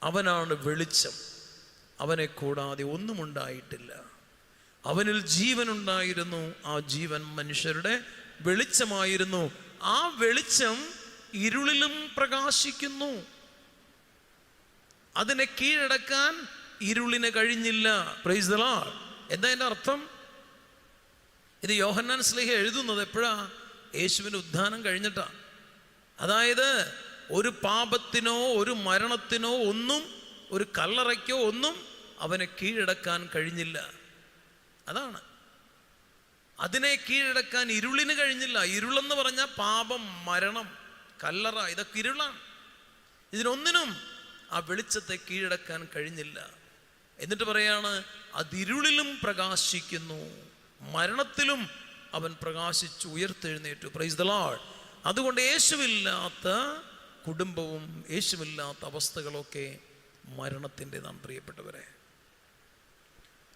അവനാണ് വെളിച്ചം. അവനെ കൂടാതെ ഒന്നും ഉണ്ടായിട്ടില്ല. അവനിൽ ജീവൻ ഉണ്ടായിരുന്നു, ആ ജീവൻ മനുഷ്യരുടെ വെളിച്ചമായിരുന്നു. ആ വെളിച്ചം ഇരുളിലും പ്രകാശിക്കുന്നു. അതിനെ കീഴടക്കാൻ ഇരുളിന് കഴിഞ്ഞില്ല. Price the Lord. എന്താ എൻ്റെ അർത്ഥം? ഇത് യോഹന്നാൻ ശ്ലീഹ എഴുതുന്നത് എപ്പോഴാ? യേശുവിൻ്റെ ഉത്ഥാനം കഴിഞ്ഞിട്ടാ. അതായത് ഒരു പാപത്തിനോ ഒരു മരണത്തിനോ ഒന്നും, ഒരു കല്ലറയ്ക്കോ ഒന്നും അവനെ കീഴടക്കാൻ കഴിഞ്ഞില്ല. അതാണ്, അതിനെ കീഴടക്കാൻ ഇരുളിന് കഴിഞ്ഞില്ല. ഇരുളെന്ന് പറഞ്ഞാൽ പാപം, മരണം, കല്ലറ, ഇതൊക്കെ ഇരുളാണ്. ഇതിനൊന്നിനും ആ വെളിച്ചത്തെ കീഴടക്കാൻ കഴിഞ്ഞില്ല. എന്നിട്ട് പറയാണ്, അതിരുളിലും പ്രകാശിക്കുന്നു, മരണത്തിലും അവൻ പ്രകാശിച്ചു ഉയർത്തെഴുന്നേറ്റു. Price the Lord. അതുകൊണ്ട് യേശുവില്ലാത്ത കുടുംബവും യേശുവില്ലാത്ത അവസ്ഥകളൊക്കെ മരണത്തിൻ്റെതാണ് പ്രിയപ്പെട്ടവരെ.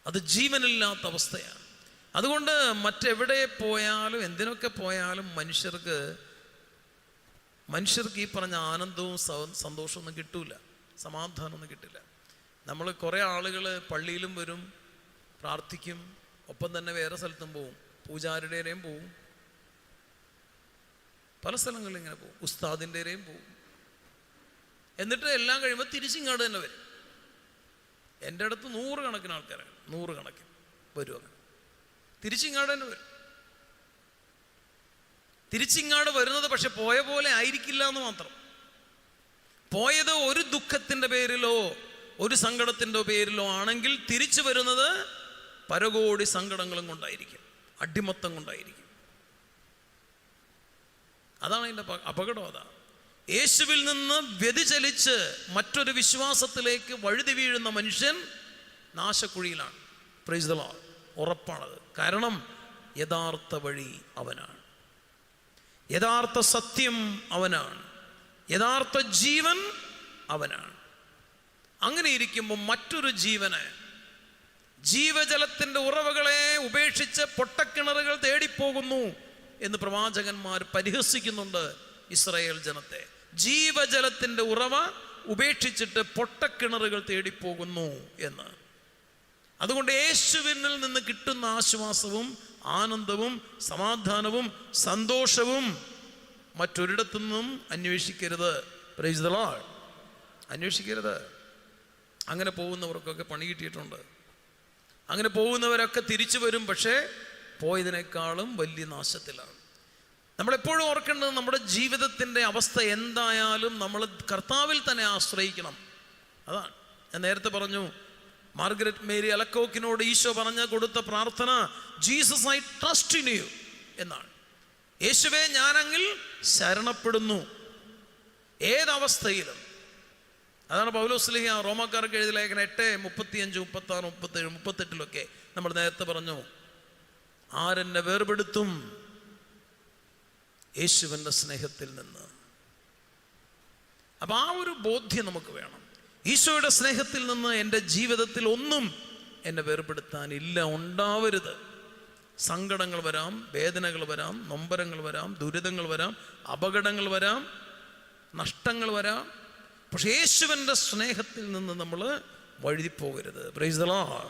അത് ജീവനില്ലാത്ത അവസ്ഥയാണ്. അതുകൊണ്ട് മറ്റെവിടെ പോയാലും എന്തിനൊക്കെ പോയാലും മനുഷ്യർക്ക് ഈ പറഞ്ഞ ആനന്ദവും സന്തോഷമൊന്നും കിട്ടൂല, സമാധാനമൊന്നും കിട്ടില്ല. നമ്മൾ കുറേ ആളുകൾ പള്ളിയിലും വരും, പ്രാർത്ഥിക്കും, ഒപ്പം തന്നെ വേറെ സ്ഥലത്തും പോവും, പൂജാരിയുടെയും പോവും, പല സ്ഥലങ്ങളിൽ ഇങ്ങനെ പോവും, ഉസ്താദിൻ്റെയും പോവും. എന്നിട്ട് എല്ലാം കഴിയുമ്പോൾ തിരിച്ചിങ്ങോട്ട് തന്നെ വരും. എൻ്റെ അടുത്ത് 100 കണക്കിന് ആൾക്കാരാണ്, 100 കണക്കിന് വരും. അങ്ങനെ തിരിച്ചിങ്ങോട്ട് തന്നെ വരും. തിരിച്ചിങ്ങോട്ട് വരുന്നത് പക്ഷെ പോയ പോലെ ആയിരിക്കില്ല എന്ന് മാത്രം. പോയത് ഒരു ദുഃഖത്തിൻ്റെ പേരിലോ ഒരു സങ്കടത്തിൻ്റെ പേരിലോ ആണെങ്കിൽ തിരിച്ചു വരുന്നത് പരകോടി സങ്കടങ്ങളും കൊണ്ടായിരിക്കും, അടിമത്തം കൊണ്ടായിരിക്കും. അതാണ് അതിൻ്റെ അപകടം. അതാണ് യേശുവിൽ നിന്ന് വ്യതിചലിച്ച് മറ്റൊരു വിശ്വാസത്തിലേക്ക് വഴുതി വീഴുന്ന മനുഷ്യൻ നാശക്കുഴിയിലാണ്. Praise the lord. ഉറപ്പാണത്. കാരണം യഥാർത്ഥ വഴി അവനാണ്, യഥാർത്ഥ സത്യം അവനാണ്, യഥാർത്ഥ ജീവൻ അവനാണ്. അങ്ങനെ ഇരിക്കുമ്പോൾ മറ്റൊരു ജീവന്, ജീവജലത്തിൻ്റെ ഉറവകളെ ഉപേക്ഷിച്ച് പൊട്ടക്കിണറുകൾ തേടിപ്പോകുന്നു എന്ന് പ്രവാചകന്മാർ പരിഹസിക്കുന്നുണ്ട് ഇസ്രായേൽ ജനത്തെ. ജീവജലത്തിൻ്റെ ഉറവ ഉപേക്ഷിച്ചിട്ട് പൊട്ടക്കിണറുകൾ തേടിപ്പോകുന്നു എന്ന്. അതുകൊണ്ട് യേശുവിനിൽ നിന്ന് കിട്ടുന്ന ആശ്വാസവും ആനന്ദവും സമാധാനവും സന്തോഷവും മറ്റൊരിടത്തു നിന്നും അന്വേഷിക്കരുത്. Praise the lord. അന്വേഷിക്കരുത്. അങ്ങനെ പോകുന്നവർക്കൊക്കെ പണി കിട്ടിയിട്ടുണ്ട്. അങ്ങനെ പോകുന്നവരൊക്കെ തിരിച്ചു വരും, പക്ഷേ പോയതിനേക്കാളും വലിയ നാശത്തിലാണ്. നമ്മളെപ്പോഴും ഓർക്കേണ്ടത്, നമ്മുടെ ജീവിതത്തിൻ്റെ അവസ്ഥ എന്തായാലും നമ്മൾ കർത്താവിൽ തന്നെ ആശ്രയിക്കണം. അതാണ് ഞാൻ നേരത്തെ പറഞ്ഞു. മാർഗരറ്റ് മേരി അലക്കോക്കിനോട് ഈശോ കൊടുത്ത പ്രാർത്ഥന Jesus I trust in you എന്നാണ്. യേശുവേ, ഞാനങ്ങിൽ ശരണപ്പെടുന്നു ഏതവസ്ഥയിലും. അതാണ് പൗലോസ്ലീഹ റോമാക്കാർക്ക് എഴുതിയ ലേഖനം 8:35, 36, 37, 38 നമ്മൾ നേരത്തെ പറഞ്ഞു, ആരെന്നെ വേർപെടുത്തും യേശുവിൻ്റെ സ്നേഹത്തിൽ നിന്ന്. അപ്പം ആ ഒരു ബോധ്യം നമുക്ക് വേണം. ഈശോയുടെ സ്നേഹത്തിൽ നിന്ന് എൻ്റെ ജീവിതത്തിൽ ഒന്നും എന്നെ വേർപെടുത്താനില്ല, ഉണ്ടാവരുത്. സങ്കടങ്ങൾ വരാം, വേദനകൾ വരാം, നൊമ്പരങ്ങൾ വരാം, ദുരിതങ്ങൾ വരാം, അപകടങ്ങൾ വരാം, നഷ്ടങ്ങൾ വരാം. പക്ഷെ യേശുവിൻ്റെ സ്നേഹത്തിൽ നിന്ന് നമ്മൾ വഴുതിപ്പോകരുത്. Praise the lord.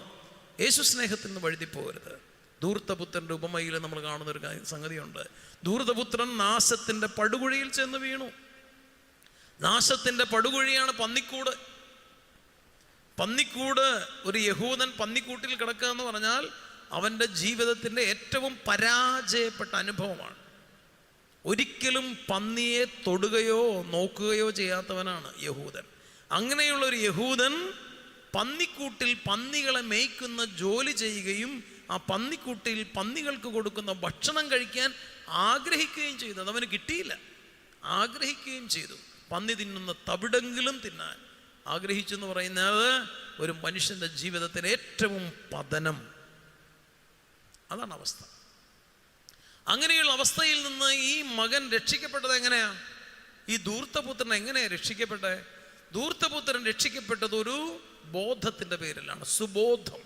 യേശു സ്നേഹത്തിൽ നിന്ന് വഴുതിപ്പോകരുത്. ധൂർത്തപുത്രൻ്റെ ഉപമയിൽ നമ്മൾ കാണുന്നൊരു സംഗതിയുണ്ട്. ധൂർത്തപുത്രൻ നാശത്തിൻ്റെ പടുകുഴിയിൽ ചെന്ന് വീണു. നാശത്തിൻ്റെ പടുകുഴിയാണ് പന്നിക്കൂട്. പന്നിക്കൂട്, ഒരു യഹൂദൻ പന്നിക്കൂട്ടിൽ കിടക്കുക എന്ന് പറഞ്ഞാൽ അവൻ്റെ ജീവിതത്തിൻ്റെ ഏറ്റവും പരാജയപ്പെട്ട അനുഭവമാണ്. ഒരിക്കലും പന്നിയെ തൊടുകയോ നോക്കുകയോ ചെയ്യാത്തവനാണ് യഹൂദൻ. അങ്ങനെയുള്ളൊരു യഹൂദൻ പന്നിക്കൂട്ടിൽ പന്നികളെ മേയ്ക്കുന്ന ജോലി ചെയ്യുകയും ആ പന്നിക്കൂട്ടിൽ പന്നികൾക്ക് കൊടുക്കുന്ന ഭക്ഷണം കഴിക്കാൻ ആഗ്രഹിക്കുകയും ചെയ്തു. അതവന് കിട്ടിയില്ല, ആഗ്രഹിക്കുകയും ചെയ്തു. പന്നി തിന്നുന്ന തവിടെങ്കിലും തിന്നാൻ ആഗ്രഹിച്ചു എന്ന് പറയുന്നത് ഒരു മനുഷ്യൻ്റെ ജീവിതത്തിന് ഏറ്റവും പതനം. അതാണ് അവസ്ഥ. അങ്ങനെയുള്ള അവസ്ഥയിൽ നിന്ന് ഈ മകൻ രക്ഷിക്കപ്പെട്ടത് എങ്ങനെയാ? ഈ ധൂർത്തപുത്രൻ എങ്ങനെയാ രക്ഷിക്കപ്പെട്ടത്? ധൂർത്തപുത്രൻ രക്ഷിക്കപ്പെട്ടത് ഒരു ബോധത്തിൻ്റെ പേരിലാണ്, സുബോധം.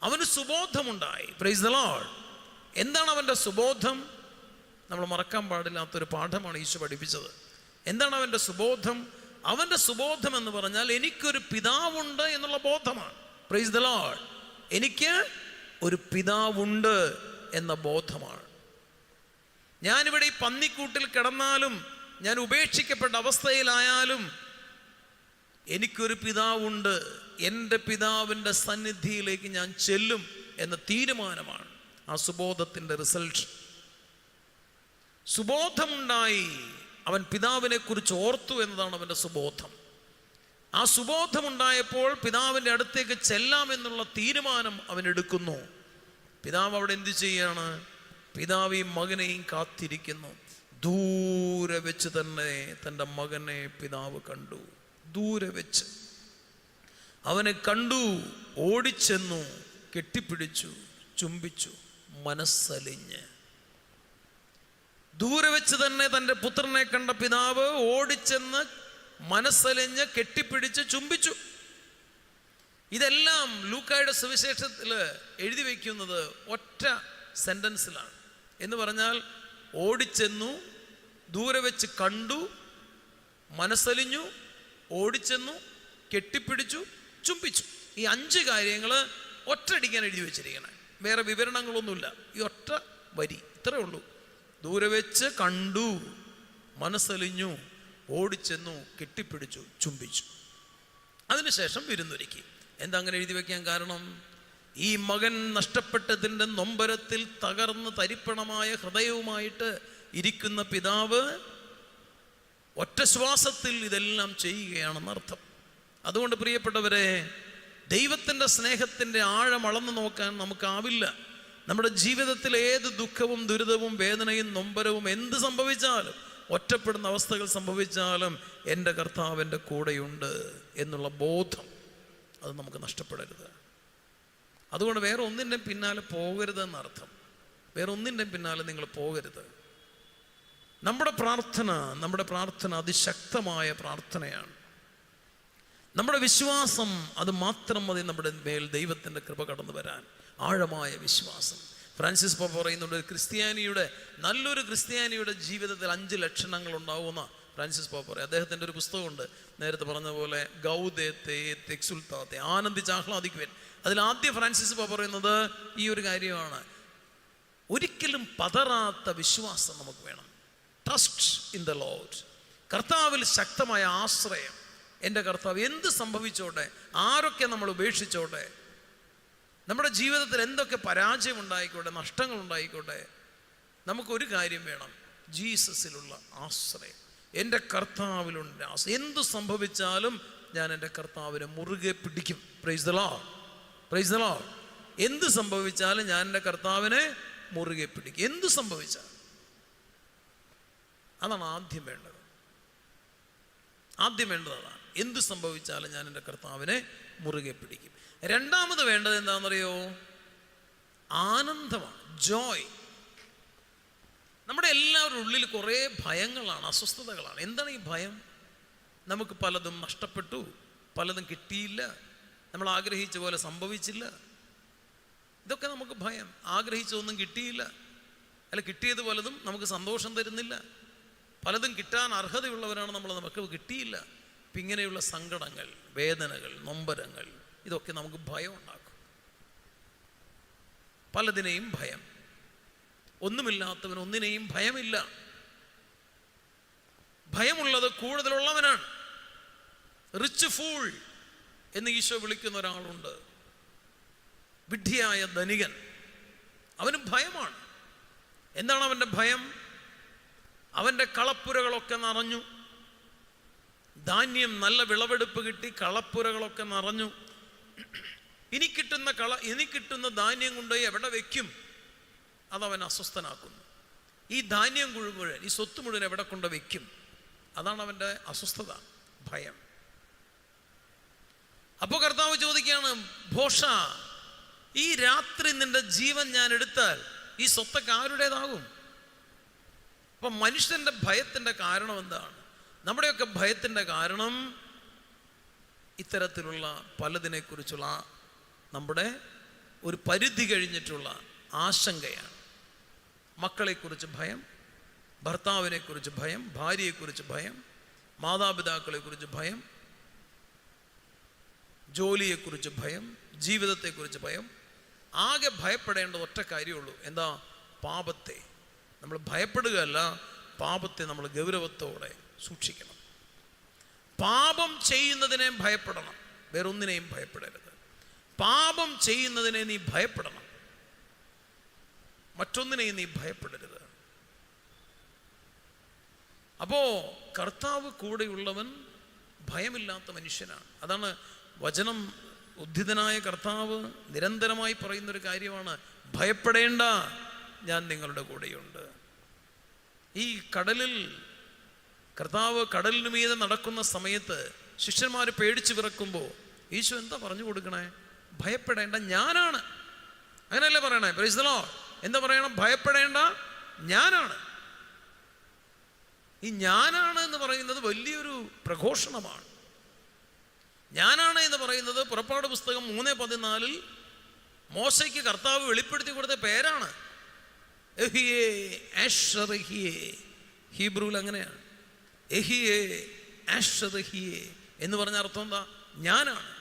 അവന് സുബോധമുണ്ടായി. Price the Lord. എന്താണ് അവൻ്റെ സുബോധം? നമ്മൾ മറക്കാൻ പാടില്ലാത്തൊരു പാഠമാണ് ഈശോ പഠിപ്പിച്ചത്. എന്താണ് അവൻ്റെ സുബോധം? അവൻ്റെ സുബോധം എന്ന് പറഞ്ഞാൽ എനിക്കൊരു പിതാവുണ്ട് എന്നുള്ള ബോധമാണ്. Price the Lord. എനിക്ക് ഒരു പിതാവുണ്ട് എന്ന ബോധമാണ്. ഞാനിവിടെ ഈ പന്നിക്കൂട്ടിൽ കിടന്നാലും, ഞാൻ ഉപേക്ഷിക്കപ്പെട്ട അവസ്ഥയിലായാലും എനിക്കൊരു പിതാവുണ്ട്, എൻ്റെ പിതാവിൻ്റെ സന്നിധിയിലേക്ക് ഞാൻ ചെല്ലും എന്ന തീരുമാനമാണ് ആ സുബോധത്തിൻ്റെ റിസൾട്ട്. സുബോധമുണ്ടായി, അവൻ പിതാവിനെ കുറിച്ച് ഓർത്തു എന്നതാണ് അവൻ്റെ സുബോധം. ആ സുബോധമുണ്ടായപ്പോൾ പിതാവിൻ്റെ അടുത്തേക്ക് ചെല്ലാമെന്നുള്ള തീരുമാനം അവൻ എടുക്കുന്നു. പിതാവ് അവിടെ എന്ത് ചെയ്യാണ്? പിതാവ് ഈ മകനെയും കാത്തിരിക്കുന്നു. ദൂരെ വെച്ച് തന്നെ തൻ്റെ മകനെ പിതാവ് കണ്ടു. ദൂരെ വെച്ച് അവനെ കണ്ടു, ഓടിച്ചെന്നു, കെട്ടിപ്പിടിച്ചു, ചുംബിച്ചു, മനസ്സലിഞ്ഞ്. ദൂരെ വെച്ച് തന്നെ തൻ്റെ പുത്രനെ കണ്ട പിതാവ് ഓടിച്ചെന്ന് മനസ്സലിഞ്ഞ് കെട്ടിപ്പിടിച്ച് ചുംബിച്ചു. ഇതെല്ലാം ലൂക്കായുടെ സുവിശേഷത്തിൽ എഴുതി വയ്ക്കുന്നത് ഒറ്റ സെന്റൻസിലാണ്. എന്ന് പറഞ്ഞാൽ ഓടിച്ചെന്നു, ദൂരെ വെച്ച് കണ്ടു, മനസ്സലിഞ്ഞു, ഓടിച്ചെന്നു, കെട്ടിപ്പിടിച്ചു, ചുംബിച്ചു. ഈ 5 കാര്യങ്ങൾ ഒറ്റയടിക്കാൻ എഴുതി വെച്ചിരിക്കണം. വേറെ വിവരണങ്ങളൊന്നുമില്ല. ഈ ഒറ്റ വരി ഇത്രേ ഉള്ളൂ. ദൂരെ വെച്ച് കണ്ടു, മനസ്സലിഞ്ഞു, ഓടിച്ചെന്നു, കെട്ടിപ്പിടിച്ചു, ചുംബിച്ചു. അതിനുശേഷം വിരുന്നൊരുക്കി. എന്താ അങ്ങനെ എഴുതി വയ്ക്കാൻ കാരണം? ഈ മകൻ നഷ്ടപ്പെട്ടതിൻ്റെ നൊമ്പരത്തിൽ തകർന്ന് തരിപ്പണമായ ഹൃദയവുമായിട്ട് ഇരിക്കുന്ന പിതാവ് ഒറ്റ ശ്വാസത്തിൽ ഇതെല്ലാം ചെയ്യുകയാണെന്നർത്ഥം. അതുകൊണ്ട് പ്രിയപ്പെട്ടവരെ, ദൈവത്തിൻ്റെ സ്നേഹത്തിൻ്റെ ആഴം അളന്നു നോക്കാൻ നമുക്കാവില്ല. നമ്മുടെ ജീവിതത്തിൽ ഏത് ദുഃഖവും ദുരിതവും വേദനയും നൊമ്പരവും എന്ത് സംഭവിച്ചാലും, ഒറ്റപ്പെടുന്ന അവസ്ഥകൾ സംഭവിച്ചാലും എൻ്റെ കർത്താവ് എൻ്റെ കൂടെയുണ്ട് എന്നുള്ള ബോധം അത് നമുക്ക് നഷ്ടപ്പെടരുത്. അതുകൊണ്ട് വേറെ ഒന്നിൻ്റെ പിന്നാലെ പോകരുതെന്നർത്ഥം. വേറെ ഒന്നിൻ്റെ പിന്നാലെ നിങ്ങൾ പോകരുത്. നമ്മുടെ പ്രാർത്ഥന അതിശക്തമായ പ്രാർത്ഥനയാണ്. നമ്മുടെ വിശ്വാസം അത് മാത്രം മതി നമ്മുടെ മേൽ ദൈവത്തിൻ്റെ കൃപ കടന്നു വരാൻ. ആഴമായ വിശ്വാസം. ഫ്രാൻസിസ് പാപ്പ പറയുന്നുണ്ട്, നല്ലൊരു ക്രിസ്ത്യാനിയുടെ ജീവിതത്തിൽ 5 ലക്ഷണങ്ങൾ ഉണ്ടാവുമെന്ന ഫ്രാൻസിസ് പാപ്പ പറയും. അദ്ദേഹത്തിൻ്റെ ഒരു പുസ്തകമുണ്ട്, നേരത്തെ പറഞ്ഞ പോലെ ഗൗദേത്തെ എക്സുൽത്താത്തെ, ആനന്ദിച്ച് ആഹ്ലാദിക്കുവാൻ. അതിലാദ്യം ഫ്രാൻസിസ് പാപ്പ പറയുന്നത് ഈ ഒരു കാര്യമാണ്. ഒരിക്കലും പതറാത്ത വിശ്വാസം നമുക്ക് വേണം. Trust in the Lord. കർത്താവിൽ ശക്തമായ ആശ്രയം. എൻ്റെ കർത്താവ് എന്ത് സംഭവിച്ചോട്ടെ, ആരൊക്കെ നമ്മൾ ഉപേക്ഷിച്ചോട്ടെ, നമ്മുടെ ജീവിതത്തിൽ എന്തൊക്കെ പരാജയം ഉണ്ടായിക്കോട്ടെ, നഷ്ടങ്ങൾ ഉണ്ടായിക്കോട്ടെ, നമുക്കൊരു കാര്യം വേണം, ജീസസിലുള്ള ആശ്രയം. എൻ്റെ കർത്താവിലുണ്ട് ആശ്രയം. എന്ത് സംഭവിച്ചാലും ഞാൻ എൻ്റെ കർത്താവിനെ മുറുകെ പിടിക്കും. Price the lord, praise the Lord. എന്ത് സംഭവിച്ചാലും ഞാൻ എൻ്റെ കർത്താവിനെ മുറുകെ പിടിക്കും. എന്ത് സംഭവിച്ചാലും. അതാണ് ആദ്യം വേണ്ടത്. ആദ്യം വേണ്ടത് അതാണ്. എന്ത് സംഭവിച്ചാലും ഞാൻ എൻ്റെ കർത്താവിനെ മുറുകെ പിടിക്കും. രണ്ടാമത് വേണ്ടത് എന്താണെന്നറിയോ? ആനന്ദമാണ്, ജോയ്. നമ്മുടെ എല്ലാവരുടെ ഉള്ളിൽ കുറേ ഭയങ്ങളാണ്, അസ്വസ്ഥതകളാണ്. എന്താണ് ഈ ഭയം? നമുക്ക് പലതും നഷ്ടപ്പെട്ടു, പലതും കിട്ടിയില്ല, നമ്മൾ ആഗ്രഹിച്ച പോലെ സംഭവിച്ചില്ല. ഇതൊക്കെ നമുക്ക് ഭയം. ആഗ്രഹിച്ചതൊന്നും കിട്ടിയില്ല, അല്ല കിട്ടിയത് പലതും നമുക്ക് സന്തോഷം തരുന്നില്ല. പലതും കിട്ടാൻ അർഹതയുള്ളവരാണ് നമ്മൾ, നമുക്ക് കിട്ടിയില്ല. അപ്പം ഇങ്ങനെയുള്ള സങ്കടങ്ങൾ, വേദനകൾ, നൊമ്പരങ്ങൾ, ഇതൊക്കെ നമുക്ക് ഭയം ഉണ്ടാക്കും. പലതിനെയും ഭയം. ഒന്നുമില്ലാത്തവൻ ഒന്നിനെയും ഭയമില്ല. ഭയമുള്ളത് കൂടുതലുള്ളവനാണ്. റിച്ച് ഫൂൾ എന്ന് ഈശോ വിളിക്കുന്ന ഒരാളുണ്ട്, വിഡ്ഢിയായ ധനികൻ. അവന് ഭയമാണ്. എന്താണ് അവൻ്റെ ഭയം? അവൻ്റെ കളപ്പുരകളൊക്കെ നിറഞ്ഞു, ധാന്യം നല്ല വിളവെടുപ്പ് കിട്ടി, കളപ്പുരകളൊക്കെ നിറഞ്ഞു. ഇനി കിട്ടുന്ന ധാന്യം കൊണ്ട് എവിടെ വെക്കും? അതവൻ അസ്വസ്ഥനാക്കുന്നു. ഈ ധാന്യം മുഴുവൻ, ഈ സ്വത്ത് മുഴുവൻ എവിടെ കൊണ്ട് വെക്കും? അതാണ് അവൻ്റെ അസ്വസ്ഥത, ഭയം. അപ്പോൾ കർത്താവ് ചോദിക്കുകയാണ്, ഭോഷ, ഈ രാത്രി നിന്റെ ജീവൻ ഞാൻ എടുത്താൽ ഈ സ്വത്തൊക്കെ ആരുടേതാകും? അപ്പം മനുഷ്യൻ്റെ ഭയത്തിൻ്റെ കാരണം എന്താണ്? നമ്മുടെയൊക്കെ ഭയത്തിൻ്റെ കാരണം ഇത്തരത്തിലുള്ള പലതിനെക്കുറിച്ചുള്ള നമ്മുടെ ഒരു പരിധി കഴിഞ്ഞിട്ടുള്ള ആശങ്കയാണ്. മക്കളെക്കുറിച്ച് ഭയം, ഭർത്താവിനെക്കുറിച്ച് ഭയം, ഭാര്യയെക്കുറിച്ച് ഭയം, മാതാപിതാക്കളെക്കുറിച്ച് ഭയം, ജോലിയെക്കുറിച്ച് ഭയം, ജീവിതത്തെക്കുറിച്ച് ഭയം. ആകെ ഭയപ്പെടേണ്ട ഒറ്റ കാര്യമുള്ളൂ. എന്താ? പാപത്തെ. നമ്മൾ ഭയപ്പെടുകയല്ല, പാപത്തെ നമ്മൾ ഗൗരവത്തോടെ സൂക്ഷിക്കണം. പാപം ചെയ്യുന്നതിനെ ഭയപ്പെടണം, വേറൊന്നിനെയും ഭയപ്പെടരുത്. പാപം ചെയ്യുന്നതിനെ നീ ഭയപ്പെടണം, മറ്റൊന്നിനെയും നീ ഭയപ്പെടരുത്. അപ്പോ കർത്താവ് കൂടെയുള്ളവൻ ഭയമില്ലാത്ത മനുഷ്യനാണ്. അതാണ് വചനം, ഉദ്ധിതനായ കർത്താവ് നിരന്തരമായി പറയുന്നൊരു കാര്യമാണ്, ഭയപ്പെടേണ്ട, ഞാൻ നിങ്ങളുടെ കൂടെയുണ്ട്. ഈ കടലിൽ കർത്താവ് കടലിന് മീതെ നടക്കുന്ന സമയത്ത് ശിഷ്യന്മാർ പേടിച്ച് വിറക്കുമ്പോൾ ഈശോ എന്താ പറഞ്ഞു കൊടുക്കണേ? ഭയപ്പെടേണ്ട, ഞാനാണ്. അങ്ങനെയല്ലേ പറയണേ? Price the Lord. എന്താ പറയണം? ഭയപ്പെടേണ്ട, ഞാനാണ്. ഈ ഞാനാണ് എന്ന് പറയുന്നത് വലിയൊരു പ്രഘോഷണമാണ്. ഞാനാണ് എന്ന് പറയുന്നത് പുറപ്പാട് പുസ്തകം 3:14 മോശയ്ക്ക് കർത്താവ് വെളിപ്പെടുത്തി കൊടുത്ത പേരാണ്. എഹിയേ ആഷറഹിയേ, ഹീബ്രുവിൽ അങ്ങനെയാണ്. എഹിയേ ആഷറഹിയേ എന്ന് പറഞ്ഞ അർത്ഥം എന്താ? ഞാനാണ്.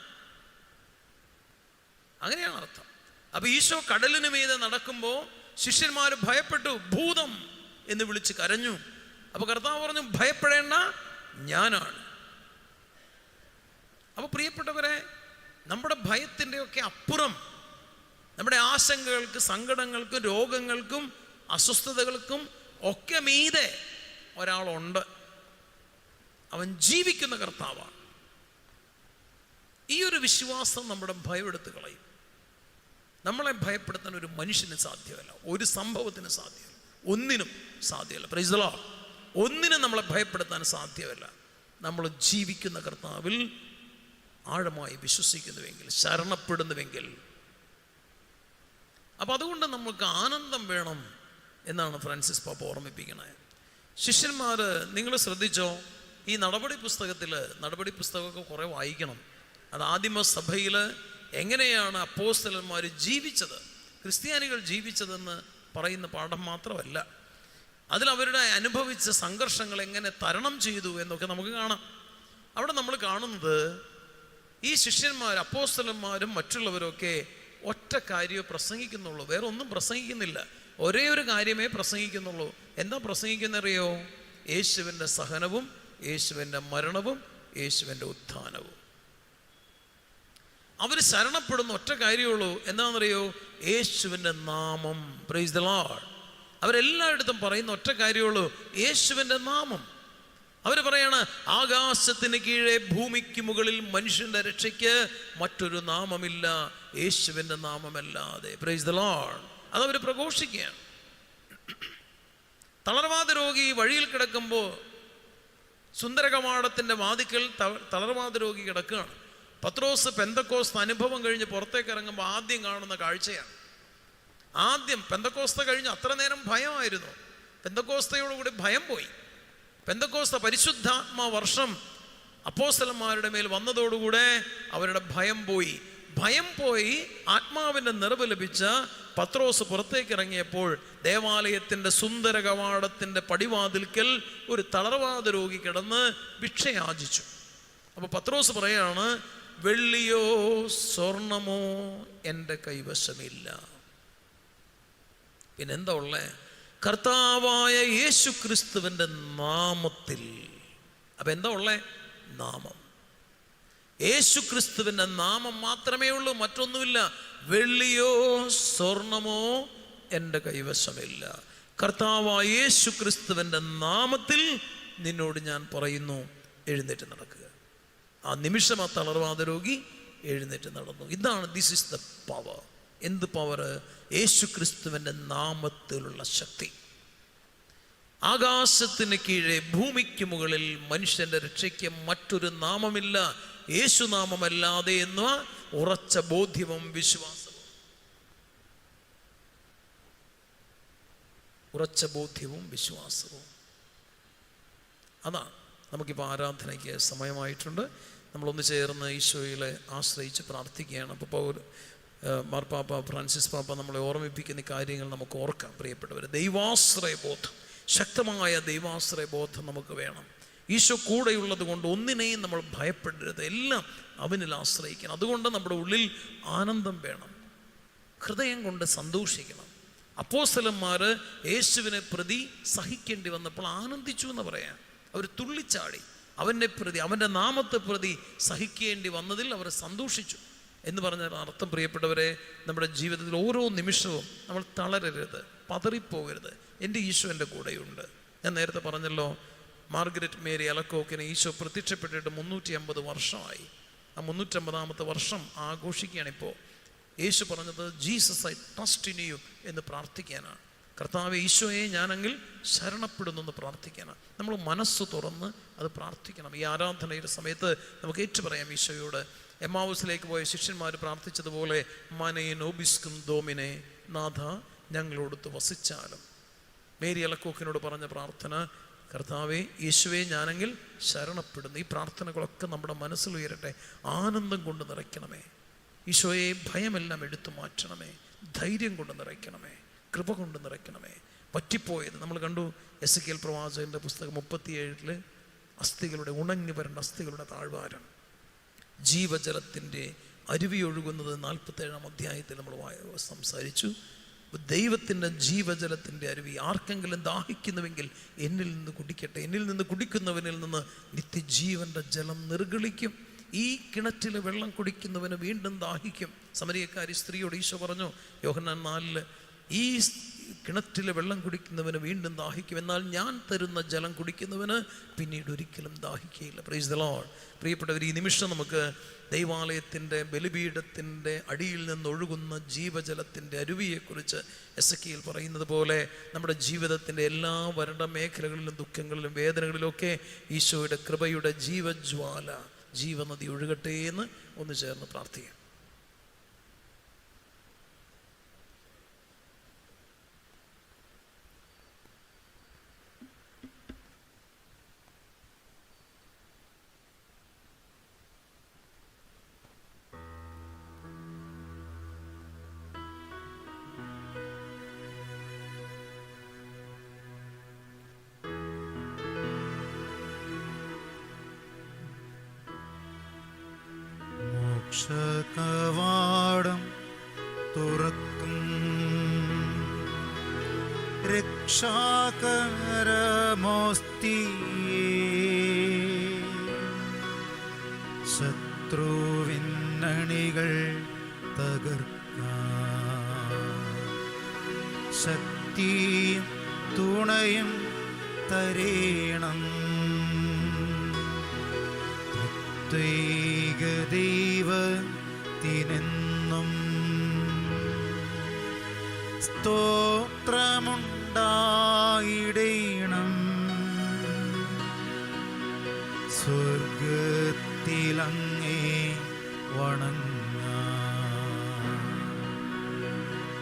അങ്ങനെയാണ് അർത്ഥം. അപ്പൊ ഈശോ കടലിന് മീതെ നടക്കുമ്പോൾ ശിഷ്യന്മാർ ഭയപ്പെട്ടു, ഭൂതം എന്ന് വിളിച്ച് കരഞ്ഞു. അപ്പൊ കർത്താവ് പറഞ്ഞു, ഭയപ്പെടേണ്ട, ഞാനാണ്. അപ്പൊ പ്രിയപ്പെട്ടവരെ, നമ്മുടെ ഭയത്തിൻ്റെയൊക്കെ അപ്പുറം, നമ്മുടെ ആശങ്കകൾക്ക്, സങ്കടങ്ങൾക്കും, രോഗങ്ങൾക്കും, അസ്വസ്ഥതകൾക്കും ഒക്കെ മീതെ ഒരാളുണ്ട്. അവൻ ജീവിക്കുന്ന കർത്താവാണ്. ഈ ഒരു വിശ്വാസം നമ്മുടെ ഭയം എടുത്ത് കളയും. നമ്മളെ ഭയപ്പെടുത്താൻ ഒരു മനുഷ്യന് സാധ്യമല്ല, ഒരു സംഭവത്തിന് സാധ്യമല്ല, ഒന്നിനും സാധ്യമല്ല. Price the Lord. ഒന്നിനും നമ്മളെ ഭയപ്പെടുത്താൻ സാധ്യമല്ല. നമ്മൾ ജീവിക്കുന്ന കർത്താവിൽ ആഴമായി വിശ്വസിക്കുന്നുവെങ്കിൽ, ശരണപ്പെടുന്നുവെങ്കിൽ. അപ്പം അതുകൊണ്ട് നമുക്ക് ആനന്ദം വേണം എന്നാണ് ഫ്രാൻസിസ് പാപ്പ ഓർമ്മിപ്പിക്കണത്. ശിഷ്യന്മാർ, നിങ്ങൾ ശ്രദ്ധിച്ചോ, ഈ നടപടി പുസ്തകമൊക്കെ കുറേ വായിക്കണം. അത് ആദിമസഭയിൽ എങ്ങനെയാണ് അപ്പോസ്തലന്മാർ ജീവിച്ചത്, ക്രിസ്ത്യാനികൾ ജീവിച്ചതെന്ന് പറയുന്ന പാഠം മാത്രമല്ല, അതിൽ അവരുടെ അനുഭവിച്ച സംഘർഷങ്ങൾ എങ്ങനെ തരണം ചെയ്തു എന്നൊക്കെ നമുക്ക് കാണാം. അവിടെ നമ്മൾ കാണുന്നത് ഈ ശിഷ്യന്മാർ, അപ്പോസ്തലന്മാരും മറ്റുള്ളവരൊക്കെ ഒറ്റ കാര്യമേ പ്രസംഗിക്കുന്നുള്ളൂ, വേറെ ഒന്നും പ്രസംഗിക്കുന്നില്ല. ഒരേ ഒരു കാര്യമേ പ്രസംഗിക്കുന്നുള്ളൂ. എന്താ പ്രസംഗിക്കുന്നറിയോ? യേശുവിൻ്റെ സഹനവും, യേശുവിൻ്റെ മരണവും, യേശുവിൻ്റെ ഉത്ഥാനവും. അവർ ശരണപ്പെടുന്ന ഒറ്റ കാര്യമുള്ളൂ. എന്താണെന്നറിയോ? യേശുവിൻ്റെ നാമം. Price the Lord. അവരെല്ലായിടത്തും പറയുന്ന ഒറ്റ കാര്യമുള്ളൂ, യേശുവിൻ്റെ നാമം. അവർ പറയാണ്, ആകാശത്തിന് കീഴെ ഭൂമിക്ക് മുകളിൽ മനുഷ്യൻ്റെ രക്ഷയ്ക്ക് മറ്റൊരു നാമമില്ല, യേശുവിൻ്റെ നാമമല്ലാതെ. Price the Lord. അതവർ പ്രഘോഷിക്കുകയാണ്. തളർവാദ രോഗി വഴിയിൽ കിടക്കുമ്പോൾ സുന്ദരകവാടത്തിൻ്റെ വാതിക്കൽ തളർവാദ രോഗി കിടക്കുകയാണ്. പത്രോസ് പെന്തക്കോസ്ത അനുഭവം കഴിഞ്ഞ് പുറത്തേക്ക് ഇറങ്ങുമ്പോൾ ആദ്യം കാണുന്ന കാഴ്ചയാണ്. ആദ്യം പെന്തക്കോസ്ത കഴിഞ്ഞ് അത്ര നേരം ഭയമായിരുന്നു, പെന്തക്കോസ്തയോടുകൂടി ഭയം പോയി. പെന്തക്കോസ്ത പരിശുദ്ധാത്മാ വർഷം അപ്പോസ്തലന്മാരുടെ മേൽ വന്നതോടുകൂടെ അവരുടെ ഭയം പോയി. ഭയം പോയി ആത്മാവിൻ്റെ നിറവ് ലഭിച്ച പത്രോസ് പുറത്തേക്ക് ഇറങ്ങിയപ്പോൾ ദേവാലയത്തിൻ്റെ സുന്ദര കവാടത്തിൻ്റെ പടിവാതിൽക്കൽ ഒരു തളർവാദ രോഗി കിടന്ന് ഭിക്ഷയാചിച്ചു. അപ്പോൾ പത്രോസ് പറയാണ്, വെള്ളിയോ സ്വർണമോ എൻ്റെ കൈവശമില്ല. പിന്നെന്താ ഉള്ളേ? കർത്താവായ യേശു ക്രിസ്തുവിൻ്റെ നാമത്തിൽ. അപ്പൊ എന്താ ഉള്ളേ? നാമം. യേശു ക്രിസ്തുവിൻ്റെ നാമം മാത്രമേ ഉള്ളൂ, മറ്റൊന്നുമില്ല. വെള്ളിയോ സ്വർണമോ എൻ്റെ കൈവശമില്ല. കർത്താവായ യേശു ക്രിസ്തുവിൻ്റെ നാമത്തിൽ നിന്നോട് ഞാൻ പറയുന്നു, എഴുന്നേറ്റ് നടക്കുക. ആ നിമിഷം ആ തളർവാദ രോഗി എഴുന്നേറ്റ് നടന്നു. ഇതാണ് ദിസ് ഇസ് ദ പവർ. എന്ത് പവർ? യേശു ക്രിസ്തുവിൻ്റെ നാമത്തിലുള്ള ശക്തി. ആകാശത്തിന് കീഴെ ഭൂമിക്ക് മുകളിൽ മനുഷ്യന്റെ രക്ഷയ്ക്ക് മറ്റൊരു നാമമില്ല, യേശുനാമമല്ലാതെ എന്ന ഉറച്ച ബോധ്യവും വിശ്വാസവും. ഉറച്ച ബോധ്യവും വിശ്വാസവും. അതാണ് നമുക്കിപ്പോൾ ആരാധനയ്ക്ക് സമയമായിട്ടുണ്ട്. നമ്മളൊന്ന് ചേർന്ന് ഈശോയിലെ ആശ്രയിച്ച് പ്രാർത്ഥിക്കുകയാണ്. അപ്പോൾ മാർപ്പാപ്പ ഫ്രാൻസിസ് പാപ്പ നമ്മളെ ഓർമ്മിപ്പിക്കുന്ന കാര്യങ്ങൾ നമുക്ക് ഓർക്കാം. പ്രിയപ്പെട്ടവർ, ദൈവാശ്രയബോധം, ശക്തമായ ദൈവാശ്രയബോധം നമുക്ക് വേണം. ഈശോ കൂടെയുള്ളത് കൊണ്ട് ഒന്നിനെയും നമ്മൾ ഭയപ്പെടരുത്, എല്ലാം അവനിൽ ആശ്രയിക്കണം. അതുകൊണ്ട് നമ്മുടെ ഉള്ളിൽ ആനന്ദം വേണം, ഹൃദയം കൊണ്ട് സന്തോഷിക്കണം. അപ്പോസ്തലന്മാർ യേശുവിനെ പ്രതി സഹിക്കേണ്ടി വന്നപ്പോൾ ആനന്ദിച്ചു എന്ന് പറയാം. അവർ തുള്ളിച്ചാടി. അവനെ പ്രതി, അവൻ്റെ നാമത്തെ പ്രതി സഹിക്കേണ്ടി വന്നതിൽ അവർ സന്തോഷിച്ചു എന്ന് പറഞ്ഞ അർത്ഥം, പ്രിയപ്പെട്ടവരെ, നമ്മുടെ ജീവിതത്തിൽ ഓരോ നിമിഷവും നമ്മൾ തളരരുത്, പതറിപ്പോകരുത്. എൻ്റെ ഈശോ എൻ്റെ കൂടെയുണ്ട്. ഞാൻ നേരത്തെ പറഞ്ഞല്ലോ, മാർഗരറ്റ് മേരി അലക്കോക്കിന് ഈശോ പ്രത്യക്ഷപ്പെട്ടിട്ട് 350 വർഷമായി. ആ 350ാമത്തെ വർഷം ആഘോഷിക്കുകയാണിപ്പോൾ. യേശു പറഞ്ഞത് Jesus I trust in you എന്ന് പ്രാർത്ഥിക്കാനാണ്. കർത്താവെ, ഈശോയെ ഞാനെങ്കിൽ ശരണപ്പെടുന്നു എന്ന് പ്രാർത്ഥിക്കാനാണ്. നമ്മൾ മനസ്സ് തുറന്ന് അത് പ്രാർത്ഥിക്കണം. ഈ ആരാധനയുടെ സമയത്ത് നമുക്ക് ഏറ്റുപറയാം ഈശോയോട്. എമ്മാവുസിലേക്ക് പോയ ശിഷ്യന്മാർ പ്രാർത്ഥിച്ചതുപോലെ, മനേ നോബിസ്കും ദോമിനെ, നാഥ ഞങ്ങളോടൊത്ത് വസിച്ചാലും. മേരി അലക്കോക്കിനോട് പറഞ്ഞ പ്രാർത്ഥന, കർത്താവെ, യേശുവെ ഞാനെങ്കിൽ ശരണപ്പെടുന്നു. ഈ പ്രാർത്ഥനകളൊക്കെ നമ്മുടെ മനസ്സിൽ ഉയരട്ടെ. ആനന്ദം കൊണ്ട് നിറയ്ക്കണമേ ഈശോയെ, ഭയമെല്ലാം എടുത്തു മാറ്റണമേ, ധൈര്യം കൊണ്ട് നിറയ്ക്കണമേ, കൃപ കൊണ്ട് നിറയ്ക്കണമേ. പറ്റിപ്പോയത് നമ്മൾ കണ്ടു. എസെക്കിയേൽ പ്രവാചകന്റെ പുസ്തകം 37 അസ്ഥികളുടെ, ഉണങ്ങി വരേണ്ട അസ്ഥികളുടെ താഴ്വാരം, ജീവജലത്തിൻ്റെ അരുവി ഒഴുകുന്നത് 47ാം അധ്യായത്തിൽ നമ്മൾ സംസാരിച്ചു. ദൈവത്തിൻ്റെ ജീവജലത്തിൻ്റെ അരുവി ആർക്കെങ്കിലും ദാഹിക്കുന്നുവെങ്കിൽ എന്നിൽ നിന്ന് കുടിക്കട്ടെ. എന്നിൽ നിന്ന് കുടിക്കുന്നവനിൽ നിന്ന് നിത്യജീവൻ്റെ ജലം നിർഗളിക്കും. ഈ കിണറ്റിലെ വെള്ളം കുടിക്കുന്നവന് വീണ്ടും ദാഹിക്കും. സമരിയക്കാരി സ്ത്രീയോട് ഈശോ പറഞ്ഞു യോഹന്നാൻ 4, ഈ കിണറ്റിലെ വെള്ളം കുടിക്കുന്നവന് വീണ്ടും ദാഹിക്കും, എന്നാൽ ഞാൻ തരുന്ന ജലം കുടിക്കുന്നവന് പിന്നീട് ഒരിക്കലും ദാഹിക്കുകയില്ല. Price the Lord. പ്രിയപ്പെട്ടവർ, ഈ നിമിഷം നമുക്ക് ദൈവാലയത്തിൻ്റെ ബലിപീഠത്തിൻ്റെ അടിയിൽ നിന്നൊഴുകുന്ന ജീവജലത്തിൻ്റെ അരുവിയെക്കുറിച്ച് എസെക്കിയേൽ പറയുന്നത് പോലെ നമ്മുടെ ജീവിതത്തിൻ്റെ എല്ലാ വരണ്ട മേഖലകളിലും ദുഃഖങ്ങളിലും വേദനകളിലൊക്കെ ഈശോയുടെ കൃപയുടെ ജീവജ്വാല, ജീവനദി ഒഴുകട്ടെ എന്ന് ഒന്ന് ചേർന്ന് പ്രാർത്ഥിക്കാം. കവാടം തുറക്കും, രക്ഷാകരമോസ്തിയേ, ശത്രുവിന്നണികൾ തകർക്കാൻ ശക്തിയും തുണയും തരേണം. ദൈവത്തിനെന്നും സ്തോത്രമുണ്ടായിടേണം. അങ്ങേ വണങ്ങാം.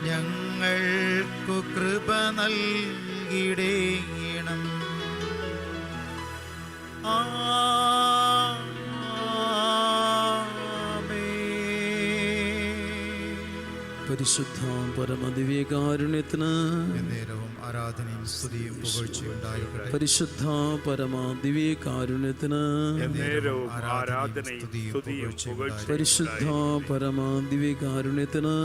ഞങ്ങൾക്കു കൃപ നൽകിടേണം. പരിശുദ്ധ പരമദിവ്യകാരുണ്യത്തിന് നേരവും ആരാധനയും സ്തുതിയും പുകഴ്ചയും ഉണ്ടായിരിക്കട്ടെ. പരിശുദ്ധ പരമദിവ്യകാരുണ്യത്തിന് നേരവും ആരാധനയും സ്തുതിയും പുകഴ്ചയും പരിശുദ്ധ പരമദിവ്യകാരുണ്യത്തിന്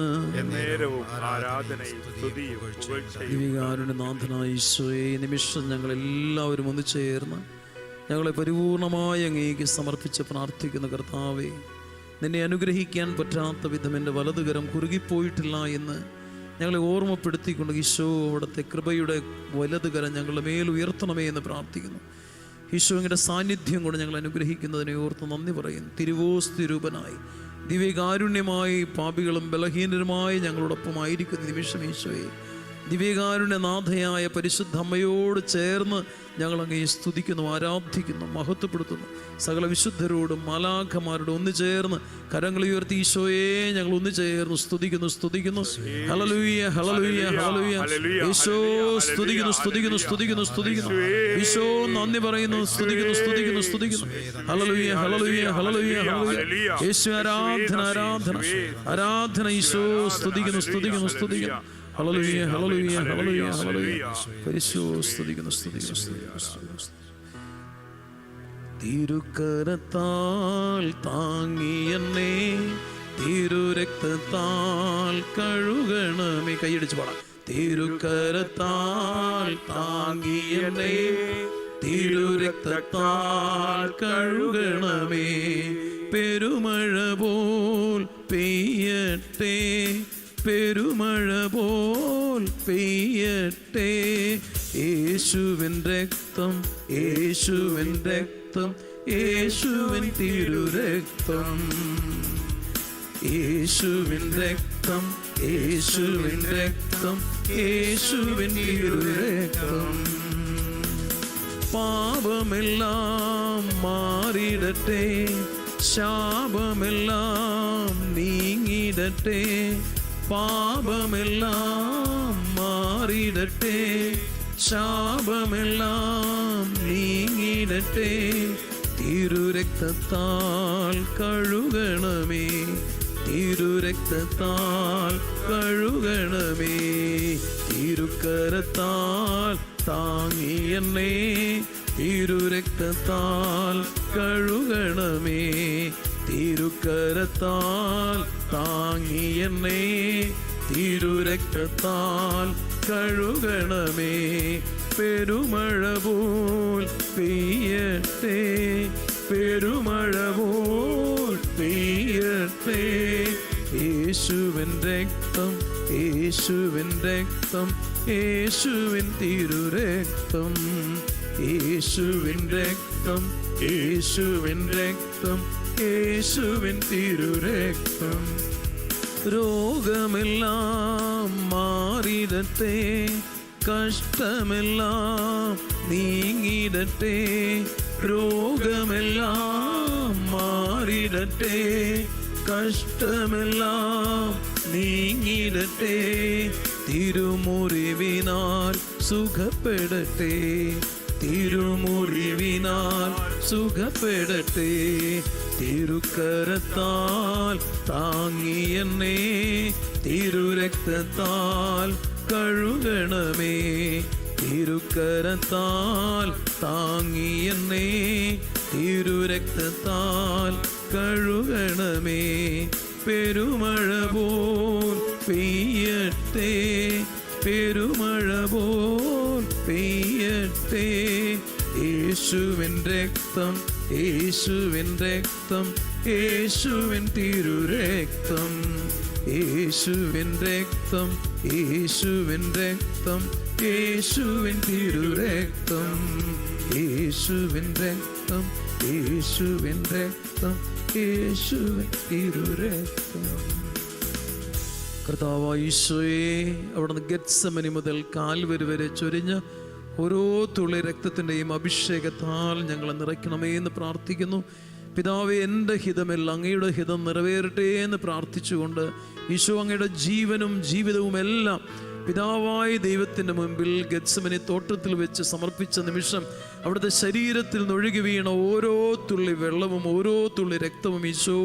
നേരവും ആരാധനയും സ്തുതിയും പുകഴ്ചയും ദിവ്യകാരുണ്യനാഥനായ ഈശോയെ, ഈ നിമിഷം ഞങ്ങളെല്ലാവരും ഒന്ന് ചേർന്ന് ഞങ്ങളെ പരിപൂർണമായി അങ്ങേക്ക് സമർപ്പിച്ച് പ്രാർത്ഥിക്കുന്ന കർത്താവേ, നിന്നെ അനുഗ്രഹിക്കാൻ പറ്റാത്ത വിധം എൻ്റെ വലതുകരം കുറുകിപ്പോയിട്ടില്ല എന്ന് ഞങ്ങളെ ഓർമ്മപ്പെടുത്തിക്കൊണ്ട് ഈശോ അവിടുത്തെ കൃപയുടെ വലതുകരം ഞങ്ങളുടെ മേൽ ഉയർത്തണമേ എന്ന് പ്രാർത്ഥിക്കുന്നു. ഈശോയുടെ സാന്നിധ്യം കൊണ്ട് ഞങ്ങൾ അനുഗ്രഹിക്കുന്നതിനെ ഓർത്ത് നന്ദി പറയുന്നു. തിരുവോസ്തിരൂപനായി ദിവ്യകാരുണ്യമായി പാപികളും ബലഹീനരുമായി ഞങ്ങളോടൊപ്പമായിരിക്കുന്ന നിമിഷം ഈശോയെ, ദിവ്യകാരുണ്യനാഥയായ പരിശുദ്ധ അമ്മയോട് ചേർന്ന് ഞങ്ങളങ്ങേ സ്തുതിക്കുന്നു, ആരാധിക്കുന്നു, മഹത്വപ്പെടുത്തുന്നു. സകല വിശുദ്ധരോടും മാലാഖമാരോടും ഒന്ന് ചേർന്ന് കരങ്ങളുയർത്തി ഈശോയെ ഞങ്ങൾ ഒന്ന് ചേർന്ന് സ്തുതിക്കുന്നു. Hallelujah, hallelujah, hallelujah. ഈശോ സ്തുതിക്കുന്നു, സ്തുതിക്കുന്നു, സ്തുതിക്കുന്നു, സ്തുതിക്കുന്നു. ഈശോ നന്ദി പറയുന്നു, സ്തുതിക്കുന്നു, സ്തുതിക്കുന്നു, സ്തുതിക്കുന്നു. Hallelujah, hallelujah, hallelujah, hallelujah. യേശു ആരാധന, ആരാധന, ആരാധന. ഈശോ സ്തുതിക്കുന്നു, സ്തുതിക്കുന്നു, സ്തുതിക്കുന്നു. Hallelujah, hallelujah, hallelujah, hallelujah. പരിശുദ്ധ സ്തുതിക്കുന്നു, സ്തുതിക്കുന്നു, സ്തുതിക്കുന്നു. തിരുക്കരത്താൽ താങ്ങിയെന്നെ തിരുരക്തത്താൽ കഴുകണമേ. കൈയടിച്ച് പാടാം. തിരുക്കരത്താൽ താങ്ങിയെന്നെ തിരുരക്തത്താൽ കഴുകണമേ. പെരുമഴ പോൽ പെയ്യട്ടെ, പെരുമഴ പോൽ പെയ്യട്ടെ. യേശുവിൻ രക്തം, യേശുവിൻ രക്തം, യേശുവിൻ തിരുരക്തം. യേശുവിൻ രക്തം, യേശുവിൻ രക്തം, യേശുവിൻ തിരുരക്തം. പാപമെല്ലാം മാറിടട്ടെ, ശാപമെല്ലാം നീങ്ങിടട്ടെ. പാപമെല്ലാം മാറിടട്ടെ, ശാപമെല്ലാം നീങ്ങിടട്ടെ. തിരുരക്തത്താൽ കഴുകണമേ, തിരുരക്തത്താൽ കഴുകണമേ. തിരുക്കരത്താൽ താങ്ങിയെന്നെ തിരുരക്തത്താൽ കഴുകണമേ. തിരുക്കരത്താൽ താങ്ങിയെന്നെ തിരുരക്തത്താൽ കഴുകണമേ. പെരുമഴ പോൽ പെയ്യട്ടെ, പെരുമഴ പോൽ പെയ്യട്ടെ. യേശുവിൻ രക്തം, യേശുവിൻ രക്തം, യേശുവിൻ തിരുരക്തം. യേശുവിൻ രക്തം, യേശുവിൻ രക്തം, യേശുവിൻ തിരുരക്തം. രോഗമെല്ലാം മാറിടട്ടെ, കഷ്ടമെല്ലാം നീങ്ങിടട്ടെ. രോഗമെല്ലാം മാറിടട്ടെ, കഷ്ടമെല്ലാം നീങ്ങിടട്ടെ. തിരുമുറിവിനാൽ സുഖപ്പെടട്ടെ, തിരുമുറിവിനാൽ സുഖപ്പെടട്ടെ. തിരുക്കരത്താൽ താങ്ങിയെന്നെ തിരുരക്തത്താൽ കഴുകണമേ. തിരുക്കരത്താൽ താങ്ങിയെന്നെ തിരുരക്തത്താൽ കഴുകണമേ. പെരുമഴ പോൽ പെയ്യട്ടെ, പെരുമഴ പോൽ പെയ്യട്ടെ. യേശുവിൻ രക്തം, യേശുവിൻ രക്തം, യേശുവിൻ തിരുരക്തം. യേശുവിൻ രക്തം, യേശുവിൻ രക്തം, യേശുവിൻ തിരുരക്തം. യേശുവിൻ രക്തം, യേശുവിൻ രക്തം, യേശുവിൻ തിരുരക്തം. കർത്താവായ ഈശോയെ, അവിടുന്ന് ഗെത്സമനി മുതൽ കാൽവരി വരെ ചൊരിഞ്ഞ ഓരോ തുള്ളി രക്തത്തിൻ്റെയും അഭിഷേകത്താൽ ഞങ്ങളെ നിറയ്ക്കണമേ എന്ന് പ്രാർത്ഥിക്കുന്നു. പിതാവേ, എൻ്റെ ഹിതമല്ല അങ്ങയുടെ ഹിതം നിറവേറട്ടെ എന്ന് പ്രാർത്ഥിച്ചുകൊണ്ട് ഈശോ അങ്ങയുടെ ജീവനും ജീവിതവും എല്ലാം പിതാവായ ദൈവത്തിൻ്റെ മുമ്പിൽ ഗെത്സമനി തോട്ടത്തിൽ വെച്ച് സമർപ്പിച്ച നിമിഷം അവിടുത്തെ ശരീരത്തിൽ നിന്നൊഴുകി വീണ ഓരോ തുള്ളി വെള്ളവും ഓരോ തുള്ളി രക്തവും ഈശോ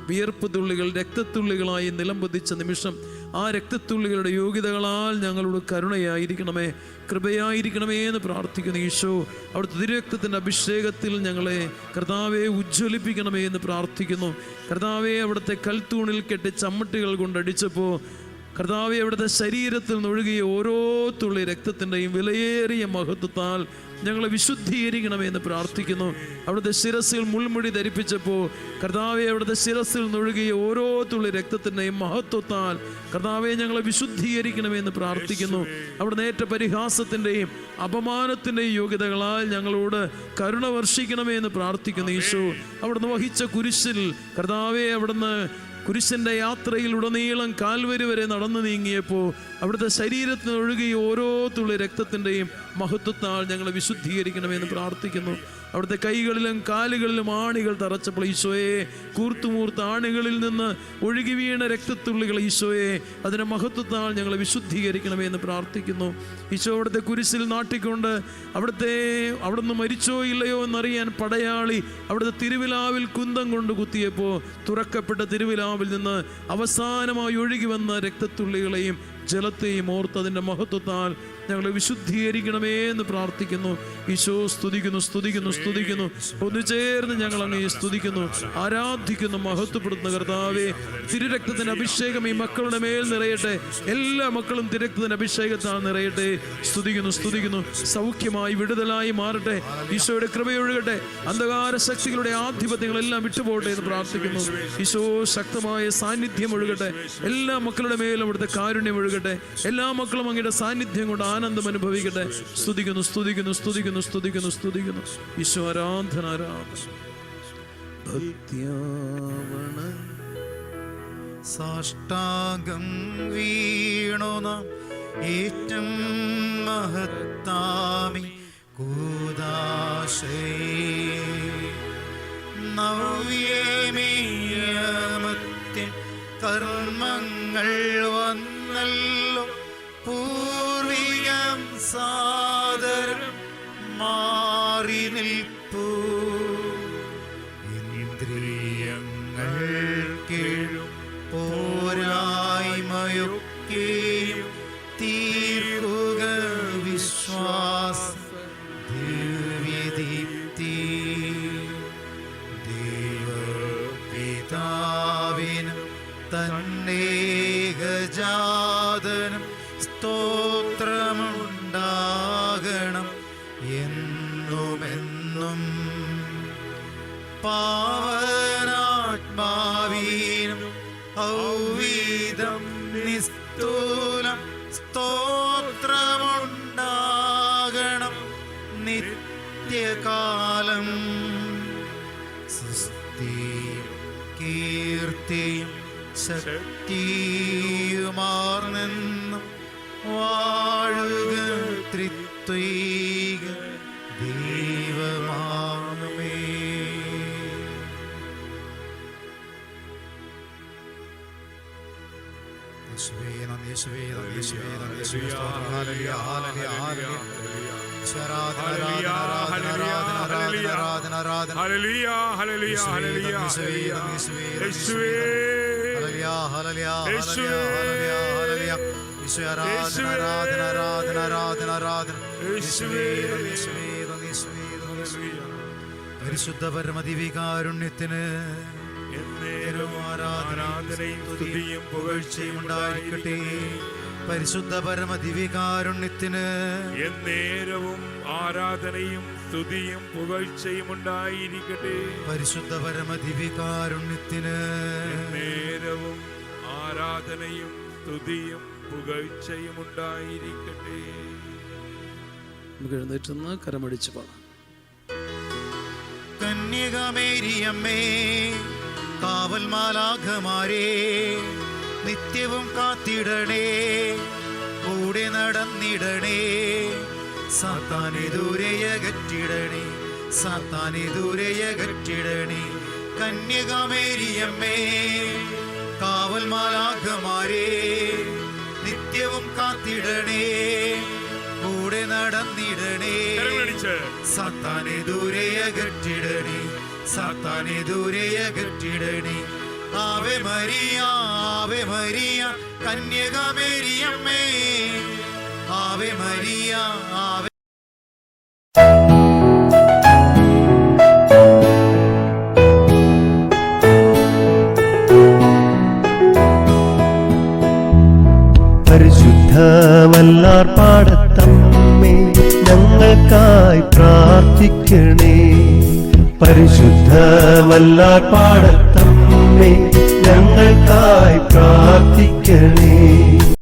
വിയർപ്പ് തുള്ളികൾ രക്തത്തുള്ളികളായി നിലംപതിച്ച നിമിഷം ആ രക്തത്തുള്ളികളുടെ യോഗ്യതകളാൽ ഞങ്ങളോട് കരുണയായിരിക്കണമേ, കൃപയായിരിക്കണമേ എന്ന് പ്രാർത്ഥിക്കുന്നു. ഈശോ അവിടുത്തെ തിരുരക്തത്തിൻ്റെ അഭിഷേകത്തിൽ ഞങ്ങളെ കർത്താവെ ഉജ്ജ്വലിപ്പിക്കണമേ എന്ന് പ്രാർത്ഥിക്കുന്നു. കർത്താവെ, അവിടുത്തെ കൽത്തൂണിൽ കെട്ടി ചമ്മട്ടികൾ കൊണ്ടടിച്ചപ്പോൾ കർത്താവെ, അവിടുത്തെ ശരീരത്തിൽ നിന്നൊഴുകിയ ഓരോ തുള്ളി രക്തത്തിൻ്റെയും വിലയേറിയ മഹത്വത്താൽ ഞങ്ങളെ വിശുദ്ധീകരിക്കണമേ എന്ന് പ്രാർത്ഥിക്കുന്നു. അവിടുത്തെ ശിരസിൽ മുൾമുടി ധരിപ്പിച്ചപ്പോൾ കർത്താവെ, അവിടുത്തെ ശിരസിൽ നിന്നൊഴുകിയ ഓരോ തുള്ളി രക്തത്തിൻ്റെയും മഹത്വത്താൽ കർത്താവെ ഞങ്ങളെ വിശുദ്ധീകരിക്കണമേ എന്ന് പ്രാർത്ഥിക്കുന്നു. അവിടുന്ന് ഏറ്റ പരിഹാസത്തിൻ്റെയും അപമാനത്തിൻ്റെയും യോഗ്യതകളാൽ ഞങ്ങളോട് കരുണ വർഷിക്കണമേ എന്ന് പ്രാർത്ഥിക്കുന്നു. ഈശോ അവിടുന്ന് വഹിച്ച കുരിശിൽ കർത്താവെ, അവിടുന്ന് കുരിശിൻ്റെ യാത്രയിലുടനീളം കാൽവരി വരെ നടന്നു നീങ്ങിയപ്പോൾ അവിടുത്തെ ശരീരത്തിന് ഒഴുകിയ ഓരോ തുള്ളി രക്തത്തിൻ്റെയും മഹത്വത്താൽ ഞങ്ങളെ വിശുദ്ധീകരിക്കണമെന്ന് പ്രാർത്ഥിക്കുന്നു. അവിടുത്തെ കൈകളിലും കാലുകളിലും ആണികൾ തറച്ചപ്പോൾ ഈശോയെ, കൂർത്തുമൂർത്ത ആണികളിൽ നിന്ന് ഒഴുകി വീണ രക്തത്തുള്ളികൾ ഈശോയെ, അതിൻ്റെ മഹത്വത്താൽ ഞങ്ങളെ വിശുദ്ധീകരിക്കണമെന്ന് പ്രാർത്ഥിക്കുന്നു. ഈശോ അവിടുത്തെ കുരിശിൽ നാട്ടിക്കൊണ്ട് അവിടുന്ന് മരിച്ചോ ഇല്ലയോ എന്നറിയാൻ പടയാളി അവിടുത്തെ തിരുവിലാവിൽ കുന്തം കൊണ്ട് കുത്തിയപ്പോൾ തുറക്കപ്പെട്ട തിരുവിലാവിൽ നിന്ന് അവസാനമായി ഒഴുകി വന്ന രക്തത്തുള്ളികളെയും ജലത്തെയും ഓർത്തതിൻ്റെ മഹത്വത്താൽ ഞങ്ങളെ വിശുദ്ധീകരിക്കണമേ എന്ന് പ്രാർത്ഥിക്കുന്നു. ഈശോ സ്തുതിക്കുന്നു, സ്തുതിക്കുന്നു, സ്തുതിക്കുന്നു. ഒന്നു ചേർന്ന് ഞങ്ങൾ അങ്ങയെ സ്തുതിക്കുന്നു, ആരാധിക്കുന്നു, മഹത്വപ്പെടുത്തുന്ന കർത്താവേ, തിരുരക്തത്തിന്റെ അഭിഷേകം ഈ മക്കളുടെ മേൽ നിറയട്ടെ. എല്ലാ മക്കളും തിരുരക്തത്തിന്റെ അഭിഷേകത്താൽ നിറയട്ടെ. സ്തുതിക്കുന്നു, സ്തുതിക്കുന്നു. സൗഖ്യമായി വിടുതലായി മാറട്ടെ. ഈശോയുടെ കൃപയൊഴുകട്ടെ. അന്ധകാര ശക്തികളുടെ ആധിപത്യങ്ങളെല്ലാം വിട്ടുപോകട്ടെ എന്ന് പ്രാർത്ഥിക്കുന്നു. ഈശോ ശക്തമായ സാന്നിധ്യം ഒഴുകട്ടെ. എല്ലാ മക്കളുടെ മേലും അവിടുത്തെ കാരുണ്യം ഒഴുകട്ടെ. എല്ലാ മക്കളും അങ്ങയുടെ സാന്നിധ്യം കൊണ്ട് ആനന്ദം അനുഭവിക്കട്ടെ. സ്തുതിക്കുന്നു, സ്തുതിക്കുന്നു, സ്തുതിക്കുന്നു, സ്തുതിക്കുന്നു, സ്തുതിക്കുന്നു. ഈശോ ആരാധന, ആരാധന. ഭക്ത്യാവണ സാഷ്ടാംഗം വീണു നാം ഏറ്റം മഹത്താമി കൂദാശേ നവ്യമേയമത്തിൻ കർമ്മങ്ങൾ വന്നല്ലോ പൂർവികം സാദരം മാറി നിൽപ്പൂ ഇന്ദ്രിയങ്ങൾ കേഴും പോരായ്മയൊക്കെയും തീർക്കുക വിശ്വാസ ദിവ്യദീപ്തി ദൈവപിതാവിനും തന്നേകജാതനും സ്തോത്രമുണ്ടാകണം എന്നുമെന്നും. പാവനാത്മാവീനും ഔവീതം നിസ്തൂലം സ്തോത്രമുണ്ടാകണം നിത്യകാലം. സുസ്തിയും കീർത്തിയും ശക്തിയുമാർന്നെന്നും വാഴുക ത്രിത്വൈക ദൈവമാമേ. യേശുവേ നന്ദി, യേശുവേ നന്ദി, യേശുവേ നന്ദി, യേശുവേ സ്തോത്രം. Hallelujah, hallelujah, hallelujah. ആരാധന, ആരാധന, ആരാധന, ആരാധന, ആരാധന, ആരാധന. Hallelujah, hallelujah, hallelujah. യേശുവേ, യേശുവേ, യേശുവേ, hallelujah, hallelujah, hallelujah, hallelujah, hallelujah. യേശുവേ ആരാധന, ആരാധന, ആരാധന, ആരാധന, ആരാധന. യേശുവേ, യേശുവേ, യേശുവേ, യേശുവേ. പരിശുദ്ധ പരമദിവികാരുണ്യത്തിന് എന്നേരവും ആരാധനയും സ്തുതിയും പുകഴ്ചയും ഉണ്ടായിരിക്കട്ടെ. പരിശുദ്ധ പരമദിവികാരുണ്യത്തിന് എന്നേരവും ആരാധനയും സ്തുതിയും പുകഴ്ചയും ഉണ്ടായിരിക്കട്ടെ. പരിശുദ്ധ പരമദിവികാരുണ്യത്തിന് എന്നേരവും ആരാധനയും സ്തുതിയും പുകഴ്ചയും ഉണ്ടായിരിക്കട്ടെ. നമുക്ക് എഴുന്നേറ്റുന്ന കരമടിച്ച് പാടാം. കന്യകമേരിയമ്മേ, കാവൽ മാലാഖമാരേ, നിത്യവും കാത്തിടണേ, കൂടെ നടന്നിടണേ. സാത്താനെ ദൂരെയകറ്റിടണേ, സാത്താനെ ദൂരെയകറ്റിടണേ. കന്യകമേരിയമ്മേ, കാവൽ മാലാഖമാരെ നിത്യവും കാത്തിടണേ, കൂടെ നടന്നിടണേ. സാത്താനെ ദൂരെ അകറ്റിടണേ, സാത്താനെ ദൂരെ അകറ്റിടണേ. Ave Maria, Ave Maria, കന്യകമേരിയമ്മേ, Ave Maria, ആവേ. പരിശുദ്ധവല്ലാർ പാടത്തമ്മേ, ഞങ്ങൾക്കായി പ്രാർത്ഥിക്കണേ. പരിശുദ്ധവല്ലാർ പാടത്തമ്മേ, ഞങ്ങൾക്കായി പ്രാർത്ഥിക്കണേ.